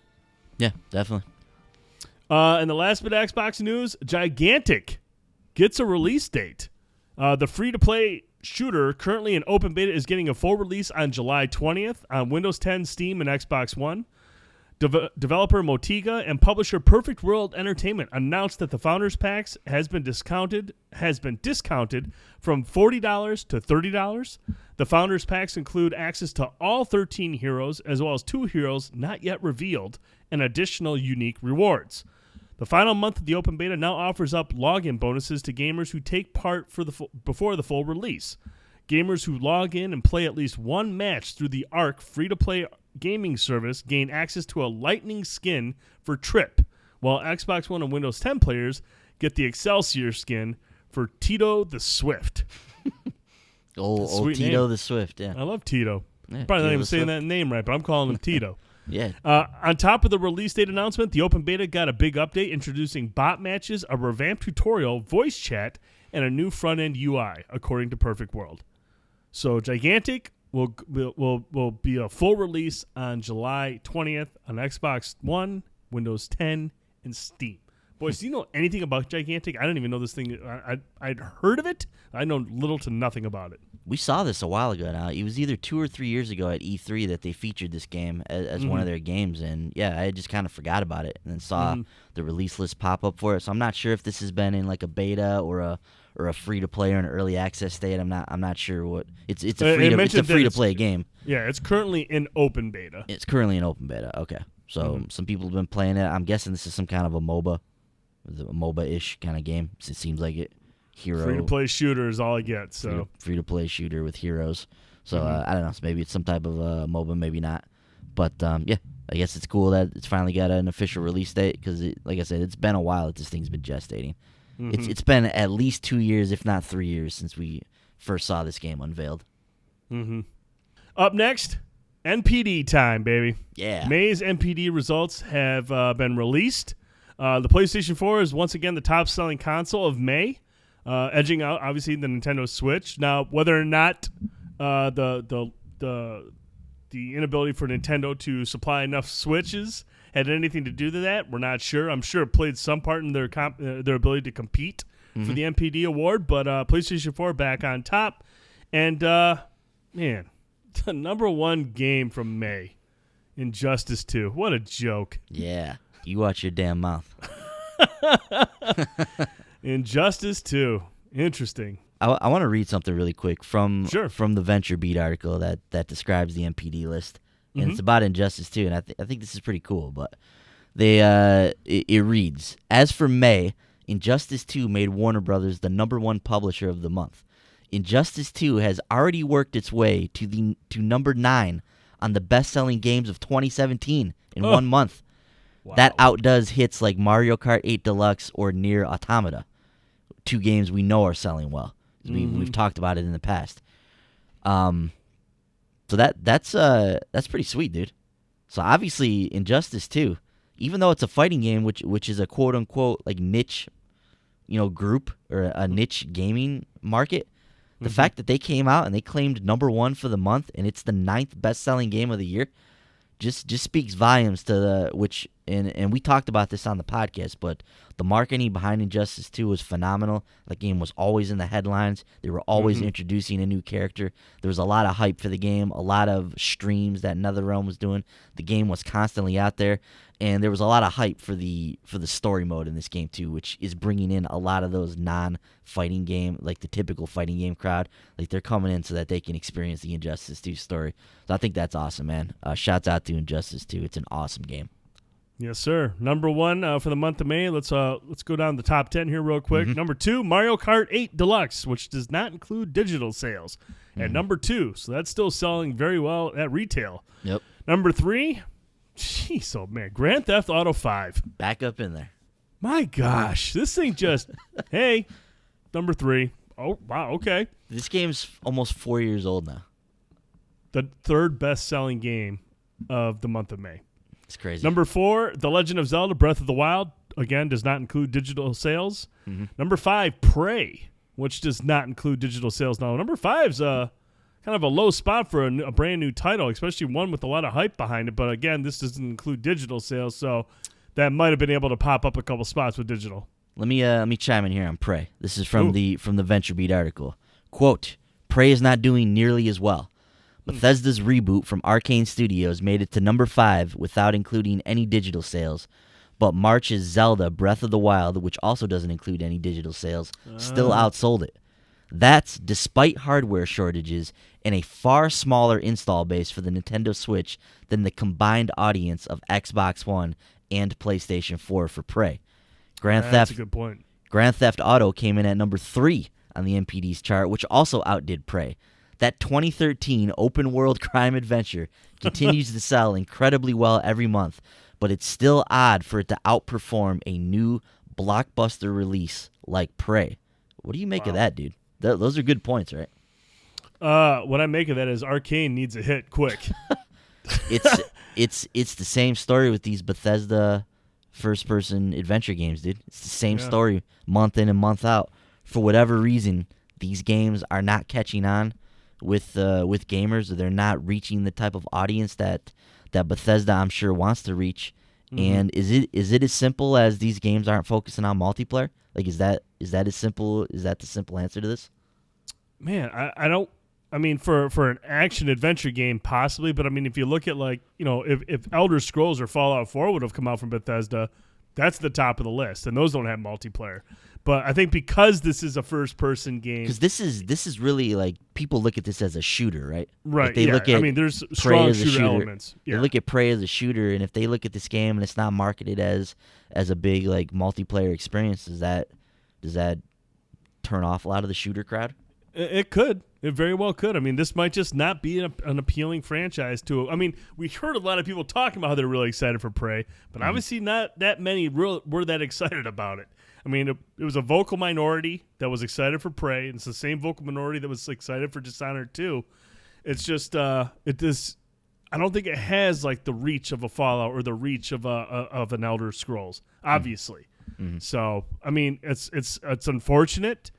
Yeah, definitely. And the last bit of Xbox news: Gigantic gets a release date. The free-to-play shooter, currently in open beta, is getting a full release on July 20th on Windows 10, Steam, and Xbox One. Developer Motiga and publisher Perfect World Entertainment announced that the Founders Packs has been discounted from $40 to $30. The Founders Packs include access to all 13 heroes, as well as 2 heroes not yet revealed, and additional unique rewards. The final month of the open beta now offers up login bonuses to gamers who take part before the full release. Gamers who log in and play at least one match through the Ark free-to-play gaming service gain access to a lightning skin for Trip, while Xbox One and Windows 10 players get the Excelsior skin for Tito the Swift. Old Tito the Swift, yeah. I love Tito. Yeah, Probably Tito not even saying Swift. that name right, but I'm calling him Tito. Yeah. On top of the release date announcement, the open beta got a big update introducing bot matches, a revamped tutorial, voice chat, and a new front-end UI, according to Perfect World. So Gigantic will be a full release on July 20th on Xbox One, Windows 10, and Steam. Boys, do you know anything about Gigantic? I didn't even know this thing. I'd heard of it. I know little to nothing about it. We saw this a while ago now. It was either 2 or 3 years ago at E3 that they featured this game as one of their games. And, yeah, I just kind of forgot about it and then saw the release list pop up for it. So I'm not sure if this has been in, like, a beta or a or a free to play or an early access state. I'm not sure what it's a free to play game. Yeah, it's currently in open beta. It's currently in open beta. Okay, so some people have been playing it. I'm guessing this is some kind of a MOBA-ish kind of game. It seems like it. Hero free to play shooter is all I get. So free to play shooter with heroes. So I don't know. So maybe it's some type of MOBA, maybe not. But yeah, I guess it's cool that it's finally got an official release date because, like I said, it's been a while that this thing's been gestating. It's been at least 2 years, if not 3 years, since we first saw this game unveiled. Up next, NPD time, baby. Yeah. May's NPD results have been released. The PlayStation 4 is once again the top-selling console of May, edging out, obviously, the Nintendo Switch. Now, whether or not the inability for Nintendo to supply enough Switches had anything to do with that, we're not sure. I'm sure it played some part in their ability to compete for the NPD award, but PlayStation 4 back on top. And, man, the number one game from May, Injustice 2. What a joke. Yeah. You watch your damn mouth. Injustice 2. Interesting. I want to read something really quick from the Venture Beat article that describes the NPD list, and it's about Injustice 2, and I think this is pretty cool. But it reads, as for May, Injustice 2 made Warner Brothers the number one publisher of the month. Injustice 2 has already worked its way to number 9 on the best-selling games of 2017 in 1 month. Wow. That outdoes hits like Mario Kart 8 Deluxe or Nier Automata, 2 games we know are selling well. We've talked about it in the past. So that's pretty sweet, dude. So obviously Injustice 2, even though it's a fighting game, which is a quote unquote like niche, group or a niche gaming market, the fact that they came out and they claimed number 1 for the month and it's the 9th best selling game of the year, just speaks volumes to and we talked about this on the podcast, but the marketing behind Injustice 2 was phenomenal. The game was always in the headlines. They were always introducing a new character. There was a lot of hype for the game, a lot of streams that NetherRealm was doing. The game was constantly out there, and there was a lot of hype for the story mode in this game too, which is bringing in a lot of those non-fighting game, like the typical fighting game crowd. Like they're coming in so that they can experience the Injustice 2 story. So I think that's awesome, man. Shouts out to Injustice 2. It's an awesome game. Yes, sir. Number 1 for the month of May. Let's go down the top 10 here real quick. Number 2, Mario Kart 8 Deluxe, which does not include digital sales. At number 2, so that's still selling very well at retail. Yep. Number 3, jeez, oh man, Grand Theft Auto 5. Back up in there. My gosh, this thing just, hey, number 3. Oh, wow, okay. This game's almost 4 years old now. The 3rd best-selling game of the month of May. It's crazy. Number 4, The Legend of Zelda Breath of the Wild, again, does not include digital sales. Number 5, Prey, which does not include digital sales. Now, number 5's kind of a low spot for a brand new title, especially one with a lot of hype behind it. But again, this doesn't include digital sales, so that might have been able to pop up a couple spots with digital. Let me chime in here on Prey. This is from the Venture Beat article. Quote, Prey is not doing nearly as well. Bethesda's reboot from Arcane Studios made it to number 5 without including any digital sales. But March's Zelda Breath of the Wild, which also doesn't include any digital sales, still outsold it. That's despite hardware shortages and a far smaller install base for the Nintendo Switch than the combined audience of Xbox One and PlayStation 4 for Prey. That's a good point. Grand Theft Auto came in at number 3 on the NPD's chart, which also outdid Prey. That 2013 open-world crime adventure continues to sell incredibly well every month, but it's still odd for it to outperform a new blockbuster release like Prey. What do you make of that, dude? Those are good points, right? What I make of that is Arcane needs a hit quick. It's the same story with these Bethesda first-person adventure games, dude. It's the same story month in and month out. For whatever reason, these games are not catching on with gamers, or they're not reaching the type of audience that Bethesda, I'm sure, wants to reach. And is it as simple as these games aren't focusing on multiplayer? Like, is that as simple? Is that the simple answer to this? Man, I don't. I mean, for an action adventure game, possibly, but I mean, if you look at if Elder Scrolls or Fallout 4 would have come out from Bethesda, That's the top of the list, and those don't have multiplayer. But I think because this is a first-person game, because this is really like people look at this as a shooter, right? Right. Like they look at there's Prey strong as a shooter elements. They look at Prey as a shooter, and if they look at this game and it's not marketed as a big like multiplayer experience, does that turn off a lot of the shooter crowd? It could. It very well could. I mean, this might just not be an appealing franchise to. I mean, we heard a lot of people talking about how they're really excited for Prey, but obviously not that many were that excited about it. I mean, it was a vocal minority that was excited for Prey, and it's the same vocal minority that was excited for Dishonored 2. It's just I don't think it has like the reach of a Fallout or the reach of an Elder Scrolls, obviously. Mm-hmm. So I mean, it's unfortunate,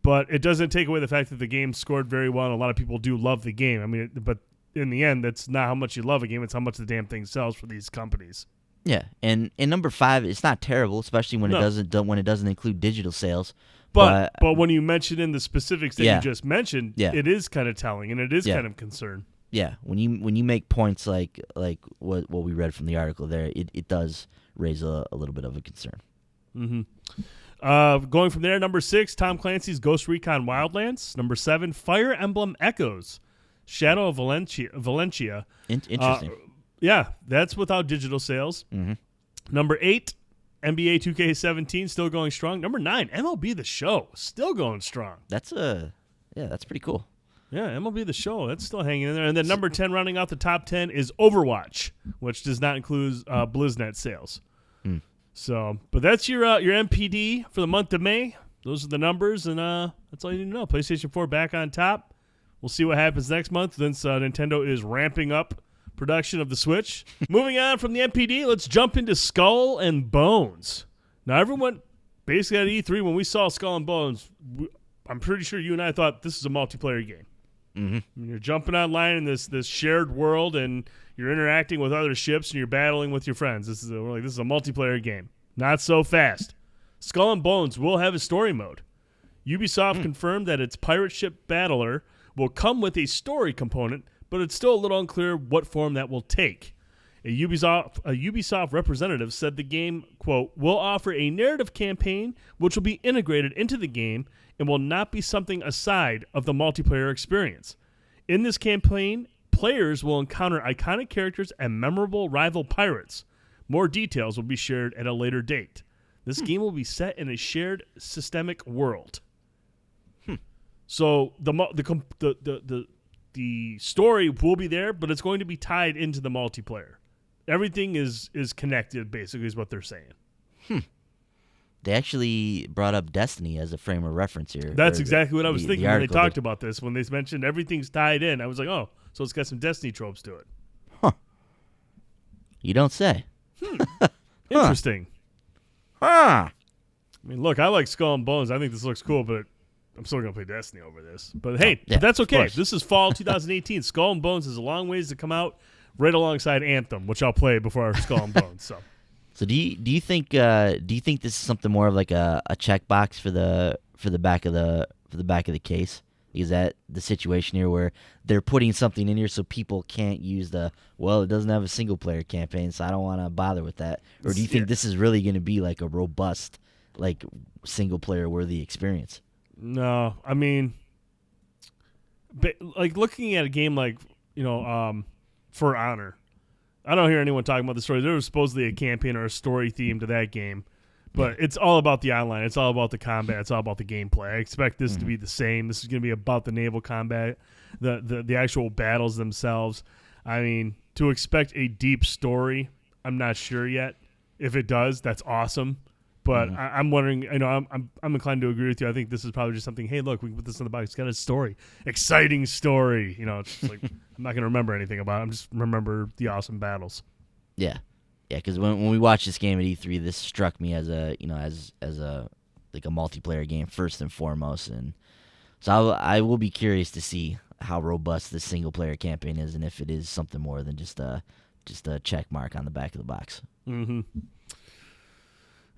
but it doesn't take away the fact that the game scored very well, and a lot of people do love the game. I mean, but in the end, that's not how much you love a game; it's how much the damn thing sells for these companies. Yeah, and number 5, it's not terrible, especially when it doesn't include digital sales. But when you mention in the specifics that Yeah. you just mentioned, Yeah. it is kind of telling, and it is Yeah. kind of concern. Yeah, when you make points like what we read from the article there, it does raise a little bit of a concern. Mm-hmm. Going from there, number 6, Tom Clancy's Ghost Recon Wildlands. Number 7, Fire Emblem Echoes, Shadow of Valentia. Interesting. Yeah, that's without digital sales. Mm-hmm. Number 8, NBA 2K17, still going strong. Number 9, MLB The Show, still going strong. That's pretty cool. Yeah, MLB The Show, that's still hanging in there. And then number 10, rounding out the top 10, is Overwatch, which does not include BlizzNet sales. So, but that's your MPD for the month of May. Those are the numbers, and that's all you need to know. PlayStation 4 back on top. We'll see what happens next month since Nintendo is ramping up production of the Switch. Moving on from the MPD, let's jump into Skull and Bones. Now, everyone basically at E3, when we saw Skull and Bones, I'm pretty sure you and I thought this is a multiplayer game. Mm-hmm. I mean, you're jumping online in this shared world, and you're interacting with other ships, and you're battling with your friends. This is a multiplayer game. Not so fast. Skull and Bones will have a story mode. Ubisoft confirmed that its pirate ship Battler will come with a story component, but it's still a little unclear what form that will take. A Ubisoft representative said the game, quote, will offer a narrative campaign which will be integrated into the game and will not be something aside of the multiplayer experience. In this campaign, players will encounter iconic characters and memorable rival pirates. More details will be shared at a later date. This game will be set in a shared systemic world. So the story will be there, but it's going to be tied into the multiplayer. Everything is connected, basically, is what they're saying. They actually brought up Destiny as a frame of reference here. That's exactly what I was thinking when they talked did. about this. When they mentioned everything's tied in, I was like, oh, so it's got some Destiny tropes to it. Huh. You don't say. Interesting. Huh. I mean, look, I like Skull and Bones. I think this looks cool, but I'm still going to play Destiny over this. But hey, Yeah, that's okay. course. This is fall 2018. Skull and Bones is a long ways to come out, right alongside Anthem, which I'll play before Skull and Bones. So do you think this is something more of like a checkbox for the back of the case? Is that the situation here where they're putting something in here so people can't use it doesn't have a single player campaign, so I don't want to bother with that? Or do you think this is really going to be like a robust, like single player worthy experience? No, I mean, like looking at a game like, For Honor, I don't hear anyone talking about the story. There was supposedly a campaign or a story theme to that game, but it's all about the online. It's all about the combat. It's all about the gameplay. I expect this to be the same. This is going to be about the naval combat, the actual battles themselves. I mean, to expect a deep story, I'm not sure yet. If it does, that's awesome. But I'm wondering, I'm inclined to agree with you. I think this is probably just something, hey, look, we can put this in the box. It's got a story. Exciting story. It's just like, I'm not going to remember anything about it. I'm just remember the awesome battles. Yeah. Yeah, because when we watched this game at E3, this struck me as a like a multiplayer game first and foremost, and so I will be curious to see how robust this single player campaign is, and if it is something more than just a check mark on the back of the box. Mm-hmm.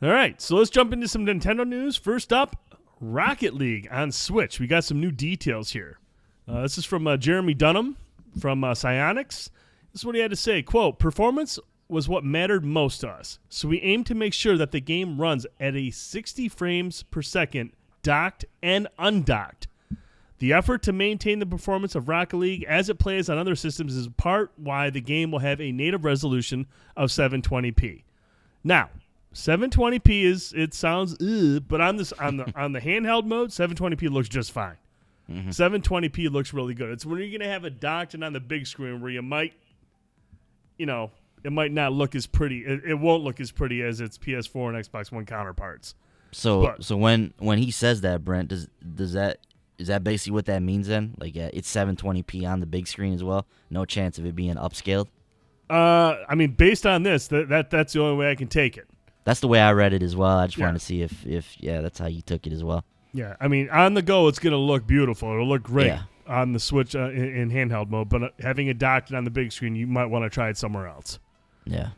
All right, so let's jump into some Nintendo news. First up, Rocket League on Switch. We got some new details here. This is from Jeremy Dunham from Psyonix. This is what he had to say. Quote, performance was what mattered most to us, so we aimed to make sure that the game runs at a 60 frames per second, docked and undocked. The effort to maintain the performance of Rocket League as it plays on other systems is part why the game will have a native resolution of 720p. Now, 720p it sounds but on the handheld mode, 720p looks just fine. 720p looks really good. It's when you're going to have it docked and on the big screen where you might, it might not look as pretty. It won't look as pretty as its PS4 and Xbox One counterparts. So when he says that, Brent, is that basically what that means then? Like it's 720p on the big screen as well? No chance of it being upscaled? I mean, based on this, that's the only way I can take it. That's the way I read it as well. I just wanted to see if that's how you took it as well. Yeah, I mean, on the go, it's going to look beautiful. It'll look great on the Switch in handheld mode, but having it docked on the big screen, you might want to try it somewhere else. Yeah.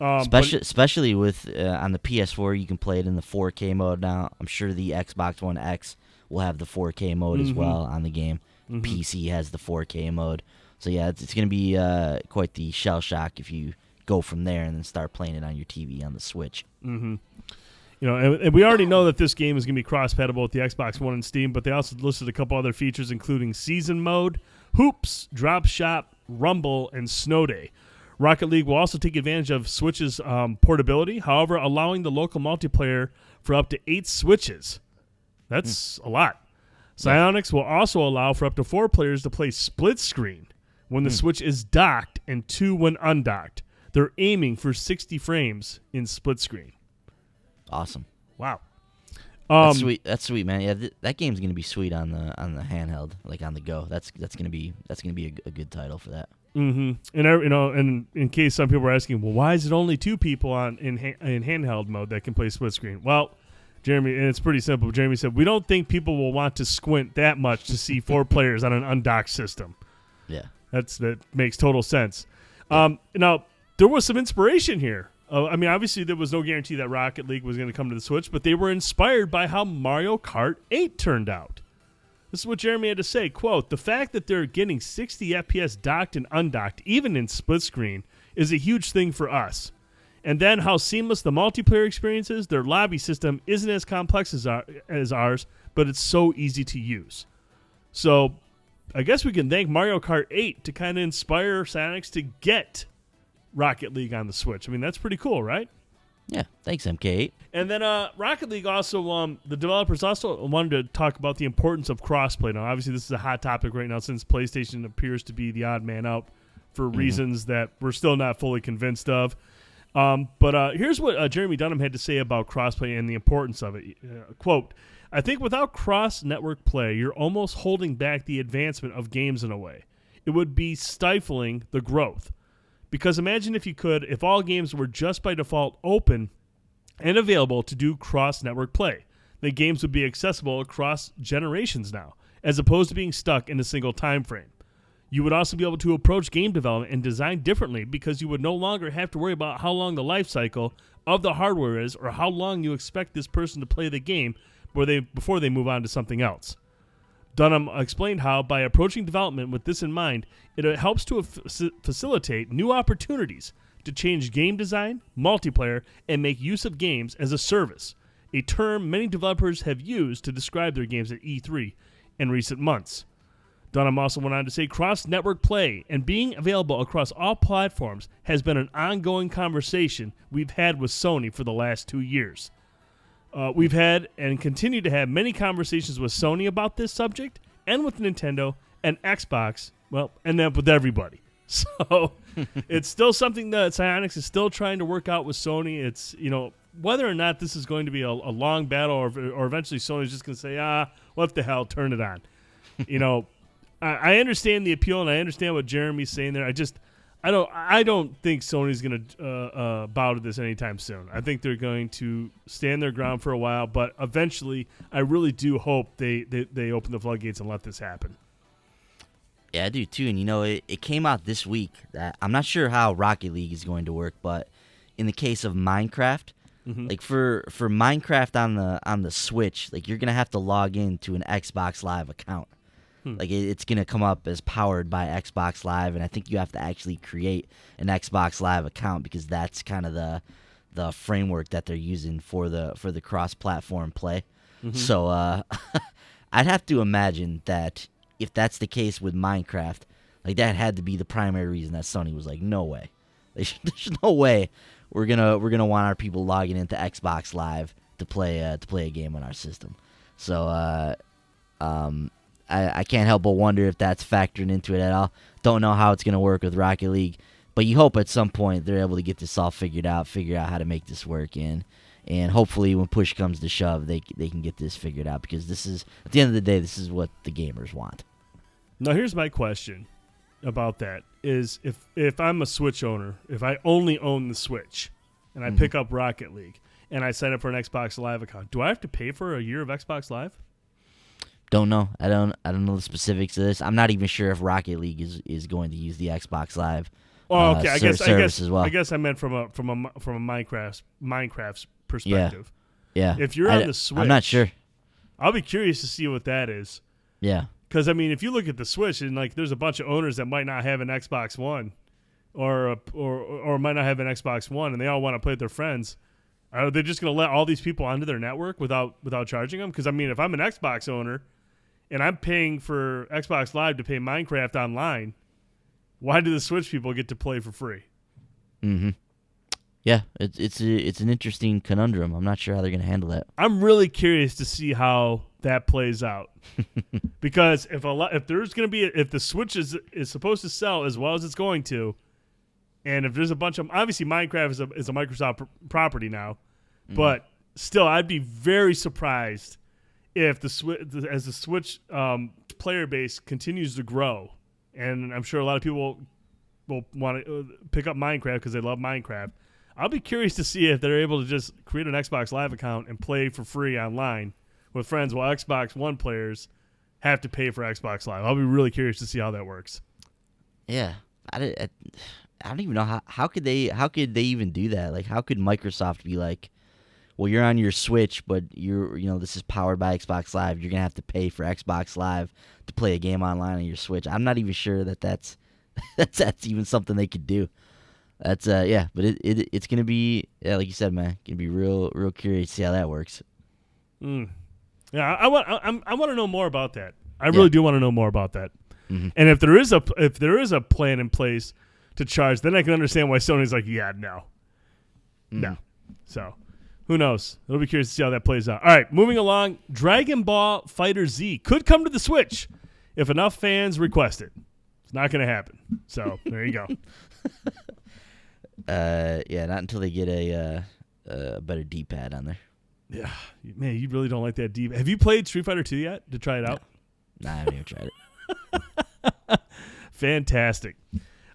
Especially with on the PS4, you can play it in the 4K mode now. I'm sure the Xbox One X will have the 4K mode as well on the game. PC has the 4K mode. So, yeah, it's going to be quite the shell shock if you go from there and then start playing it on your TV on the Switch. And we already know that this game is going to be cross-compatible with the Xbox One and Steam, but they also listed a couple other features, including Season Mode, Hoops, Drop Shop, Rumble, and Snow Day. Rocket League will also take advantage of Switch's portability, however, allowing the local multiplayer for up to 8 Switches. That's a lot. Psyonix will also allow for up to 4 players to play split screen when the Switch is docked and 2 when undocked. They're aiming for 60 frames in split screen. Awesome! Wow, that's sweet. That's sweet, man. Yeah, that game's gonna be sweet on the handheld, like on the go. That's gonna be a good title for that. And and in case some people are asking, well, why is it only 2 people in handheld mode that can play split screen? Well, Jeremy, and it's pretty simple. Jeremy said we don't think people will want to squint that much to see 4 players on an undocked system. Yeah, that makes total sense. Now there was some inspiration here. I mean, obviously, there was no guarantee that Rocket League was going to come to the Switch, but they were inspired by how Mario Kart 8 turned out. This is what Jeremy had to say, quote, "The fact that they're getting 60 FPS docked and undocked, even in split screen, is a huge thing for us. And then how seamless the multiplayer experience is, their lobby system isn't as complex as ours, but it's so easy to use." So I guess we can thank Mario Kart 8 to kind of inspire Psyonix to get Rocket League on the Switch. I mean, that's pretty cool, right? Yeah, thanks, MK8. And then Rocket League also, the developers also wanted to talk about the importance of crossplay. Now, obviously, this is a hot topic right now since PlayStation appears to be the odd man out for reasons that we're still not fully convinced of. But here's what Jeremy Dunham had to say about crossplay and the importance of it. Quote, "I think without cross-network play, you're almost holding back the advancement of games in a way. It would be stifling the growth. Because imagine if all games were just by default open and available to do cross-network play. The games would be accessible across generations now, as opposed to being stuck in a single time frame. You would also be able to approach game development and design differently because you would no longer have to worry about how long the life cycle of the hardware is or how long you expect this person to play the game before they move on to something else." Dunham explained how, by approaching development with this in mind, it helps to facilitate new opportunities to change game design, multiplayer, and make use of games as a service, a term many developers have used to describe their games at E3 in recent months. Dunham also went on to say cross-network play and being available across all platforms has been an ongoing conversation we've had with Sony for the last 2 years. We've had and continue to have many conversations with Sony about this subject and with Nintendo and Xbox, and then with everybody. So it's still something that Psyonix is still trying to work out with Sony. It's, whether or not this is going to be a long battle or eventually Sony's just going to say, what the hell, turn it on. I understand the appeal and I understand what Jeremy's saying there. I don't think Sony's going to bow to this anytime soon. I think they're going to stand their ground for a while, but eventually, I really do hope they open the floodgates and let this happen. Yeah, I do too. And it came out this week that I'm not sure how Rocket League is going to work, but in the case of Minecraft, like for Minecraft on the Switch, like you're gonna have to log in to an Xbox Live account. Like it's gonna come up as powered by Xbox Live, and I think you have to actually create an Xbox Live account because that's kind of the framework that they're using for the cross-platform play. So I'd have to imagine that if that's the case with Minecraft, like that had to be the primary reason that Sony was like, no way, there's no way we're gonna want our people logging into Xbox Live to play a game on our system. So I can't help but wonder if that's factoring into it at all. Don't know how it's gonna work with Rocket League, but you hope at some point they're able to get this all figure out how to make this work, and hopefully when push comes to shove, they can get this figured out, because this is, at the end of the day, this is what the gamers want. Now here's my question about that is if I'm a Switch owner, if I only own the Switch and I pick up Rocket League and I sign up for an Xbox Live account, do I have to pay for a year of Xbox Live? Don't know. I don't know the specifics of this. I'm not even sure if Rocket League is going to use the Xbox Live service as well. I guess I meant from a Minecraft's perspective. Yeah. If you're on the Switch, I'm not sure. I'll be curious to see what that is. Yeah. Because, I mean, if you look at the Switch, and like, there's a bunch of owners that might not have an Xbox One, or might not have an Xbox One, and they all want to play with their friends. Are they just going to let all these people onto their network without charging them? Because, I mean, if I'm an Xbox owner and I'm paying for Xbox Live to play Minecraft online, why do the Switch people get to play for free? Mm-hmm. Yeah, it's an interesting conundrum. I'm not sure how they're going to handle that. I'm really curious to see how that plays out, because if the Switch is supposed to sell as well as it's going to, and if there's a bunch of, obviously Minecraft is a Microsoft property now, but still I'd be very surprised if the Switch player base continues to grow, and I'm sure a lot of people will want to pick up Minecraft because they love Minecraft. I'll be curious to see if they're able to just create an Xbox Live account and play for free online with friends, while Xbox One players have to pay for Xbox Live. I'll be really curious to see how that works. Yeah, I don't even know how could they even do that? Like, how could Microsoft be like, well, you're on your Switch, but this is powered by Xbox Live. You're gonna have to pay for Xbox Live to play a game online on your Switch. I'm not even sure that's even something they could do. That's but it's gonna be, like you said, man, gonna be real curious to see how that works. Yeah, I want to know more about that. I really do want to know more about that. Mm-hmm. And if there is a plan in place to charge, then I can understand why Sony's like, no. So who knows? It'll be curious to see how that plays out. All right, moving along. Dragon Ball Fighter Z could come to the Switch if enough fans request it. It's not going to happen. So there you go. Not until they get a better D-pad on there. Yeah, man, you really don't like that D-pad. Have you played Street Fighter 2 yet to try it out? Nah, I haven't even tried it. Fantastic.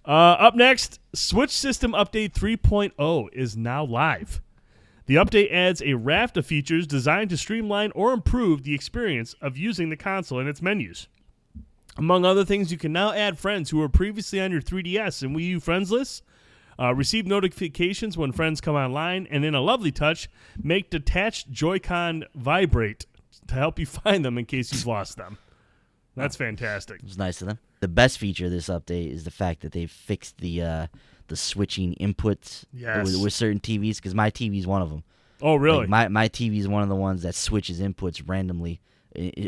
Up next, Switch System Update 3.0 is now live. The update adds a raft of features designed to streamline or improve the experience of using the console and its menus. Among other things, you can now add friends who were previously on your 3DS and Wii U friends lists, receive notifications when friends come online, and in a lovely touch, make detached Joy-Con vibrate to help you find them in case you've lost them. That's fantastic. It's nice of them. The best feature of this update is the fact that they've fixed the switching inputs with certain TVs, because my TV is one of them. Oh, really? Like my TV is one of the ones that switches inputs randomly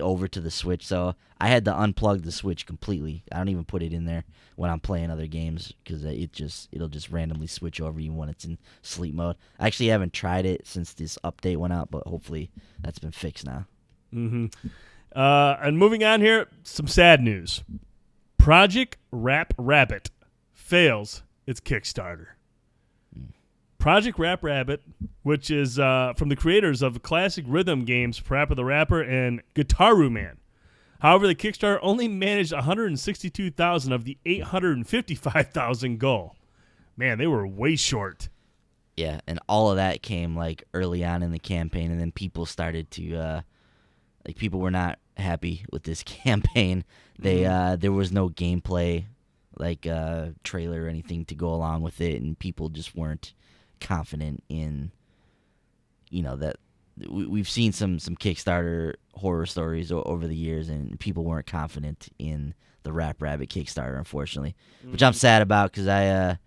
over to the Switch, so I had to unplug the Switch completely. I don't even put it in there when I'm playing other games, because it'll just randomly switch over even when it's in sleep mode. I actually haven't tried it since this update went out, but hopefully that's been fixed now. Mm-hmm. And moving on here, some sad news. Project Rap Rabbit fails its Kickstarter. Project Rap Rabbit, which is from the creators of classic rhythm games Parappa the Rapper and Guitaru Man. However, the Kickstarter only managed 162,000 of the 855,000 goal. Man, they were way short. Yeah, and all of that came like early on in the campaign, and then people started to people were not happy with this campaign. They there was no gameplay, like trailer or anything to go along with it, and people just weren't confident in that we've seen some Kickstarter horror stories over the years, and people weren't confident in the Rap Rabbit Kickstarter, unfortunately, which I'm sad about because I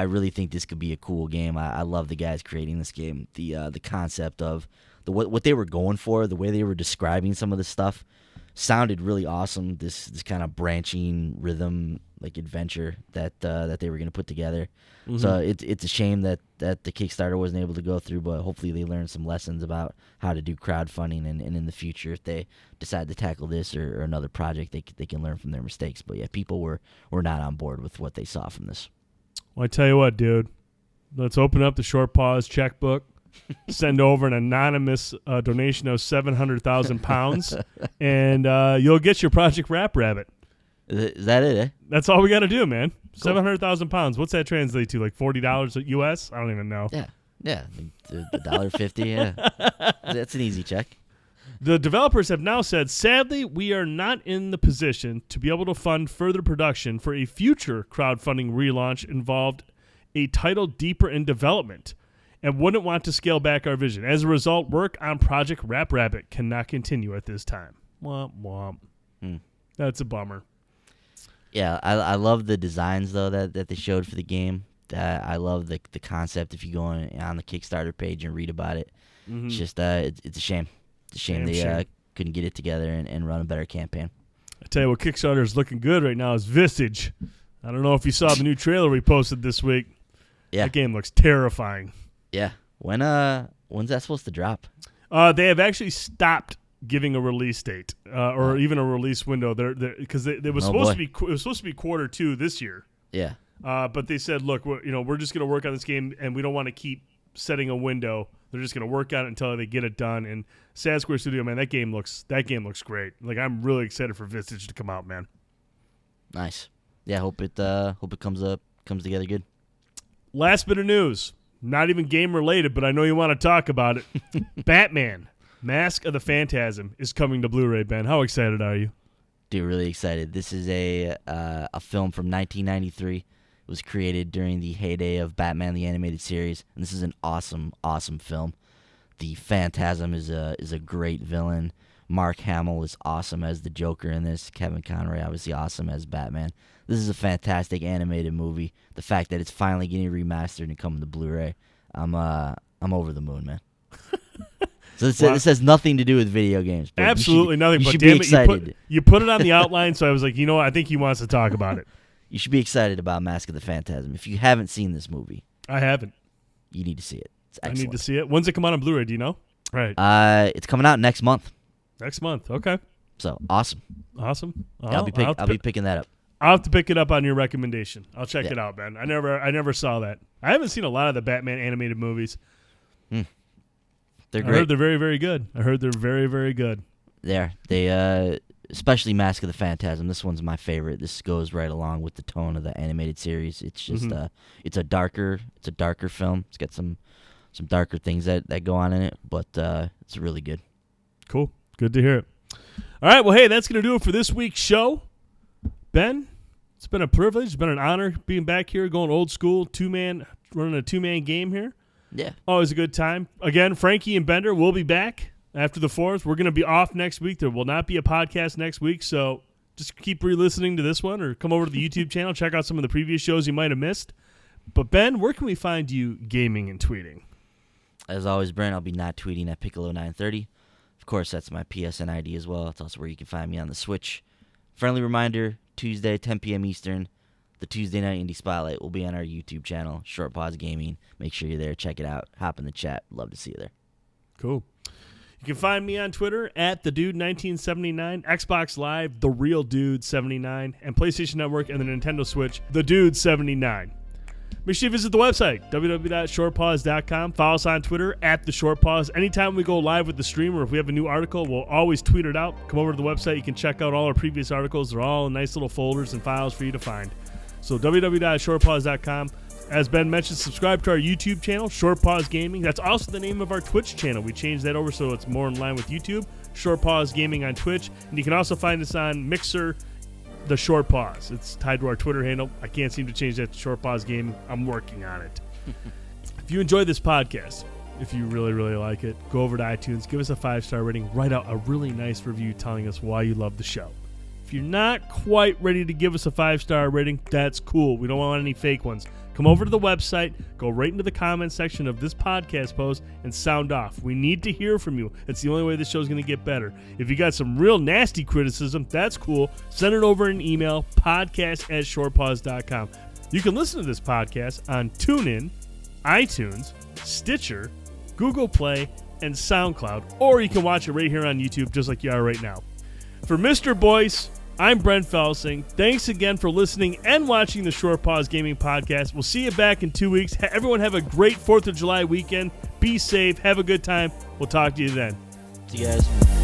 really think this could be a cool game. I love the guys creating this game. The concept of what they were going for, the way they were describing some of the stuff, sounded really awesome. This kind of branching rhythm like adventure that they were going to put together. Mm-hmm. So it's a shame that the Kickstarter wasn't able to go through, but hopefully they learned some lessons about how to do crowdfunding, and in the future, if they decide to tackle this or another project, they can learn from their mistakes. But yeah, people were not on board with what they saw from this. Well, I tell you what, dude. Let's open up the Short Pause checkbook, send over an anonymous donation of 700,000 pounds, and you'll get your Project Rap Rabbit. Is that it, eh? That's all we got to do, man. Cool. 700,000 pounds. What's that translate to? Like $40 US? I don't even know. Yeah. $1.50, yeah. That's an easy check. The developers have now said, sadly, we are not in the position to be able to fund further production for a future crowdfunding relaunch involved a title deeper in development and wouldn't want to scale back our vision. As a result, work on Project Rap Rabbit cannot continue at this time. Womp womp. That's a bummer. Yeah, I love the designs, though, that they showed for the game. I love the concept if you go on the Kickstarter page and read about it. Mm-hmm. It's just it's a shame. It's a shame they couldn't get it together and run a better campaign. I tell you what, Kickstarter is looking good right now is Visage. I don't know if you saw the new trailer we posted this week. Yeah. That game looks terrifying. Yeah. When's that supposed to drop? They have actually stopped giving a release date or even a release window because it was supposed to be Q2 this year. Yeah. But they said, look, we're just going to work on this game and we don't want to keep setting a window. They're just going to work on it until they get it done. And Sad Square Studio, man, that game looks great. Like, I'm really excited for Visage to come out, man. Nice. Yeah, hope it comes together good. Last bit of news, not even game related, but I know you want to talk about it. Batman, Mask of the Phantasm is coming to Blu-ray, Ben. How excited are you? Dude, really excited. This is a film from 1993. It was created during the heyday of Batman the Animated Series, and this is an awesome, awesome film. The Phantasm is a great villain. Mark Hamill is awesome as the Joker in this. Kevin Conroy obviously awesome as Batman. This is a fantastic animated movie. The fact that it's finally getting remastered and coming to Blu-ray, I'm over the moon, man. So this has nothing to do with video games. Absolutely nothing. You but should damn be excited. It, you put it on the outline, so I was like, you know what? I think he wants to talk about it. You should be excited about Mask of the Phantasm. If you haven't seen this movie, I haven't. You need to see it. It's excellent. I need to see it. When's it come out on Blu-ray? Do you know? Right. It's coming out next month. Next month. Okay. So awesome. Awesome. Yeah, I'll be picking that up. I'll have to pick it up on your recommendation. I'll check it out, man. I never saw that. I haven't seen a lot of the Batman animated movies. They're great. I heard they're very, very good. I heard they're very, very good. They especially Mask of the Phantasm. This one's my favorite. This goes right along with the tone of the animated series. It's just it's a darker film. It's got some darker things that go on in it, but it's really good. Cool. Good to hear it. All right, well, hey, that's going to do it for this week's show. Ben, it's been a privilege. It's been an honor being back here, going old school, running a two-man game here. Yeah. Always a good time. Again, Frankie and Bender will be back after the 4th. We're going to be off next week. There will not be a podcast next week, so just keep re-listening to this one or come over to the YouTube channel, check out some of the previous shows you might have missed. But, Ben, where can we find you gaming and tweeting? As always, Brent, I'll be not tweeting at Piccolo930. Of course, that's my PSN ID as well. It's also where you can find me on the Switch. Friendly reminder, Tuesday, 10 p.m. Eastern, the Tuesday Night Indie Spotlight will be on our YouTube channel, Short Pause Gaming. Make sure you're there. Check it out. Hop in the chat. Love to see you there. Cool. You can find me on Twitter at TheDude1979, Xbox Live, TheRealDude79, and PlayStation Network and the Nintendo Switch, TheDude79. Make sure you visit the website, www.shortpause.com. Follow us on Twitter at TheShortPause. Anytime we go live with the stream or if we have a new article, we'll always tweet it out. Come over to the website. You can check out all our previous articles. They're all in nice little folders and files for you to find. So www.shortpause.com. As Ben mentioned, subscribe to our YouTube channel, Short Pause Gaming. That's also the name of our Twitch channel. We changed that over so it's more in line with YouTube. Short Pause Gaming on Twitch. And you can also find us on Mixer, The Short Pause. It's tied to our Twitter handle. I can't seem to change that to Short Pause Gaming. I'm working on it. If you enjoy this podcast, if you really, really like it, go over to iTunes, give us a 5-star rating, write out a really nice review telling us why you love the show. If you're not quite ready to give us a 5-star rating, that's cool. We don't want any fake ones. Come over to the website, go right into the comment section of this podcast post, and sound off. We need to hear from you. It's the only way this show's going to get better. If you got some real nasty criticism, that's cool. Send it over in an email, podcast@shortpause.com. You can listen to this podcast on TuneIn, iTunes, Stitcher, Google Play, and SoundCloud, or you can watch it right here on YouTube just like you are right now. For Mr. Boyce, I'm Brent Felsing. Thanks again for listening and watching the Short Pause Gaming Podcast. We'll see you back in 2 weeks. Everyone have a great 4th of July weekend. Be safe. Have a good time. We'll talk to you then. See you guys.